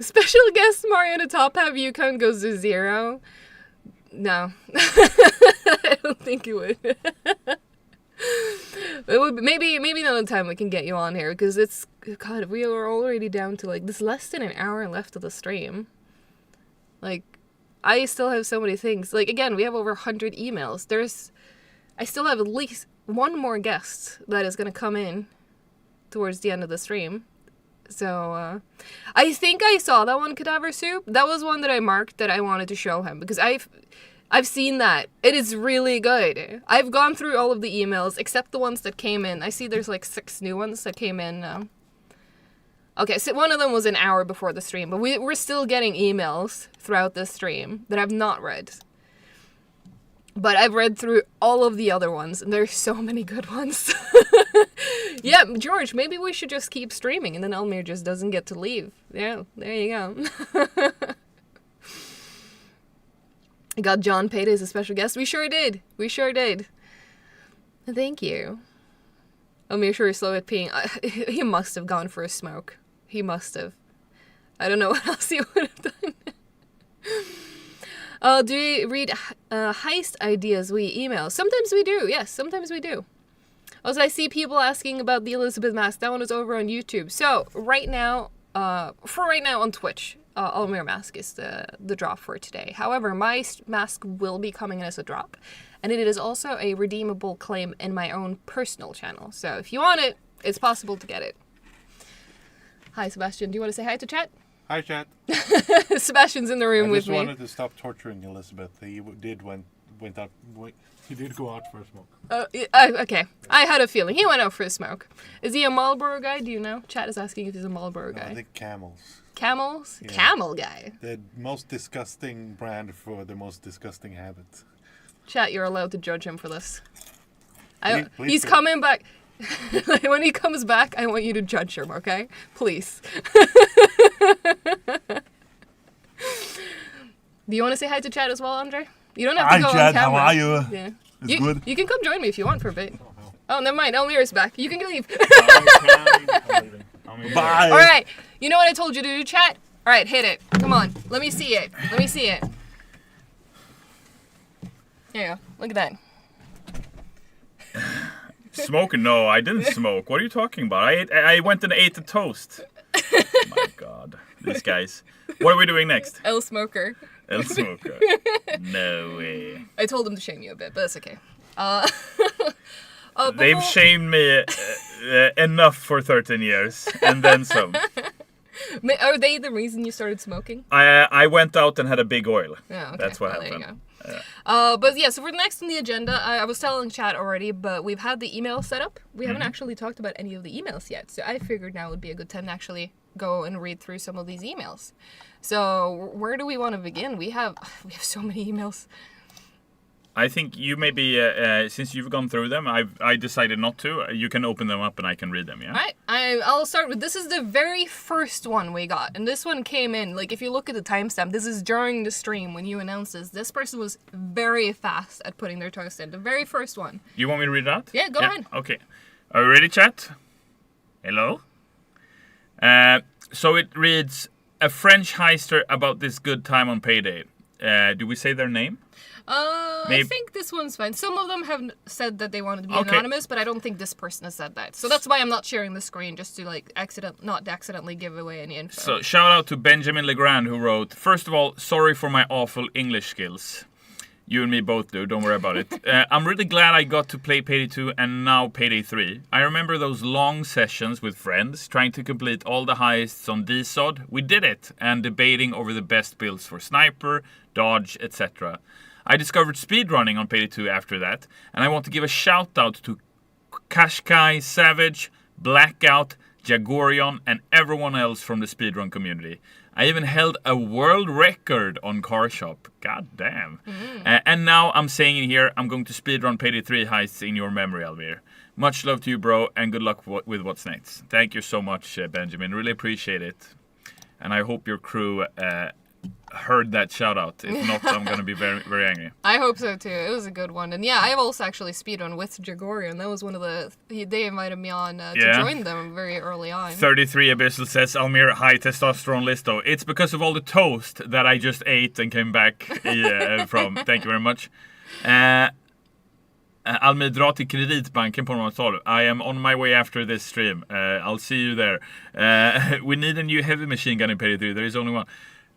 Special guest Mario in a top hat view count goes to 0. No. I don't think it would. It would maybe another time we can get you on here because it's God, we are already down to like this less than an hour left of the stream. Like I still have so many things. Like again, we have over 100 emails. I still have at least one more guest that is going to come in towards the end of the stream. So I think I saw that one, Cadaver Soup. That was one that I marked that I wanted to show him because I've seen that. It is really good. I've gone through all of the emails except the ones that came in. I see there's like 6 new ones that came in. Okay, so one of them was an hour before the stream, but we're still getting emails throughout the stream that I've not read. But I've read through all of the other ones, and there's so many good ones. Yeah, George, maybe we should just keep streaming, and then Almir just doesn't get to leave. Yeah, there you go. I got John Payday as a special guest. We sure did. We sure did. Thank you. Almir sure is slow at peeing. He must have gone for a smoke. He must have. I don't know what else he would have done. Do we read heist ideas we email? Sometimes we do. Yes, sometimes we do. Also, I see people asking about the Elizabeth mask. That one is over on YouTube. So right now, on Twitch, Almir mask is the drop for today. However, my mask will be coming in as a drop, and it is also a redeemable claim in my own personal channel. So if you want it, it's possible to get it. Hi, Sebastian. Do you want to say hi to chat? Hi, chat. Sebastian's in the room with me. I just wanted to stop torturing Elizabeth. He did he did go out for a smoke. Okay. I had a feeling. He went out for a smoke. Is he a Marlboro guy? Do you know? Chat is asking if he's a Marlboro guy. I think Camels. Camels? Yeah. Camel guy. The most disgusting brand for the most disgusting habit. Chat, you're allowed to judge him for this. Please he's do. coming back. When he comes back, I want you to judge him, okay? Please. Do you want to say hi to chat as well, Andre? You don't have to go on camera. How are you? Yeah. It's good. You can come join me if you want for a bit. Oh, never mind. Almir is back. You can leave. Bye. All right. You know what I told you to do, chat? All right, hit it. Come on. Let me see it. Let me see it. There you go. Look at that. Smoking? No, I didn't smoke. What are you talking about? I went and ate a toast. Oh my God. These guys. What are we doing next? El Smoker. El Smoker. No way. I told him to shame you a bit, but that's okay. They've shamed me enough for 13 years, and then some. Are they the reason you started smoking? I went out and had a big oil. Yeah, okay. That's what There happened. you go. But yeah, so for next on the agenda, I was telling chat already, but we've had the email set up. We haven't actually talked about any of the emails yet, so I figured now would be a good time to actually go and read through some of these emails. So where do we want to begin? We have so many emails. I think you maybe, since you've gone through them, I decided not to. You can open them up and I can read them, yeah? All right, I'll start with, this is the very first one we got. And this one came in, like if you look at the timestamp, this is during the stream when you announced this. This person was very fast at putting their toast in. The very first one. You want me to read that? Yeah, go ahead. Okay. Are you ready, chat? Hello? So it reads, a French heister about this good time on Payday. Do we say their name? I think this one's fine. Some of them have said that they wanted to be anonymous, but I don't think this person has said that. So that's why I'm not sharing the screen, just to like not accidentally give away any info. So shout out to Benjamin Legrand, who wrote, first of all, sorry for my awful English skills. You and me both do, don't worry about it. I'm really glad I got to play Payday 2 and now Payday 3. I remember those long sessions with friends, trying to complete all the heists on DSOD. We did it, and debating over the best builds for Sniper, Dodge, etc. I discovered speedrunning on Payday 2 after that, and I want to give a shout out to Kashkai, Savage, Blackout, Jagorion, and everyone else from the speedrun community. I even held a world record on Car Shop. God damn. And now I'm saying it here, I'm going to speedrun Payday 3 heists in your memory, Almir. Much love to you, bro, and good luck with what's next. Thank you so much, Benjamin. Really appreciate it. And I hope your crew heard that shout out. If not, I'm going to be very, very angry. I hope so too. It was a good one. And yeah, I've also actually speedrun with Jagorian. That was one of they invited me on to join them very early on. 33 Abyssal says, Almir, high testosterone listo. It's because of all the toast that I just ate and came back from. Thank you very much. Almir, dra till kreditbanken på Norrtal. I am on my way after this stream. I'll see you there. We need a new heavy machine gun in Payday 3. There is only one.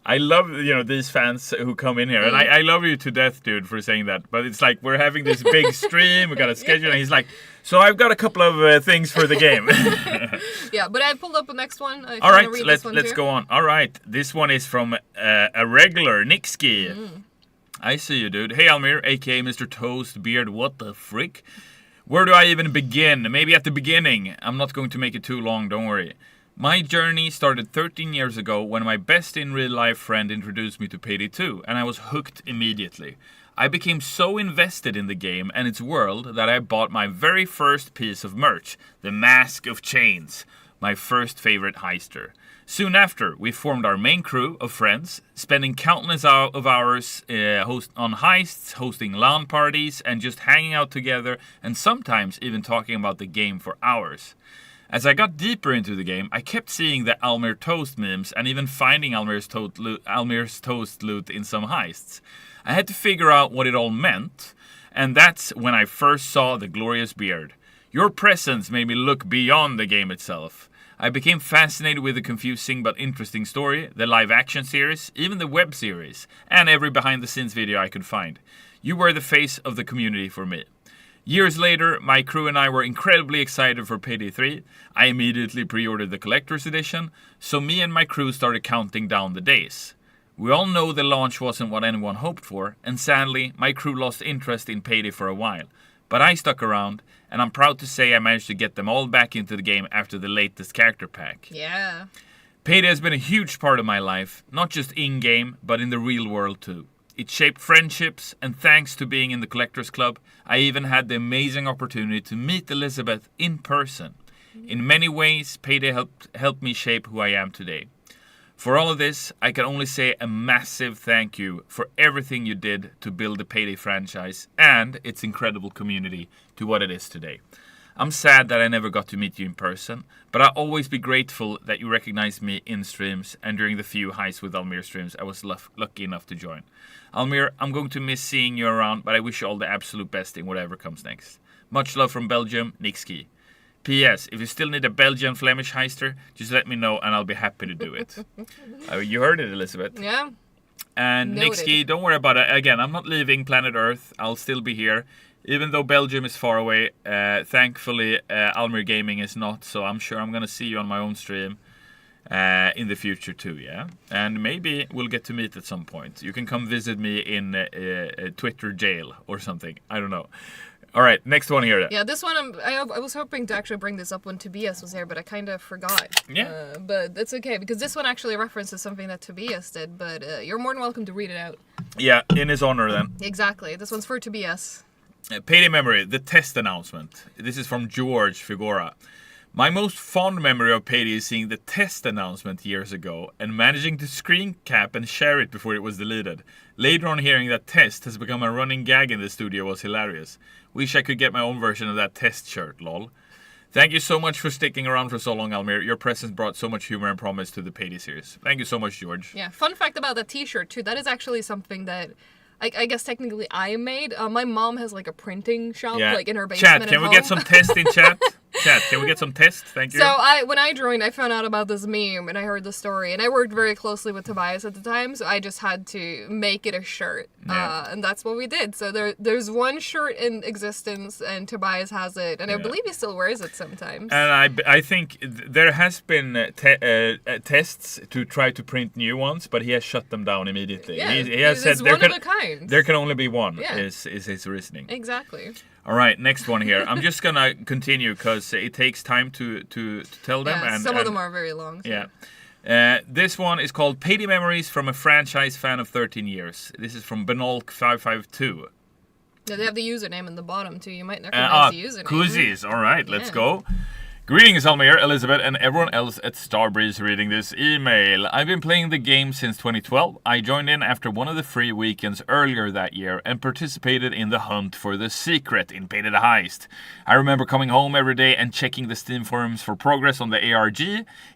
I love, these fans who come in here. And I love you to death, dude, for saying that. But it's like, we're having this big stream. We got a schedule. And he's like, so I've got a couple of things for the game. Yeah, but I pulled up the next one. All right, let's go on. All right, this one is from a regular, Nixki. I see you, dude. Hey, Almir, a.k.a. Mr. Toast Beard. What the frick? Where do I even begin? Maybe at the beginning. I'm not going to make it too long, don't worry. My journey started 13 years ago when my best in real life friend introduced me to Payday 2, and I was hooked immediately. I became so invested in the game and its world that I bought my very first piece of merch, the Mask of Chains, my first favorite heister. Soon after, we formed our main crew of friends, spending countless of hours on heists, hosting LAN parties, and just hanging out together, and sometimes even talking about the game for hours. As I got deeper into the game, I kept seeing the Almir Toast memes and even finding Almir's Toast loot in some heists. I had to figure out what it all meant, and that's when I first saw the glorious beard. Your presence made me look beyond the game itself. I became fascinated with the confusing but interesting story, the live action series, even the web series, and every behind the scenes video I could find. You were the face of the community for me. Years later, my crew and I were incredibly excited for Payday 3. I immediately pre-ordered the collector's edition, so me and my crew started counting down the days. We all know the launch wasn't what anyone hoped for, and sadly, my crew lost interest in Payday for a while. But I stuck around, and I'm proud to say I managed to get them all back into the game after the latest character pack. Yeah. Payday has been a huge part of my life, not just in-game, but in the real world too. It shaped friendships, and thanks to being in the Collectors Club, I even had the amazing opportunity to meet Elizabeth in person. In many ways, Payday helped me shape who I am today. For all of this, I can only say a massive thank you for everything you did to build the Payday franchise and its incredible community to what it is today. I'm sad that I never got to meet you in person, but I'll always be grateful that you recognized me in streams and during the few Heists with Almir streams I was lucky enough to join. Almir, I'm going to miss seeing you around, but I wish you all the absolute best in whatever comes next. Much love from Belgium, Nixki. P.S. If you still need a Belgian Flemish heister, just let me know and I'll be happy to do it. You heard it, Elizabeth. Yeah. And Nixki, don't worry about it. Again, I'm not leaving planet Earth. I'll still be here. Even though Belgium is far away, thankfully Almir Gaming is not, so I'm sure I'm going to see you on my own stream in the future too, yeah? And maybe we'll get to meet at some point. You can come visit me in Twitter jail or something. I don't know. All right, next one here. Yeah, this one, I was hoping to actually bring this up when Tobias was here, but I kind of forgot. Yeah. But that's okay, because this one actually references something that Tobias did, but you're more than welcome to read it out. Yeah, in his honor then. Exactly. This one's for Tobias. Payday memory, the test announcement. This is from George Figura. My most fond memory of Payday is seeing the test announcement years ago and managing to screen cap and share it before it was deleted. Later on, hearing that test has become a running gag in the studio was hilarious. Wish I could get my own version of that test shirt, lol. Thank you so much for sticking around for so long, Almir. Your presence brought so much humor and promise to the PAYDAY series. Thank you so much, George. Yeah, fun fact about that t-shirt too, that is actually something that I guess technically I made. My mom has like a printing shop like in her basement. Chat, can we get some test in chat? Chat, can we get some test? Thank you. So when I joined, I found out about this meme and I heard the story, and I worked very closely with Tobias at the time, so I just had to make it a shirt, and that's what we did. So there's one shirt in existence, and Tobias has it, and I believe he still wears it sometimes. And I think there has been tests to try to print new ones, but he has shut them down immediately. Yeah, he has said one of a kind. There can only be one. Yeah. Is his reasoning. Exactly. All right, next one here. I'm just gonna continue because it takes time to tell them. Yeah, and some of them are very long. So. Yeah. This one is called PAYDAY Memories from a Franchise Fan of 13 Years. This is from Benolk552. Yeah, they have the username in the bottom too. You might recognize the username. Koozies. All right, let's go. Greetings, Almir, Elizabeth, and everyone else at Starbreeze reading this email. I've been playing the game since 2012. I joined in after one of the free weekends earlier that year and participated in the hunt for the secret in PAYDAY the Heist. I remember coming home every day and checking the Steam forums for progress on the ARG.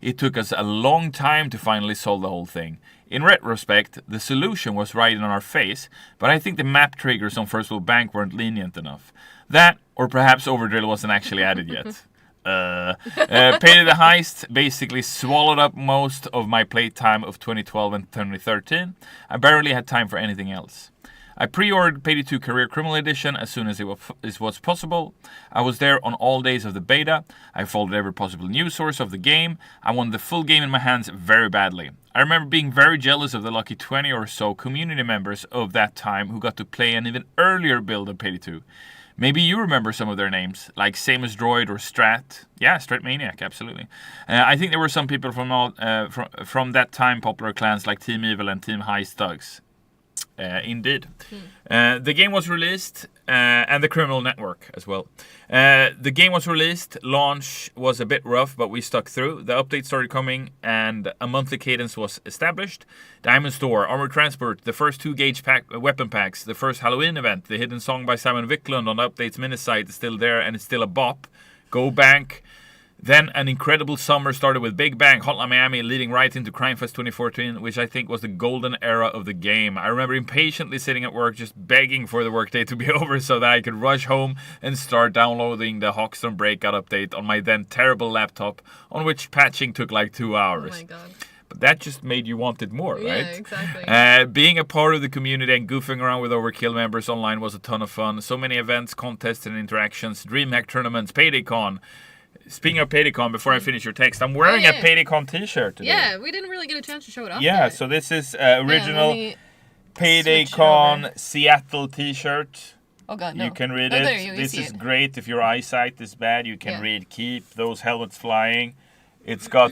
It took us a long time to finally solve the whole thing. In retrospect, the solution was right in our face, but I think the map triggers on First World Bank weren't lenient enough. That, or perhaps Overdrill wasn't actually added yet. PAYDAY the Heist basically swallowed up most of my playtime of 2012 and 2013. I barely had time for anything else. I pre-ordered PAYDAY 2 Career Criminal Edition as soon as it was possible. I was there on all days of the beta. I followed every possible news source of the game. I wanted the full game in my hands very badly. I remember being very jealous of the lucky 20 or so community members of that time who got to play an even earlier build of PAYDAY 2. Maybe you remember some of their names, like Samus Droid or Strat. Yeah, Stratmaniac, absolutely. I think there were some people from that time popular clans like Team Evil and Team Heist Thugs. Indeed. The game was released, and the Criminal Network as well. The game was released, launch was a bit rough, but we stuck through. The update started coming, and a monthly cadence was established. Diamond Store, Armored Transport, the first 2 gauge weapon packs, the first Halloween event, the hidden song by Simon Wiklund on the update's mini site is still there, and it's still a bop. Go Bank. Then an incredible summer started with Big Bang, Hotline Miami, leading right into Crime Fest 2014, which I think was the golden era of the game. I remember impatiently sitting at work just begging for the workday to be over so that I could rush home and start downloading the Hawkstone Breakout update on my then terrible laptop, on which patching took like 2 hours. Oh my god. But that just made you want it more, right? Yeah, exactly. Being a part of the community and goofing around with Overkill members online was a ton of fun. So many events, contests, and interactions, DreamHack tournaments, PAYDAYCon. Speaking of PAYDAYCon, before I finish your text, I'm wearing a PAYDAYCon t-shirt today. Yeah, we didn't really get a chance to show it off Yeah, yet. so this is original PAYDAYCon Seattle t-shirt. Oh god, no. You can read Oh, it. there you This see is it. great if your eyesight is bad. You can read Keep Those Helmets Flying. It's got,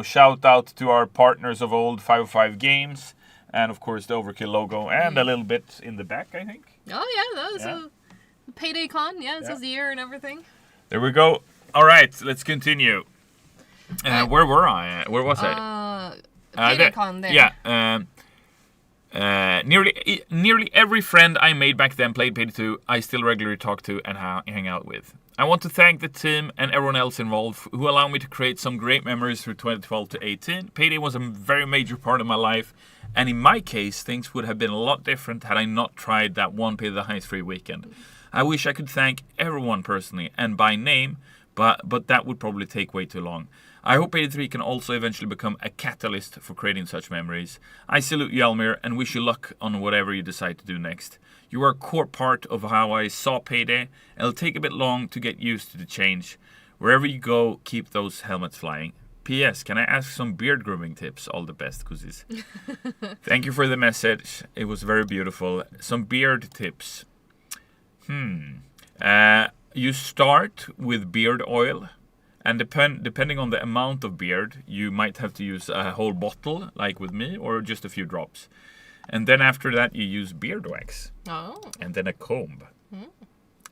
shout out to our partners of old 505 Games. And of course the Overkill logo and a little bit in the back, I think. Oh yeah, that was a PAYDAYCon. Yeah, it says the year and everything. There we go. All right, let's continue. Where were I? Where was I? PAYDAYCon there. Yeah. Nearly every friend I made back then played PAYDAY 2. I still regularly talk to and hang out with. I want to thank the team and everyone else involved who allowed me to create some great memories through 2012 to 18. PAYDAY was a very major part of my life, and in my case, things would have been a lot different had I not tried that one PAYDAY the Heist free weekend. I wish I could thank everyone personally and by name, but that would probably take way too long. I hope PAYDAY 3 can also eventually become a catalyst for creating such memories. I salute you, Almir, and wish you luck on whatever you decide to do next. You are a core part of how I saw PAYDAY, and it'll take a bit long to get used to the change. Wherever you go, keep those helmets flying. P.S. Can I ask some beard grooming tips? All the best, Kuzis. Thank you for the message. It was very beautiful. Some beard tips. You start with beard oil, and depending on the amount of beard, you might have to use a whole bottle, like with me, or just a few drops. And then after that, you use beard wax. Oh. And then a comb.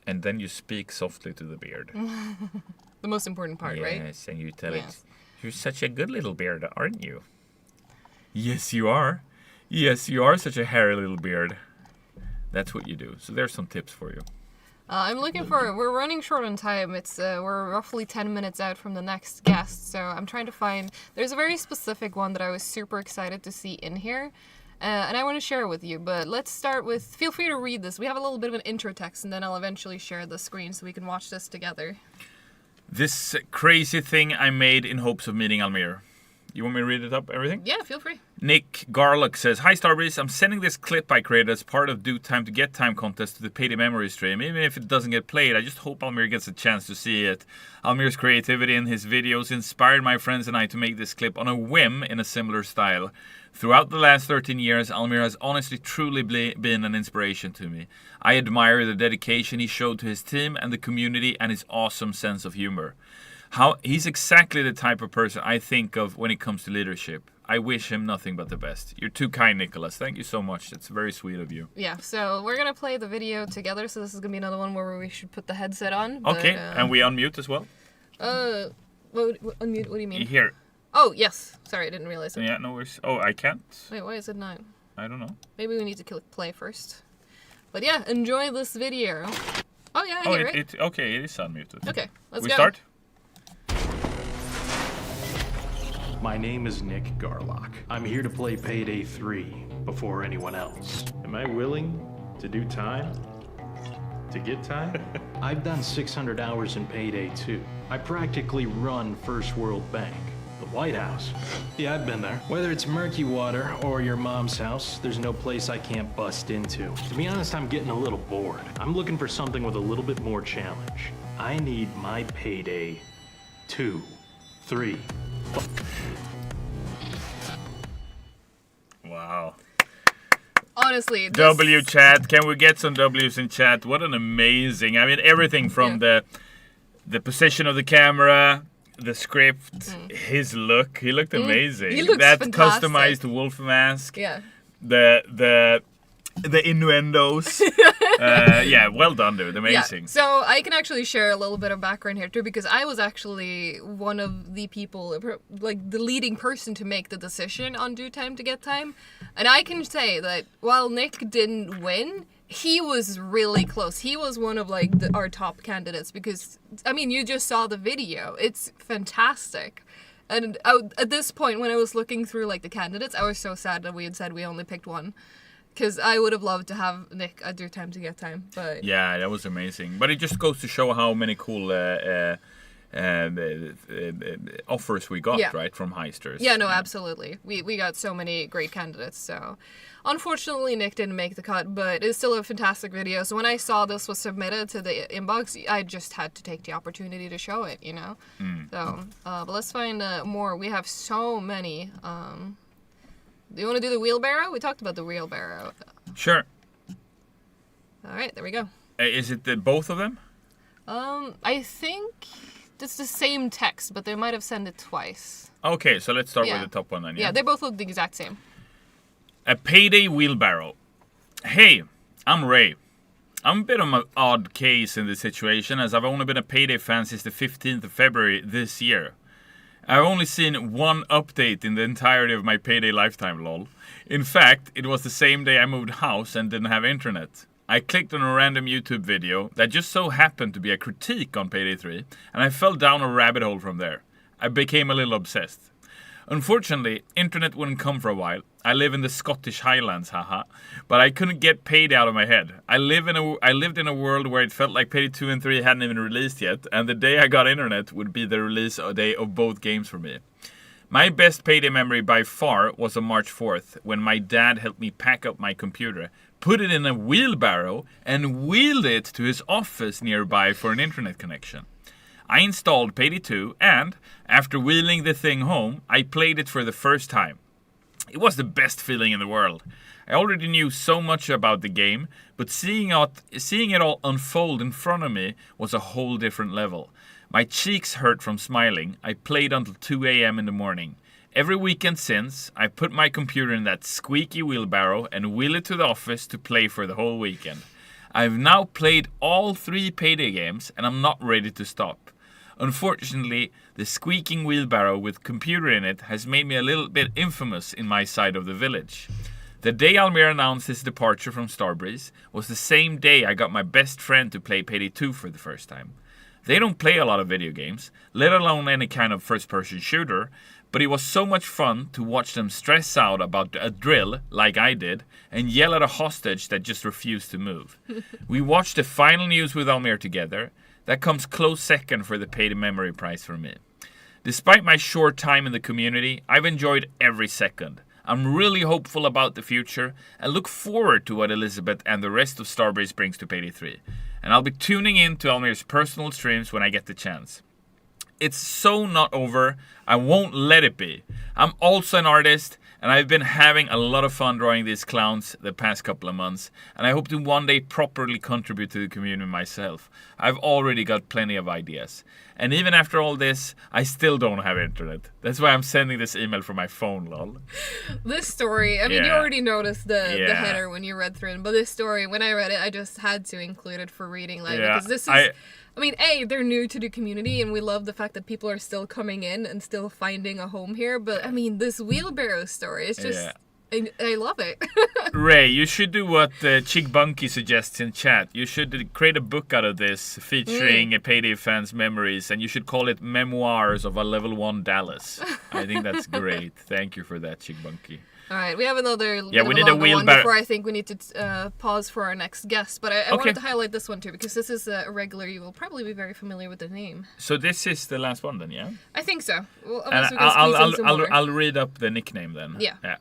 And then you speak softly to the beard. The most important part, right? Yes, and you tell it, you're such a good little beard, aren't you? Yes, you are. Yes, you are such a hairy little beard. That's what you do. So there's some tips for you. I'm looking for. We're running short on time. It's we're roughly 10 minutes out from the next guest, so I'm trying to find. There's a very specific one that I was super excited to see in here, and I want to share it with you. But let's start with. Feel free to read this. We have a little bit of an intro text, and then I'll eventually share the screen so we can watch this together. This crazy thing I made in hopes of meeting Almir. You want me to read it up, everything? Yeah, feel free. Nick Garlock says, Hi Starbreeze, I'm sending this clip I created as part of Do Time to Get Time contest to the Payday Memory stream. Even if it doesn't get played, I just hope Almir gets a chance to see it. Almir's creativity in his videos inspired my friends and I to make this clip on a whim in a similar style. Throughout the last 13 years, Almir has honestly truly been an inspiration to me. I admire the dedication he showed to his team and the community and his awesome sense of humor. He's exactly the type of person I think of when it comes to leadership. I wish him nothing but the best. You're too kind, Nicholas. Thank you so much. It's very sweet of you. Yeah, so we're going to play the video together, so this is going to be another one where we should put the headset on. But, okay, and we unmute as well? Unmute, what do you mean? Here. Oh, yes. Sorry, I didn't realize it. Yeah, no worries. Oh, I can't? Wait, why is it not? I don't know. Maybe we need to click play first. But yeah, enjoy this video. Oh, yeah, I hear it. Okay, it is unmuted. Okay, let's go. We start? My name is Nick Garlock. I'm here to play Payday 3 before anyone else. Am I willing to do time? To get time? I've done 600 hours in Payday 2. I practically run First World Bank. The White House. Yeah, I've been there. Whether it's Murky Water or your mom's house, there's no place I can't bust into. To be honest, I'm getting a little bored. I'm looking for something with a little bit more challenge. I need my Payday 2, 3. Wow. Honestly, W chat. Can we get some W's in chat? What an amazing. I mean, everything from the position of the camera, the script, his look. He looked amazing. He looks that fantastic. customized wolf mask. Yeah. The innuendos. Yeah, well done, dude. Amazing. Yeah. So I can actually share a little bit of background here too, because I was actually one of the people, like the leading person to make the decision on Do Time to Get Time. And I can say that while Nick didn't win, he was really close. He was one of like our top candidates because, I mean, you just saw the video. It's fantastic. And at this point, when I was looking through like the candidates, I was so sad that we had said we only picked one. Because I would have loved to have Nick at Do Time to Get Time, but yeah, that was amazing. But it just goes to show how many cool offers we got, right, from heisters. Yeah, no, absolutely. We got so many great candidates. So, unfortunately, Nick didn't make the cut, but it's still a fantastic video. So when I saw this was submitted to the inbox, I just had to take the opportunity to show it, you know. So, but let's find more. We have so many. Do you want to do the wheelbarrow? We talked about the wheelbarrow. Sure. All right, there we go. Is it both of them? I think it's the same text, but they might have sent it twice. Okay, so let's start with the top one then. Yeah, they both look the exact same. A Payday wheelbarrow. Hey, I'm Ray. I'm a bit of an odd case in this situation, as I've only been a Payday fan since the 15th of February this year. I've only seen one update in the entirety of my Payday lifetime, lol. In fact, it was the same day I moved house and didn't have internet. I clicked on a random YouTube video that just so happened to be a critique on Payday 3, and I fell down a rabbit hole from there. I became a little obsessed. Unfortunately, internet wouldn't come for a while. I live in the Scottish Highlands, haha. But I couldn't get Payday out of my head. I lived in a world where it felt like Payday 2 and 3 hadn't even released yet, and the day I got internet would be the release day of both games for me. My best Payday memory by far was on March 4th, when my dad helped me pack up my computer, put it in a wheelbarrow, and wheeled it to his office nearby for an internet connection. I installed Payday 2, and, after wheeling the thing home, I played it for the first time. It was the best feeling in the world. I already knew so much about the game, but seeing it all unfold in front of me was a whole different level. My cheeks hurt from smiling. I played until 2 a.m. in the morning. Every weekend since, I put my computer in that squeaky wheelbarrow and wheel it to the office to play for the whole weekend. I've now played all 3 Payday games, and I'm not ready to stop. Unfortunately, the squeaking wheelbarrow with computer in it has made me a little bit infamous in my side of the village. The day Almir announced his departure from Starbreeze was the same day I got my best friend to play Payday 2 for the first time. They don't play a lot of video games, let alone any kind of first-person shooter, but it was so much fun to watch them stress out about a drill, like I did, and yell at a hostage that just refused to move. We watched the final news with Almir together. That comes close second for the Payday Memory Prize for me. Despite my short time in the community, I've enjoyed every second. I'm really hopeful about the future and look forward to what Elizabeth and the rest of Starbreeze brings to Payday 3. And I'll be tuning in to Almir's personal streams when I get the chance. It's so not over, I won't let it be. I'm also an artist, and I've been having a lot of fun drawing these clowns the past couple of months, and I hope to one day properly contribute to the community myself. I've already got plenty of ideas. And even after all this, I still don't have internet. That's why I'm sending this email from my phone, lol. This story, I mean, you already noticed the header when you read through it, but this story, when I read it, I just had to include it for reading, like, because this is... I mean, they're new to the community, and we love the fact that people are still coming in and still finding a home here. But, I mean, this wheelbarrow story is just... I love it. Ray, you should do what Chick Bunky suggests in chat. You should create a book out of this featuring Payday fans' memories, and you should call it Memoirs of a Level 1 Dallas. I think that's great. Thank you for that, Chick Bunky. All right, we have another we need a one before I think we need to pause for our next guest. But I wanted to highlight this one too, because this is a regular. You will probably be very familiar with the name. So this is the last one then, yeah? I think so. Well, and I'll read up the nickname then. Yeah.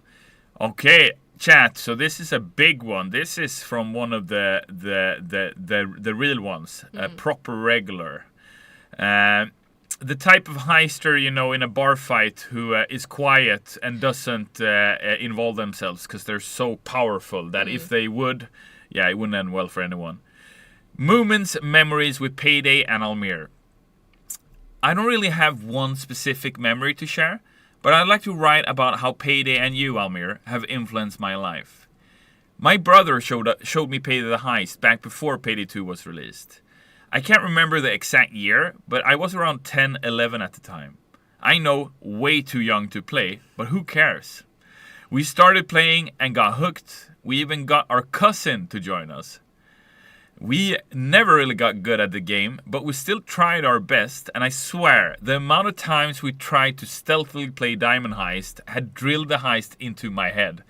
Okay, chat. So this is a big one. This is from one of the real ones, a proper regular. The type of heister, you know, in a bar fight who is quiet and doesn't involve themselves because they're so powerful that if they would, it wouldn't end well for anyone. Moments, memories with Payday and Almir. I don't really have one specific memory to share, but I'd like to write about how Payday and you, Almir, have influenced my life. My brother showed me Payday the Heist back before Payday 2 was released. I can't remember the exact year, but I was around 10, 11 at the time. I know, way too young to play, but who cares? We started playing and got hooked. We even got our cousin to join us. We never really got good at the game, but we still tried our best, and I swear, the amount of times we tried to stealthily play Diamond Heist had drilled the heist into my head.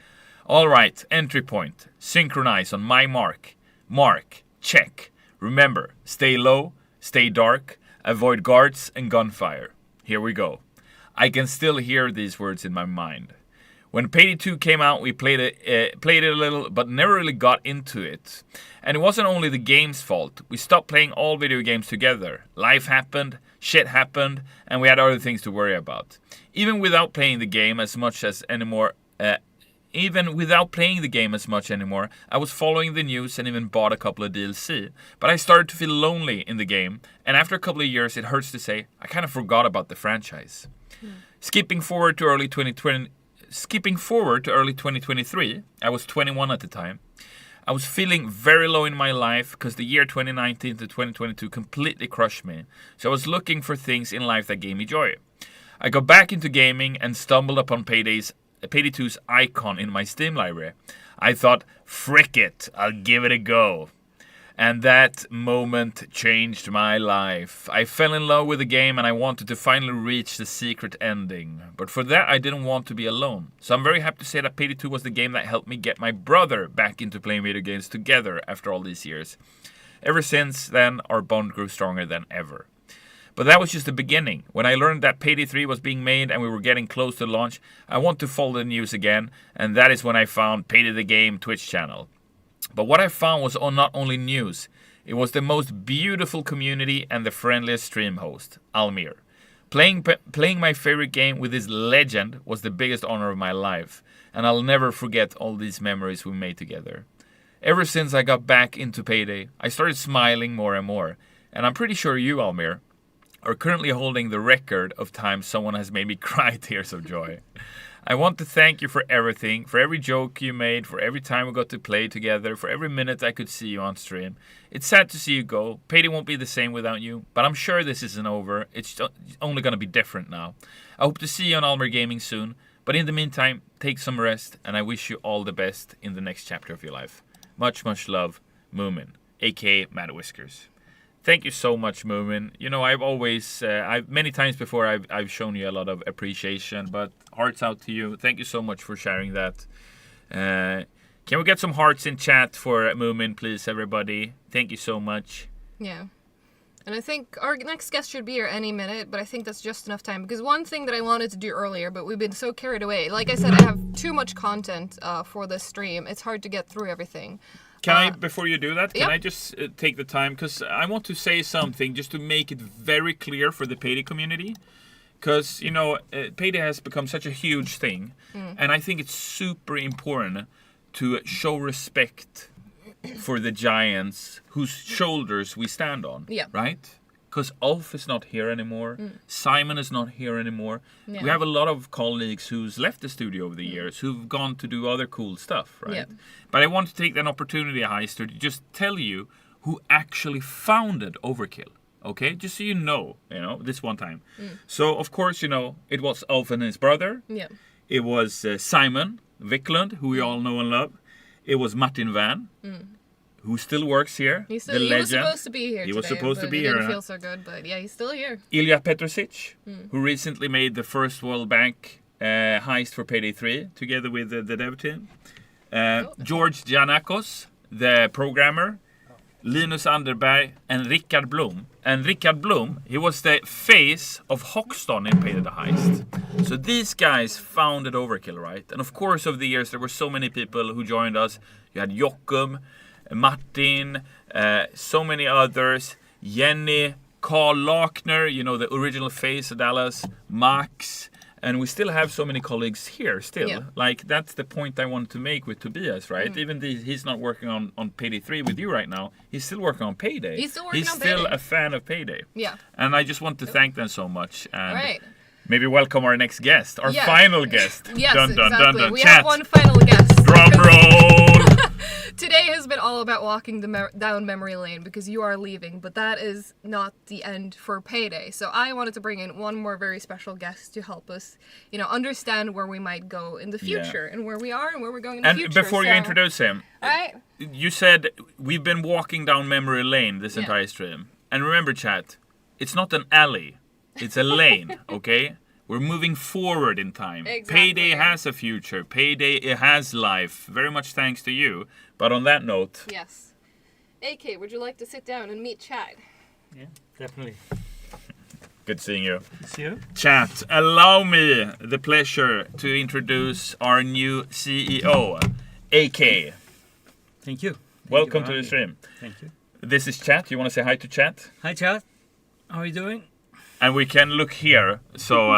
Alright, entry point. Synchronize on my mark. Mark. Check. Remember, stay low, stay dark, avoid guards and gunfire. Here we go. I can still hear these words in my mind. When Payday 2 came out, we played it a little, but never really got into it. And it wasn't only the game's fault. We stopped playing all video games together. Life happened, shit happened, and we had other things to worry about. Even without playing the game as much anymore, I was following the news and even bought a couple of DLC. But I started to feel lonely in the game, and after a couple of years, it hurts to say, I kind of forgot about the franchise. Skipping forward to early 2023, I was 21 at the time. I was feeling very low in my life because the year 2019 to 2022 completely crushed me. So I was looking for things in life that gave me joy. I got back into gaming and stumbled upon Payday 2's icon in my Steam library. I thought, frick it, I'll give it a go. And that moment changed my life. I fell in love with the game and I wanted to finally reach the secret ending. But for that, I didn't want to be alone. So I'm very happy to say that Payday 2 was the game that helped me get my brother back into playing video games together after all these years. Ever since then, our bond grew stronger than ever. But that was just the beginning. When I learned that Payday 3 was being made and we were getting close to launch, I wanted to follow the news again, and that is when I found Payday the Game Twitch channel. But what I found was not only news, it was the most beautiful community and the friendliest stream host, Almir. Playing my favorite game with this legend was the biggest honor of my life, and I'll never forget all these memories we made together. Ever since I got back into Payday, I started smiling more and more, and I'm pretty sure you, Almir, are currently holding the record of times someone has made me cry tears of joy. I want to thank you for everything, for every joke you made, for every time we got to play together, for every minute I could see you on stream. It's sad to see you go. Payday won't be the same without you, but I'm sure this isn't over. It's only going to be different now. I hope to see you on Almir Gaming soon, But in the meantime, take some rest, and I wish you all the best in the next chapter of your life. Much, much love, Moomin, aka Mad Whiskers. Thank you so much, Moomin. You know, I've always, many times before, I've shown you a lot of appreciation, but hearts out to you. Thank you so much for sharing that. Can we get some hearts in chat for Moomin, please, everybody? Thank you so much. Yeah. And I think our next guest should be here any minute, but I think that's just enough time. Because one thing that I wanted to do earlier, but we've been so carried away. Like I said, I have too much content for this stream. It's hard to get through everything. Can I, before you do that, can yep. I just take the time? Because I want to say something just to make it very clear for the Payday community. Because, you know, Payday has become such a huge thing. And I think it's super important to show respect for the giants whose shoulders we stand on. Yeah. Right? Because Ulf is not here anymore. Simon is not here anymore. Yeah. We have a lot of colleagues who's left the studio over the years who've gone to do other cool stuff, right? Yeah. But I want to take that opportunity, Heister, to just tell you who actually founded Overkill. Okay? Just so you know, this one time. So, of course, it was Ulf and his brother. Yeah. It was Simon Wiklund, who we all know and love. It was Martin Van, who still works here. He the legend. was supposed to be here He today, was supposed to be he here. didn't feel so good, but yeah, he's still here. Ilya Petrosic, who recently made the first World Bank heist for Payday 3, together with the dev team. George Giannakos, the programmer. Linus Anderberg and Rickard Blom. And Rickard Blom, he was the face of Hoxton in Payday the Heist. So these guys founded Overkill, right? And of course, over the years, there were so many people who joined us. You had Joachim, Martin, so many others. Jenny, Carl Lochner, the original face of Dallas, Max. And we still have so many colleagues here still. Yeah. Like, that's the point I wanted to make with Tobias, right? Even though he's not working on Payday 3 with you right now, he's still working on Payday. He's still working on still Payday. a fan of Payday. Yeah. And I just want to thank them so much. And Right. maybe welcome our next guest, our Yes. final guest. Yes, dun, dun, exactly. dun, dun. We Chat. have one final guest. Drum roll! Today has been all about walking down memory lane because you are leaving, but that is not the end for Payday. So I wanted to bring in one more very special guest to help us, understand where we might go in the future and where we are and where we're going in the And future. before you introduce him, Right. you said we've been walking down memory lane this Yeah. entire stream. And remember, chat, it's not an alley, it's a lane, okay? We're moving forward in time. Exactly. Payday has a future. Payday, it has life. Very much thanks to you. But on that note... Yes. AK, would you like to sit down and meet Chad? Yeah, definitely. Good seeing you. See you. Chat, allow me the pleasure to introduce our new CEO, AK. Thank you. Welcome to the stream. Thank you. This is Chat. You want to say hi to Chat? Hi, Chad. How are you doing? And we can look here. So,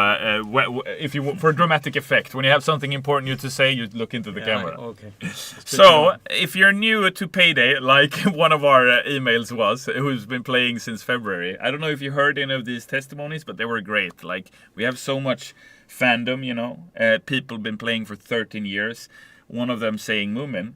if you for dramatic effect, when you have something important you to say, you look into the camera. Okay. So, if you're new to Payday, like one of our emails was, who's been playing since February, I don't know if you heard any of these testimonies, but they were great. Like, we have so much fandom, people been playing for 13 years. One of them saying, Moomin,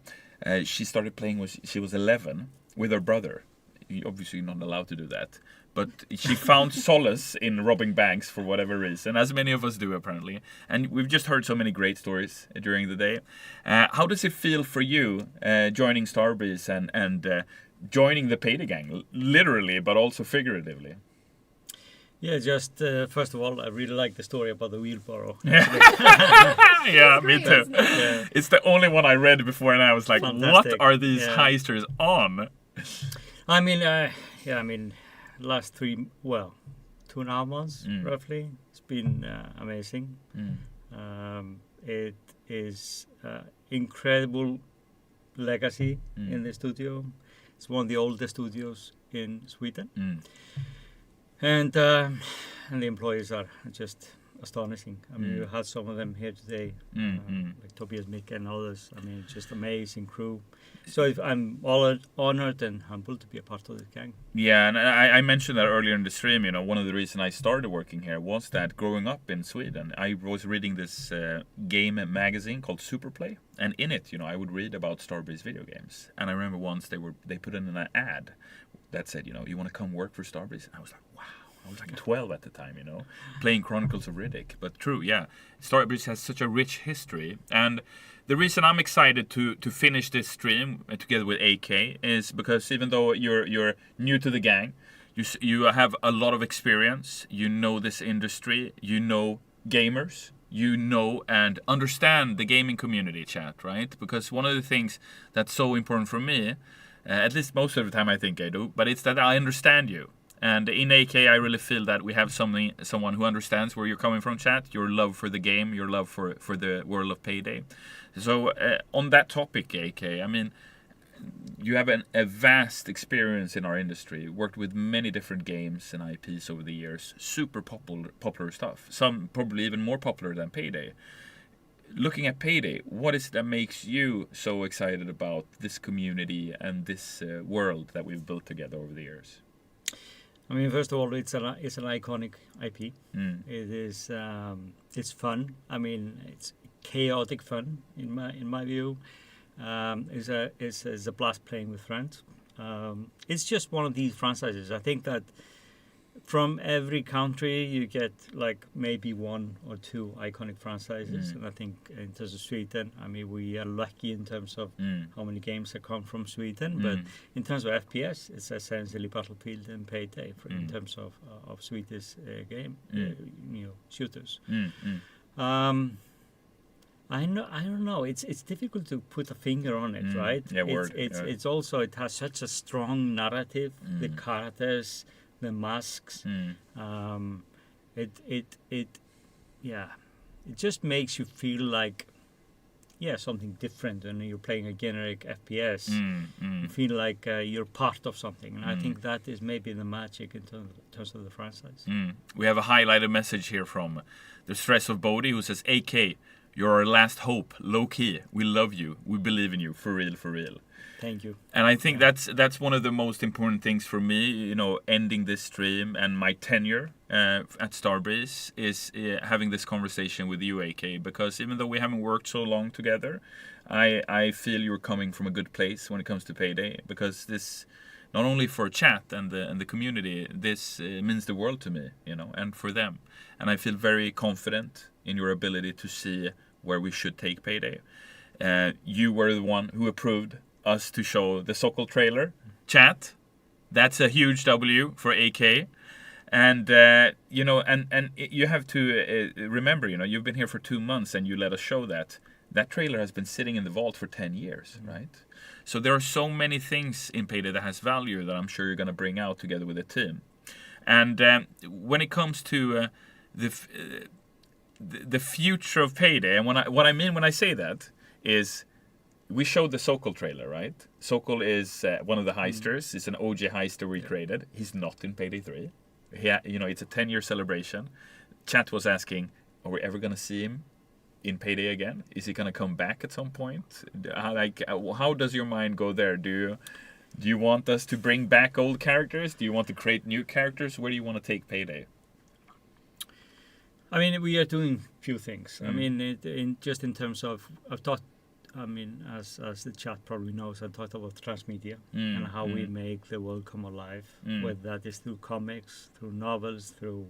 she started playing when she was 11 with her brother. You're obviously not allowed to do that. But she found solace in robbing banks for whatever reason, as many of us do apparently. And we've just heard so many great stories during the day. How does it feel for you joining Starbreeze and joining the Payday gang, literally, but also figuratively? Yeah, just first of all, I really like the story about the wheelbarrow. Yeah, me too. Yeah. It's the only one I read before, and I was like, Fantastic. what are these Yeah. heisters on? I mean, last 2.5 months, roughly. It's been amazing. It is incredible legacy in the studio. It's one of the oldest studios in Sweden. And the employees are just astonishing. I mean, you had some of them here today, like Tobias, Mick, and others. I mean, just amazing crew. So I'm honored and humbled to be a part of the gang. Yeah, and I mentioned that earlier in the stream. One of the reasons I started working here was that growing up in Sweden, I was reading this game magazine called Superplay, and in it, I would read about Starbreeze video games. And I remember once they put in an ad that said, you want to come work for Starbreeze? And I was like, wow, I was like 12 at the time, you know, playing Chronicles of Riddick. But true, yeah. Starbreeze has such a rich history. And the reason I'm excited to finish this stream together with AK is because even though you're new to the gang, you have a lot of experience. You know this industry. You know gamers. You know and understand the gaming community, chat, right? Because one of the things that's so important for me, at least most of the time I think I do, but it's that I understand you. And in AK, I really feel that we have someone who understands where you're coming from, chat, your love for the game, your love for the world of Payday. So on that topic, AK, I mean, you have a vast experience in our industry, worked with many different games and IPs over the years, super popular stuff, some probably even more popular than Payday. Looking at Payday, what is it that makes you so excited about this community and this world that we've built together over the years? I mean, first of all, it's an iconic IP. It is it's fun. I mean, it's chaotic fun in my view. It's a blast playing with friends. It's just one of these franchises. I think that from every country you get like maybe one or two iconic franchises, and I think in terms of Sweden, I mean, we are lucky in terms of how many games have come from Sweden. But in terms of FPS, it's essentially Battlefield and Payday in terms of Swedish game, shooters. I don't know. It's difficult to put a finger on it, right? Yeah, it's also, it has such a strong narrative. The characters, the masks. It just makes you feel like something different when you're playing a generic FPS. You feel like you're part of something, and I think that is maybe the magic in terms of the franchise. We have a highlighted message here from the Stress of Bodhi, who says, AK, you're our last hope, low key. We love you. We believe in you, for real, for real. Thank you. And I think that's one of the most important things for me, you know, ending this stream and my tenure at Starbreeze is having this conversation with you, AK, because even though we haven't worked so long together, I feel you're coming from a good place when it comes to Payday, because this, not only for chat and the community, this means the world to me, you know, and for them. And I feel very confident in your ability to see where we should take Payday. You were the one who approved us to show the Soal trailer. Chat, that's a huge W for AK. And, you know, and you have to remember, you know, you've been here for 2 months and you let us show that. That trailer has been sitting in the vault for 10 years, right? So there are so many things in Payday that has value that I'm sure you're going to bring out together with the team. And when it comes to the future of Payday, and what I mean when I say that is, we showed the Soal trailer, right? Soal is one of the heisters. He's an OG heister we created. He's not in Payday 3. You know, it's a 10-year celebration. Chat was asking, are we ever going to see him in Payday again? Is he going to come back at some point? How does your mind go there? Do you want us to bring back old characters? Do you want to create new characters? Where do you want to take Payday? I mean, we are doing few things. I mean, in terms of, I've thought, I mean, as the chat probably knows, I talked about transmedia and how we make the world come alive, whether that is through comics, through novels, through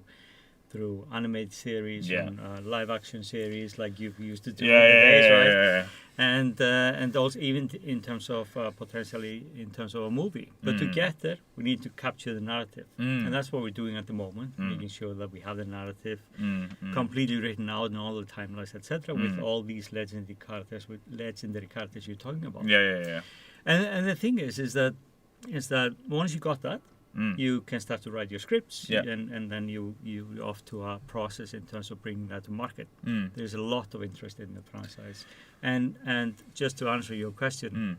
animated series, and live action series like you've used to do right? And also even in terms of potentially in terms of a movie. But to get there, we need to capture the narrative, and that's what we're doing at the moment, making sure that we have the narrative completely written out and all the timelines, etc., with all these legendary characters you're talking about. And the thing is that once you got that, you can start to write your scripts, and then you off to a process in terms of bringing that to market. There's a lot of interest in the franchise, and just to answer your question,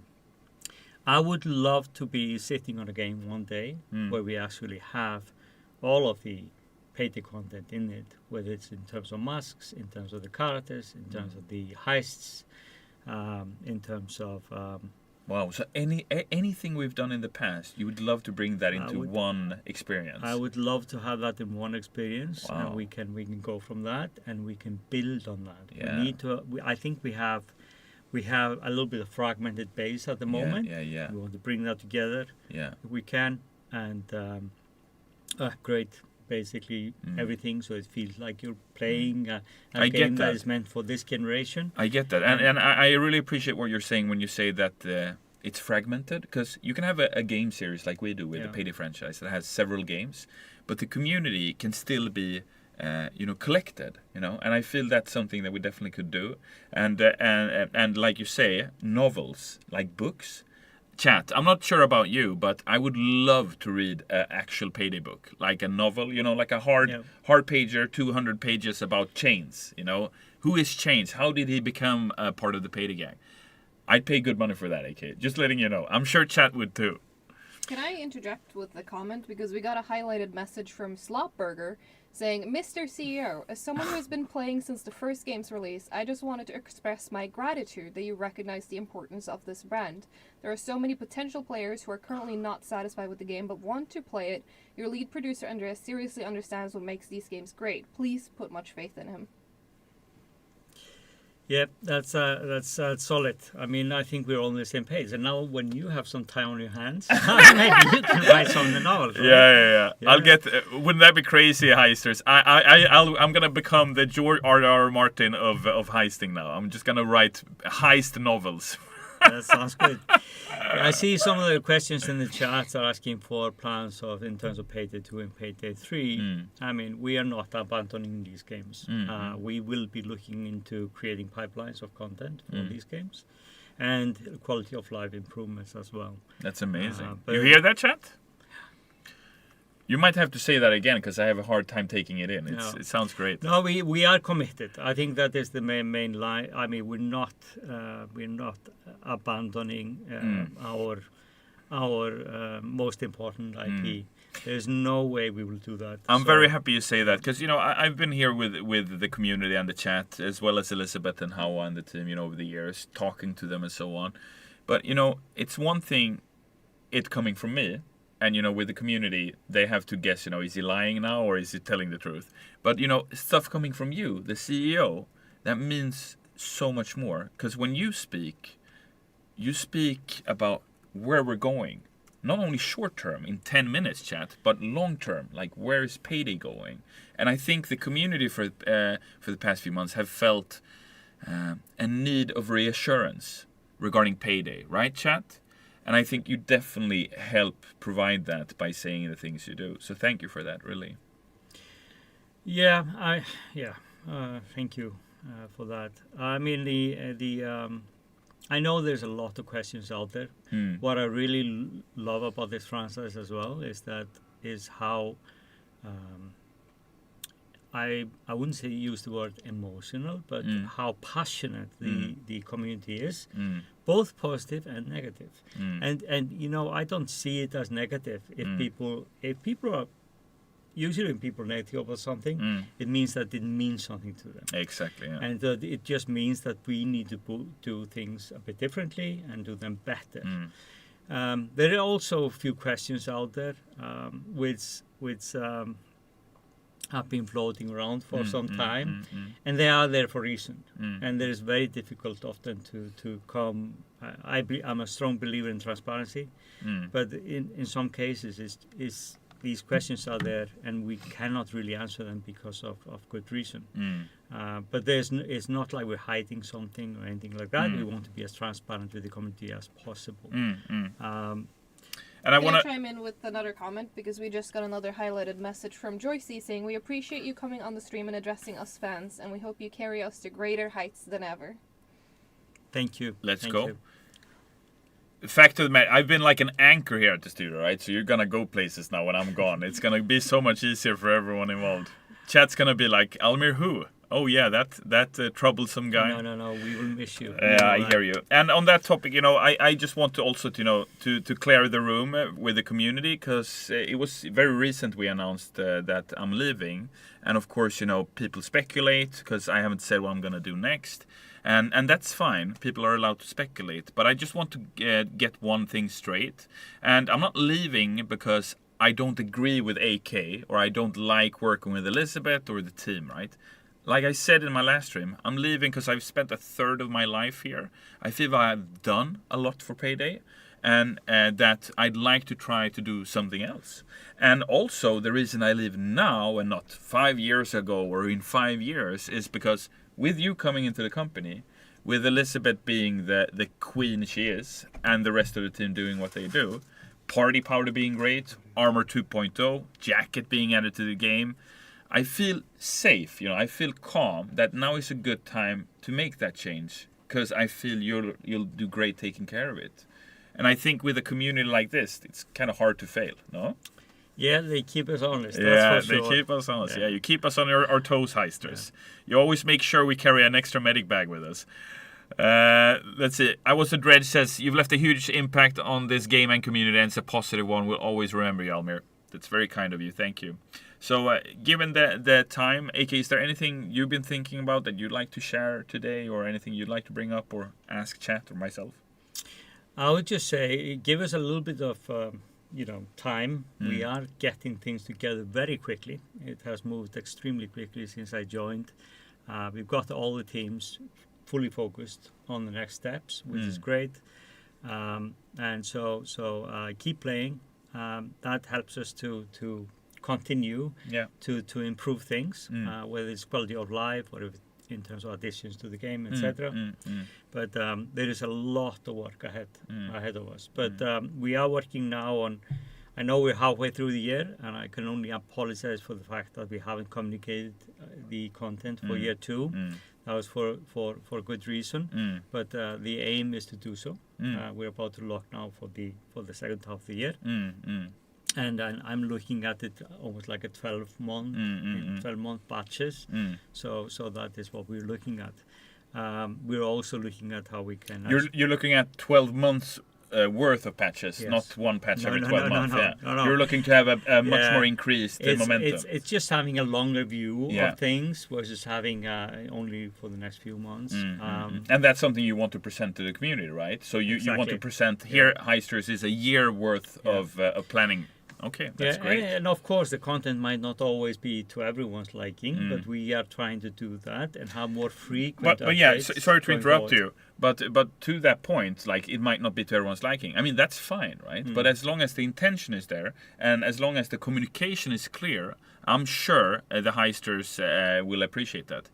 I would love to be sitting on a game one day where we actually have all of the Payday content in it, whether it's in terms of masks, in terms of the characters, in terms of the heists, in terms of wow, so anything we've done in the past, you would love to bring that into one experience? I would love to have that in one experience, and we can go from that, and we can build on that. We need to. I think we have a little bit of fragmented base at the moment. We want to bring that together. If we can, and great basically everything, so it feels like you're playing a I get game that that. is meant for this generation. I get that, and I really appreciate what you're saying when you say that it's fragmented, because you can have a game series like we do with the Payday franchise that has several games, but the community can still be collected, and I feel that's something that we definitely could do, and like you say, novels, like books. Chat, I'm not sure about you, but I would love to read an actual Payday book, like a novel, like a hard pager, 200 pages about Chains, Who is Chains? How did he become a part of the Payday gang? I'd pay good money for that, AK. Just letting you know. I'm sure chat would too. Can I interject with the comment? Because we got a highlighted message from Slopburger saying, Mr. CEO, as someone who has been playing since the first game's release, I just wanted to express my gratitude that you recognize the importance of this brand. There are so many potential players who are currently not satisfied with the game but want to play it. Your lead producer, Andreas, seriously understands what makes these games great. Please put much faith in him. Yep, that's solid. I mean, I think we're all on the same page. And now, when you have some time on your hands, maybe you can write some of the novels. Right? Yeah. I'll get. Wouldn't that be crazy, heisters? I'm gonna become the George R.R. Martin of heisting now. I'm just gonna write heist novels. That sounds good. I see some of the questions in the chat are asking for plans in terms of Payday 2 and Payday 3. I mean, we are not abandoning these games. We will be looking into creating pipelines of content for these games and quality of life improvements as well. That's amazing. You hear that, chat? You might have to say that again, because I have a hard time taking it in. It sounds great. No, we are committed. I think that is the main line. I mean, we're not abandoning our most important IP. There's no way we will do that. I'm very happy you say that, because I've been here with the community and the chat, as well as Elizabeth and Hawa and the team, over the years, talking to them and so on. But it's one thing, it coming from me. And, with the community, they have to guess, is he lying now or is he telling the truth? But, stuff coming from you, the CEO, that means so much more. Because when you speak about where we're going. Not only short term, in 10 minutes, chat, but long term, like where is Payday going? And I think the community for the past few months have felt a need of reassurance regarding Payday, right, chat? And I think you definitely help provide that by saying the things you do. So thank you for that, really. Thank you for that. I mean, I know there's a lot of questions out there. What I really love about this franchise as well is how I wouldn't say use the word emotional, but how passionate the community is, both positive and negative. And I don't see it as negative. If people are usually when people are negative about something, it means that it means something to them. Exactly. Yeah. And it just means that we need to do things a bit differently and do them better. There are also a few questions out there which have been floating around for some time, and they are there for a reason. And it is very difficult often to come. I'm a strong believer in transparency, but in some cases, these questions are there, and we cannot really answer them because of good reason. But it's not like we're hiding something or anything like that. We want to be as transparent with the community as possible. And I want to chime in with another comment, because we just got another highlighted message from Joycey saying, "We appreciate you coming on the stream and addressing us fans, and we hope you carry us to greater heights than ever." Thank you. Let's go. Fact of the matter, I've been like an anchor here at the studio, right? So you're gonna go places now when I'm gone. It's gonna be so much easier for everyone involved. Chat's gonna be like, Almir who? Oh yeah, that troublesome guy. No, we will miss you. Yeah, I hear you. And on that topic, I just want to also to clear the room with the community, because it was very recent we announced that I'm leaving, and of course people speculate because I haven't said what I'm gonna do next, and that's fine. People are allowed to speculate, but I just want to get one thing straight, and I'm not leaving because I don't agree with AK or I don't like working with Elizabeth or the team, right? Like I said in my last stream, I'm leaving because I've spent a third of my life here. I feel I've done a lot for Payday. and that I'd like to try to do something else. And also the reason I live now and not 5 years ago or in 5 years is because with you coming into the company, with Elizabeth being the queen she is, and the rest of the team doing what they do, Party Powder being great, Armor 2.0, Jacket being added to the game, I feel safe, I feel calm that now is a good time to make that change, because I feel you'll do great taking care of it. And I think with a community like this, it's kind of hard to fail, no? Yeah, they keep us honest. Yeah, that's for sure. They keep us honest. Yeah, you keep us on our toes, Heisters. Yeah. You always make sure we carry an extra medic bag with us. Let's see. I Was a Dredge says, you've left a huge impact on this game and community, and it's a positive one. We'll always remember you, Almir. That's very kind of you. Thank you. So, given the time, AK, is there anything you've been thinking about that you'd like to share today, or anything you'd like to bring up or ask chat or myself? I would just say, give us a little bit of time. We are getting things together very quickly. It has moved extremely quickly since I joined. We've got all the teams fully focused on the next steps, which is great. And so keep playing. That helps us to continue to improve things, whether it's quality of life or if in terms of additions to the game, etc. But there is a lot of work ahead of us. But we are working now on. I know we're halfway through the year, and I can only apologize for the fact that we haven't communicated the content for year 2. That was for good reason. But the aim is to do so. We're about to lock now for the second half of the year. And I'm looking at it almost like a 12-month batches. So that is what we're looking at. We're also looking at how we can. You're looking at 12 months worth of patches, not one patch every 12 months. No. You're looking to have a much more increased momentum. It's just having a longer view of things versus having only for the next few months. And that's something you want to present to the community, right? So you want to present here, Heisters is a year worth of planning. Okay, that's great. And of course, the content might not always be to everyone's liking, but we are trying to do that and have more frequent. But yeah, sorry to interrupt you, but to that point, like it might not be to everyone's liking. I mean, that's fine, right? But as long as the intention is there and as long as the communication is clear, I'm sure the Heisters will appreciate that.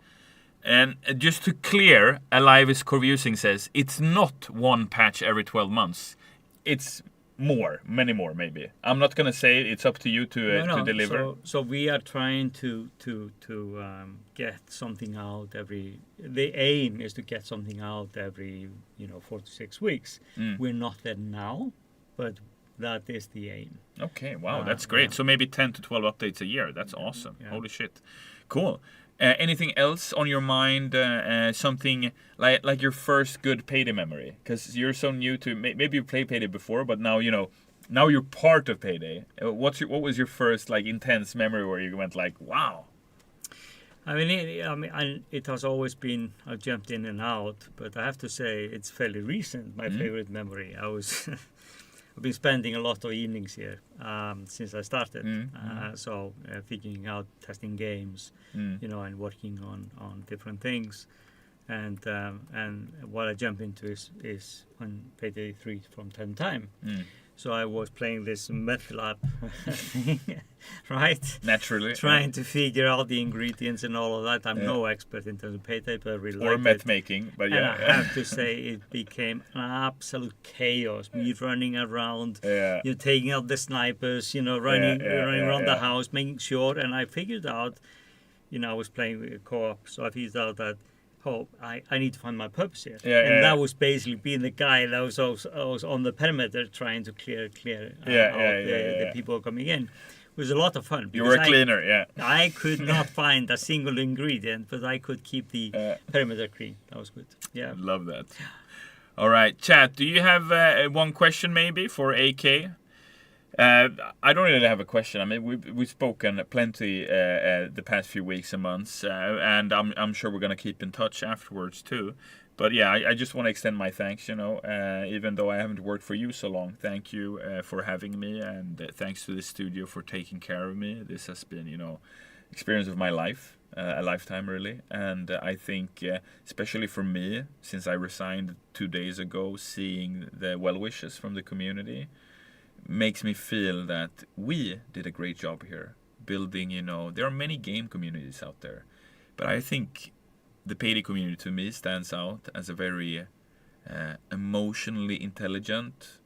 And just to clear, Alive Corvusing says it's not one patch every 12 months. It's many more maybe. I'm not gonna say it's up to you to deliver. So we are trying to get something out every. The aim is to get something out every 4 to 6 weeks. We're not there now, but that is the aim. Okay, wow, that's great. So maybe 10 to 12 updates a year. That's awesome. Holy shit, cool. Anything else on your mind? Something like your first good Payday memory? Because you're so new to. Maybe you played Payday before, but now now you're part of Payday. What was your first intense memory where you went like, wow? I mean, it has always been. I've jumped in and out, but I have to say it's fairly recent. My favorite memory. I've been spending a lot of evenings here since I started. So figuring out, testing games, and working on different things. And what I jump into is on Payday 3 from 10 time. So I was playing this meth lab thing, right? Naturally. Trying to figure out the ingredients and all of that. I'm no expert in terms of Payday, but I really liked it. Or meth making, but yeah. And I have to say, it became absolute chaos. Me running around, taking out the snipers, running around the house, making sure. And I figured out, I was playing with co-op, so I figured out that, I need to find my purpose here. That was basically being the guy that was on the perimeter trying to clear out the people coming in. It was a lot of fun. You were a cleaner, I could not find a single ingredient, but I could keep the perimeter clean. That was good. Yeah. Love that. All right, chat, do you have one question maybe for AK? I don't really have a question. I mean, we've spoken plenty the past few weeks and months, and I'm sure we're gonna keep in touch afterwards too. But yeah, I just want to extend my thanks. Even though I haven't worked for you so long, thank you for having me, and thanks to the studio for taking care of me. This has been, experience of my life, a lifetime really. And I think, especially for me, since I resigned 2 days ago, seeing the well wishes from the community makes me feel that we did a great job here building. There are many game communities out there, but I think the PAYDAY community to me stands out as a very emotionally intelligent,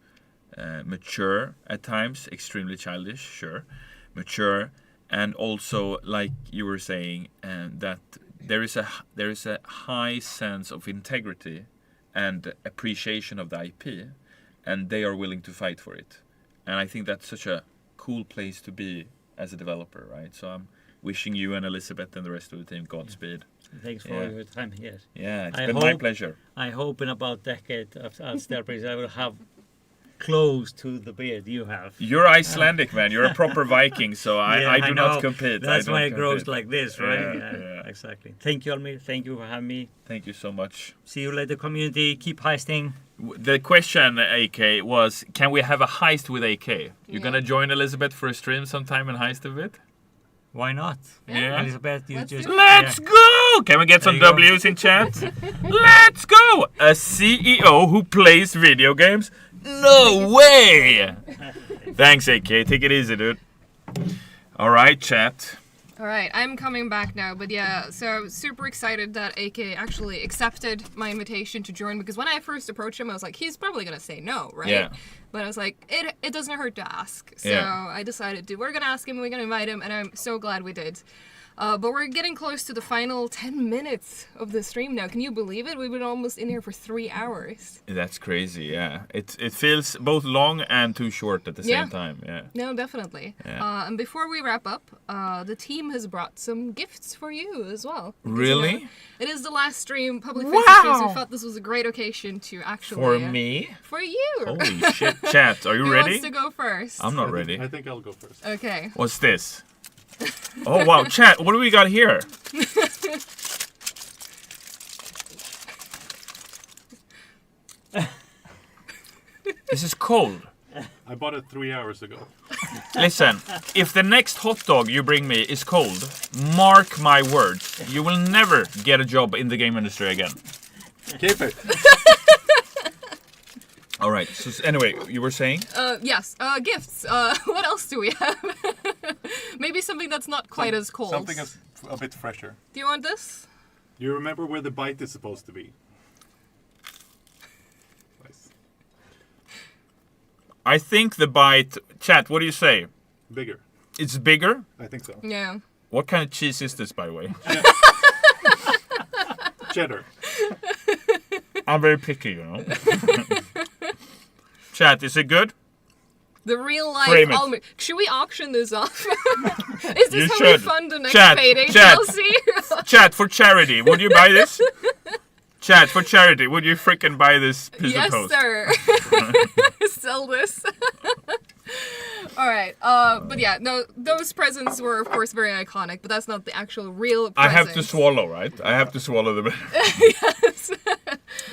mature at times, extremely childish, sure, mature, and also, like you were saying, that there is a high sense of integrity and appreciation of the IP, and they are willing to fight for it. And I think that's such a cool place to be as a developer, right? So I'm wishing you and Elizabeth and the rest of the team Godspeed. Thanks for your time here. Yeah, it's been my pleasure. I hope in about a decade of Starbreeze I will have close to the beard you have. You're Icelandic, man. You're a proper Viking, so I do not compete. That's why it grows like this, right? Yeah. Exactly. Thank you, Almir. Thank you for having me. Thank you so much. See you later, community. Keep heisting. The question, AK, was, can we have a heist with AK? You're gonna join Elizabeth for a stream sometime and heist a bit? Why not? Yeah. Elizabeth, Let's go! Can we get some W's in chat? Let's go! A CEO who plays video games? No way! Thanks, AK. Take it easy, dude. All right, chat. All right, I'm coming back now, but yeah, so I'm super excited that AK actually accepted my invitation to join, because when I first approached him, I was like, he's probably gonna say no, right? Yeah. But I was like, it doesn't hurt to ask. So Yeah. I decided we're gonna ask him, we're gonna invite him, and I'm so glad we did. But we're getting close to the final 10 minutes of the stream now. Can you believe it? We've been almost in here for 3 hours. That's crazy, yeah. It feels both long and too short at the same time, yeah. No, definitely. Yeah. And before we wrap up, the team has brought some gifts for you as well. Because, Really? it is the last stream, public Wow! facing stream, so we thought this was a great occasion to actually... For me? For you! Holy shit, chat, are you Who ready? wants to go first? I'm not ready. I think I'll go first. Okay. What's this? Oh wow, chat, what do we got here? This is cold. I bought it 3 hours ago. Listen, if the next hot dog you bring me is cold, mark my words, you will never get a job in the game industry again. Keep it. All right, so anyway, you were saying? Yes, gifts. What else do we have? Maybe something that's not quite as cold. Something that's a bit fresher. Do you want this? You remember where the bite is supposed to be? Nice. I think the bite... Chat, what do you say? Bigger. It's bigger? I think so. Yeah. What kind of cheese is this, by the way? Cheddar. I'm very picky, you know. Chat, is it good? The real life Frame it. Almir. Should we auction this off? Is this You how should. we fund the next Chat, payday chat. DLC? Chat, for charity, would you buy this? Chat, for charity, would you freaking buy this piece Yes, of toast? sir. Sell this. All right. But yeah, no, those presents were of course very iconic, but that's not the actual real present. I have to swallow, right? I have to swallow the... Yes.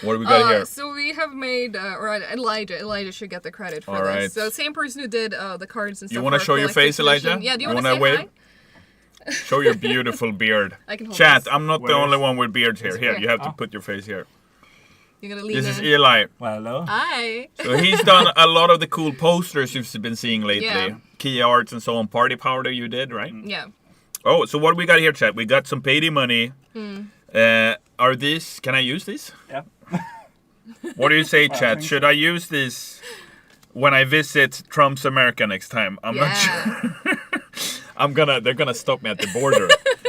What do we got here? So we have made, or Elijah. Elijah should get the credit for All this. right. So same person who did the cards and stuff. You want to for show your collector's face, Elijah? edition. Yeah, do you want to say wave? hi? Show your beautiful beard. I can hold Chat, this. I'm not the only one with beard here. Here, Here. you have to put your face here. You're gonna lean This is in. Eli. Well, hello. Hi. So he's done a lot of the cool posters you've been seeing lately. Yeah. Key arts and so on. Party powder you did, right? Yeah. Oh, so what we got here, chat? We got some PAYDAY money. Hmm. Are these... Can I use these? Yeah. What do you say, chat? Should I use this when I visit Trump's America next time? I'm not sure. They're gonna stop me at the border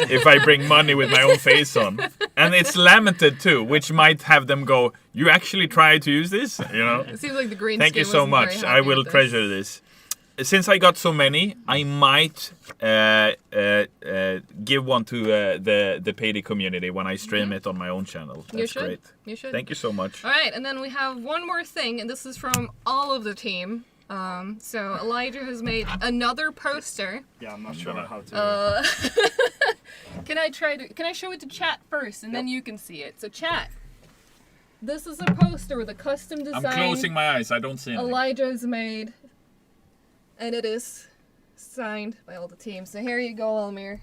if I bring money with my own face on. And it's lamented too, which might have them go, you actually tried to use this? You know? It seems like the green Thank you skin so wasn't very much. happy I will with this. treasure this. Since I got so many, I might give one to the PAYDAY community when I stream it on my own channel. That's You should. great. You should. Thank you so much. All right, and then we have one more thing, and this is from all of the team. So Elijah has made another poster. Yeah, I'm not sure how to... Can I show it to chat first, and then you can see it? So chat, this is a poster with a custom design. I'm closing my eyes. I don't see anything. Elijah has made, and it is signed by all the team. So here you go, Almir.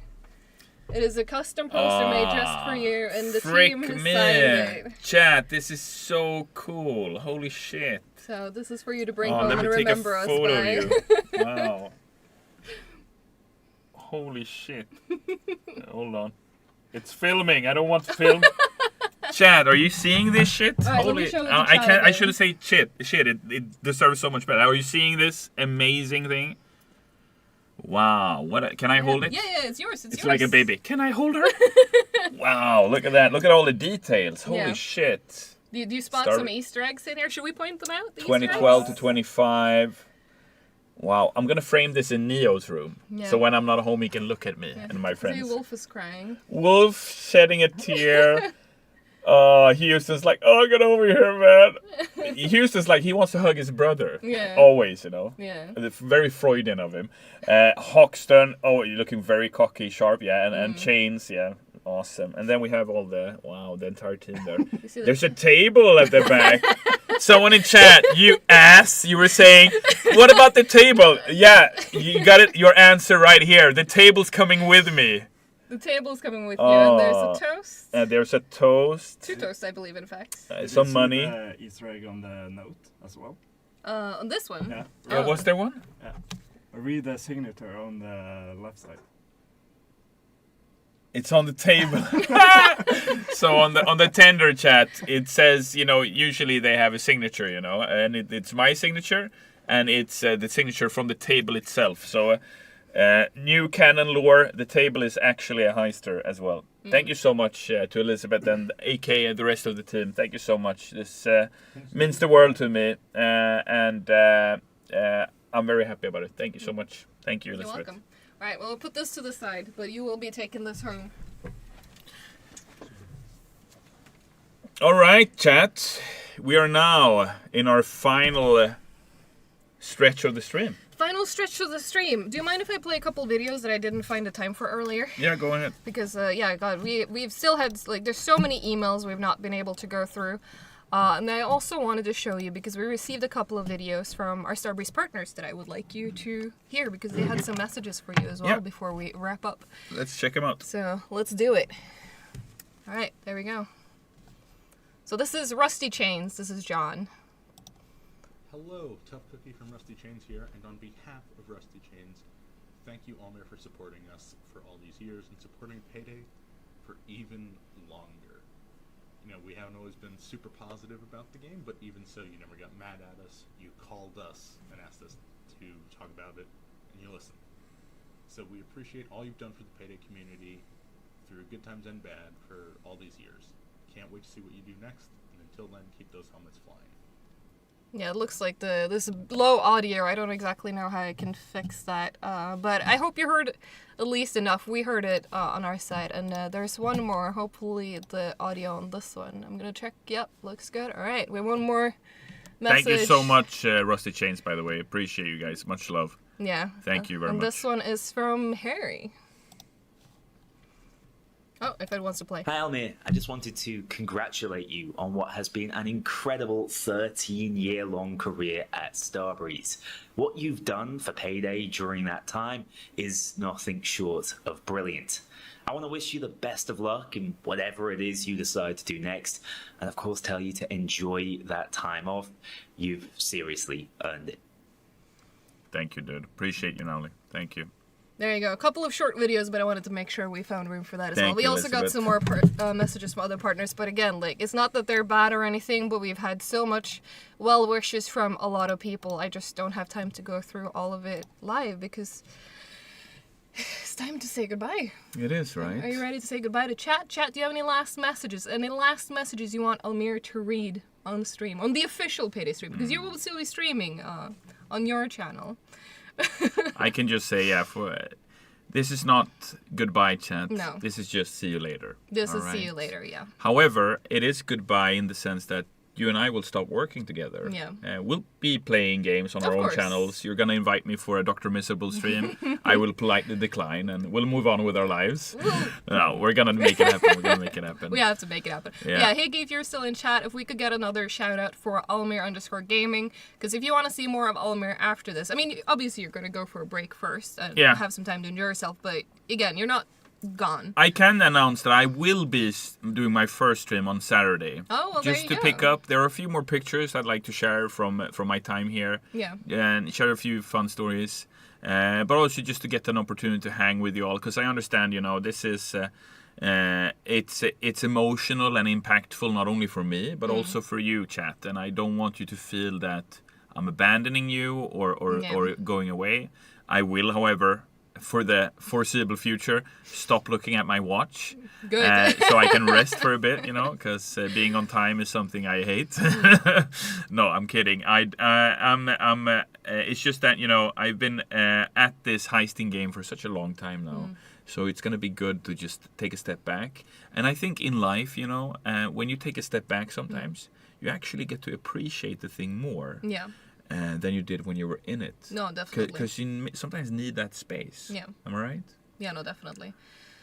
It is a custom poster made just for you, and the frick team has me. signed it. Chat, this is so cool. Holy shit. So this is for you to bring Oh, home let and me take a remember us photo by. of you. Wow. Holy shit. Hold on. It's filming. I don't want to film. Chat, are you seeing this shit? Alright, let me show it to I chat can't. I again. should say shit. Shit. It deserves so much better. Are you seeing this amazing thing? Wow. Can I hold it? Yeah, it's yours. It's It's yours. like a baby. Can I hold her? Wow. Look at that. Look at all the details. Holy Yeah. shit. Do you spot Start- some Easter eggs in here? Should we point them out? The 2012 Easter to 25. Wow, I'm gonna frame this in Neo's room. Yeah. So when I'm not home, he can look at me eggs? and my See, friends. Wolf is crying. Wolf shedding a tear. Houston's like, oh, get over here, man. Houston's like, he wants to hug his brother. Yeah. Always, you know. Yeah. It's very Freudian of him. Hoxton, oh, you're looking very cocky, sharp, yeah. And Chains, yeah. Awesome. And then we have all the entire team there. see There's a table at the back. Someone in chat, you ass, you were saying, what about the table? Yeah, you got it. Your answer right here. The table's coming with me. The table's coming with you, and there's a toast. There's a toast. 2 toasts, I believe, in fact. Some money. Easter egg on the note as well. On this one? Yeah. Yeah, was there one? Yeah. Read the signature on the left side. It's on the table. So on the tender chat, it says, usually they have a signature, and it's my signature, and it's the signature from the table itself. So new canon lore, the table is actually a heister as well. Thank you so much to Elizabeth and AK and the rest of the team. Thank you so much. This means the world to me, and I'm very happy about it. Thank you so much. Thank you, Elizabeth. You're welcome. All right, well, we'll put this to the side, but you will be taking this home. All right, chat. We are now in our final stretch of the stream. Final stretch of the stream. Do you mind if I play a couple videos that I didn't find the time for earlier? Yeah, go ahead. Because, God, we've still had, there's so many emails we've not been able to go through. And I also wanted to show you, because we received a couple of videos from our Starbreeze partners that I would like you to hear, because they had some messages for you as well before we wrap up. Let's check them out. So, let's do it. All right, there we go. So this is Rusty Chains. This is John. Hello, Tough Cookie from Rusty Chains here, and on behalf of Rusty Chains, thank you, Almir, for supporting us for all these years and supporting Payday for even longer. We haven't always been super positive about the game, but even so, you never got mad at us. You called us and asked us to talk about it, and you listened. So we appreciate all you've done for the Payday community through good times and bad for all these years. Can't wait to see what you do next, and until then, keep those helmets flying. Yeah, it looks like this low audio. I don't exactly know how I can fix that, but I hope you heard at least enough. We heard it on our side, and there's one more. Hopefully the audio on this one. I'm gonna check. Yep, looks good. All right, we have one more message. Thank you so much, Rusty Chains, by the way. Appreciate you guys. Much love. Yeah. Thank you very and much. This one is from Harry. Oh, if it wants to play. Hi, Almir. I just wanted to congratulate you on what has been an incredible 13-year-long career at Starbreeze. What you've done for Payday during that time is nothing short of brilliant. I want to wish you the best of luck in whatever it is you decide to do next, and of course tell you to enjoy that time off. You've seriously earned it. Thank you, dude. Appreciate you, Nolly. Thank you. There you go. A couple of short videos, but I wanted to make sure we found room for that as well. Thank We you, also got some more messages from other partners, but again, it's not that they're bad or anything, but we've had so much well wishes from a lot of people. I just don't have time to go through all of it live because it's time to say goodbye. It is, right? Are you ready to say goodbye to chat? Chat, do you have any last messages? Any last messages you want Almir to read on the stream, on the official Payday stream? Because you will still be streaming on your channel. I can just say, this is not goodbye, chat. No. This is just see you later. This all is right? see you later, yeah. However, it is goodbye in the sense that you and I will stop working together. Yeah. We'll be playing games on our own course. channels. You're gonna invite me for a Dr. Miserable stream. I will politely decline, and we'll move on with our lives. No, we're gonna make it happen. We're gonna make it happen. We have to make it happen. Yeah, hey Geef, you're still in chat. If we could get another shout out for Almir_gaming, because if you want to see more of Almir after this, I mean, obviously you're going to go for a break first and have some time to enjoy yourself, but again, you're not gone. I can announce that I will be doing my first stream on Saturday. Oh, well, just there to you pick go. up. There are a few more pictures I'd like to share from my time here. Yeah. And share a few fun stories. But also just to get an opportunity to hang with you all, because I understand, this is it's emotional and impactful not only for me but also for you, chat. And I don't want you to feel that I'm abandoning you or going away. I will, however, for the foreseeable future, stop looking at my watch. Good. So I can rest for a bit, because being on time is something I hate. No, I'm kidding. It's just that, I've been at this heisting game for such a long time now. So it's going to be good to just take a step back. And I think in life, when you take a step back sometimes, you actually get to appreciate the thing more. Yeah. Than you did when you were in it. No, definitely. Because you sometimes need that space. Yeah. Am I right? Yeah, no, definitely.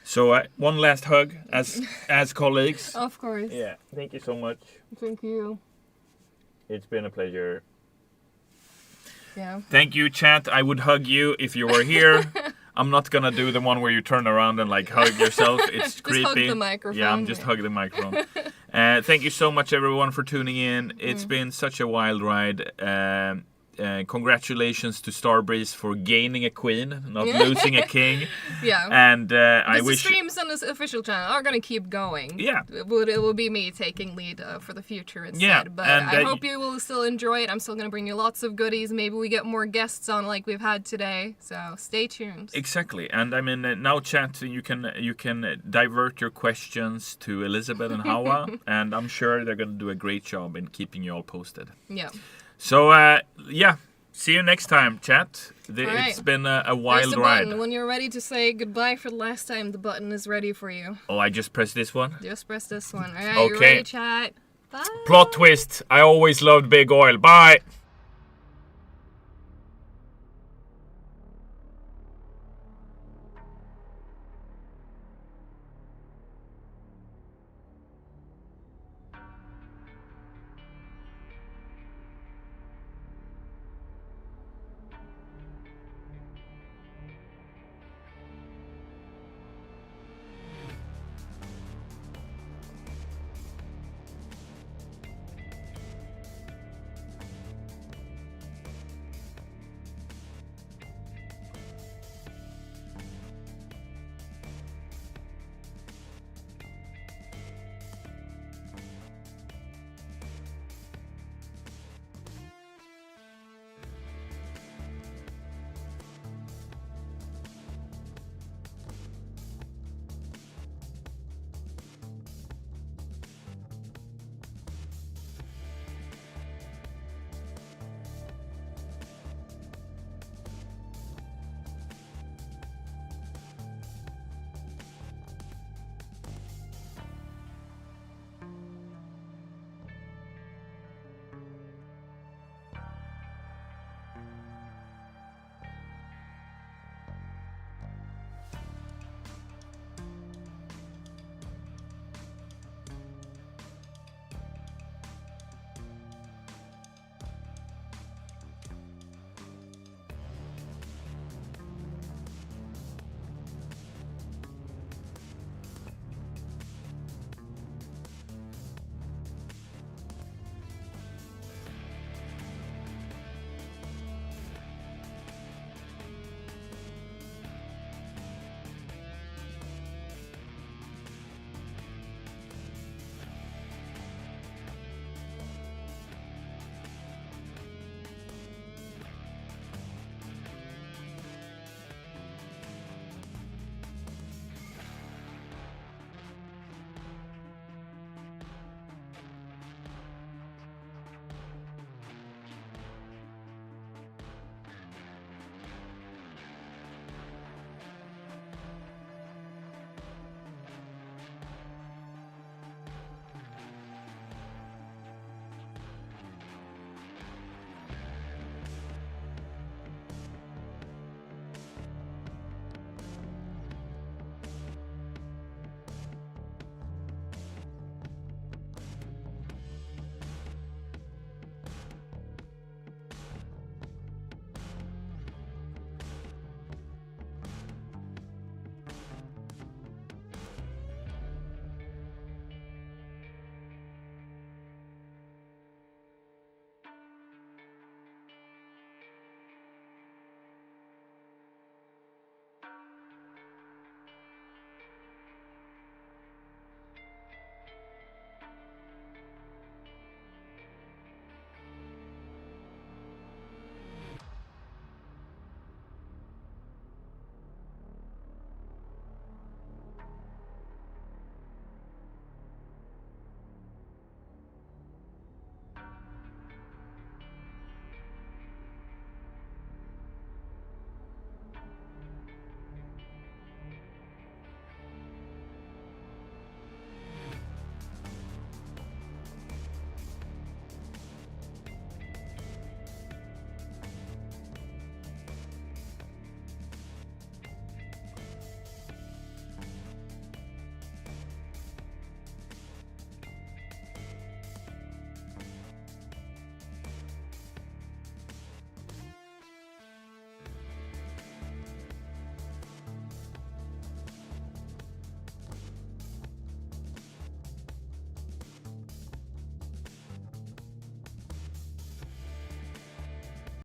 So one last hug as colleagues. Of course. Yeah. Thank you so much. Thank you. It's been a pleasure. Yeah. Thank you, chat. I would hug you if you were here. I'm not gonna do the one where you turn around and hug yourself. It's just creepy. hug the microphone. Yeah, I'm just hugging the microphone. Thank you so much, everyone, for tuning in. It's been such a wild ride. Congratulations to Starbreeze for gaining a queen, not losing a king. Yeah. And I wish the streams on this official channel are gonna keep going. Yeah. It will be me taking lead for the future instead. Yeah, But and, I hope you will still enjoy it. I'm still gonna bring you lots of goodies. Maybe we get more guests on like we've had today. So stay tuned. Exactly. And I mean, now, chat, you can divert your questions to Elizabeth and Hawa, and I'm sure they're gonna do a great job in keeping you all posted. Yeah. So, see you next time, chat. It's been a wild ride. Button. When you're ready to say goodbye for the last time, the button is ready for you. Oh, I just pressed this one? Just press this one. All right, Okay. you ready, chat? Bye. Plot twist. I always loved Big Oil. Bye.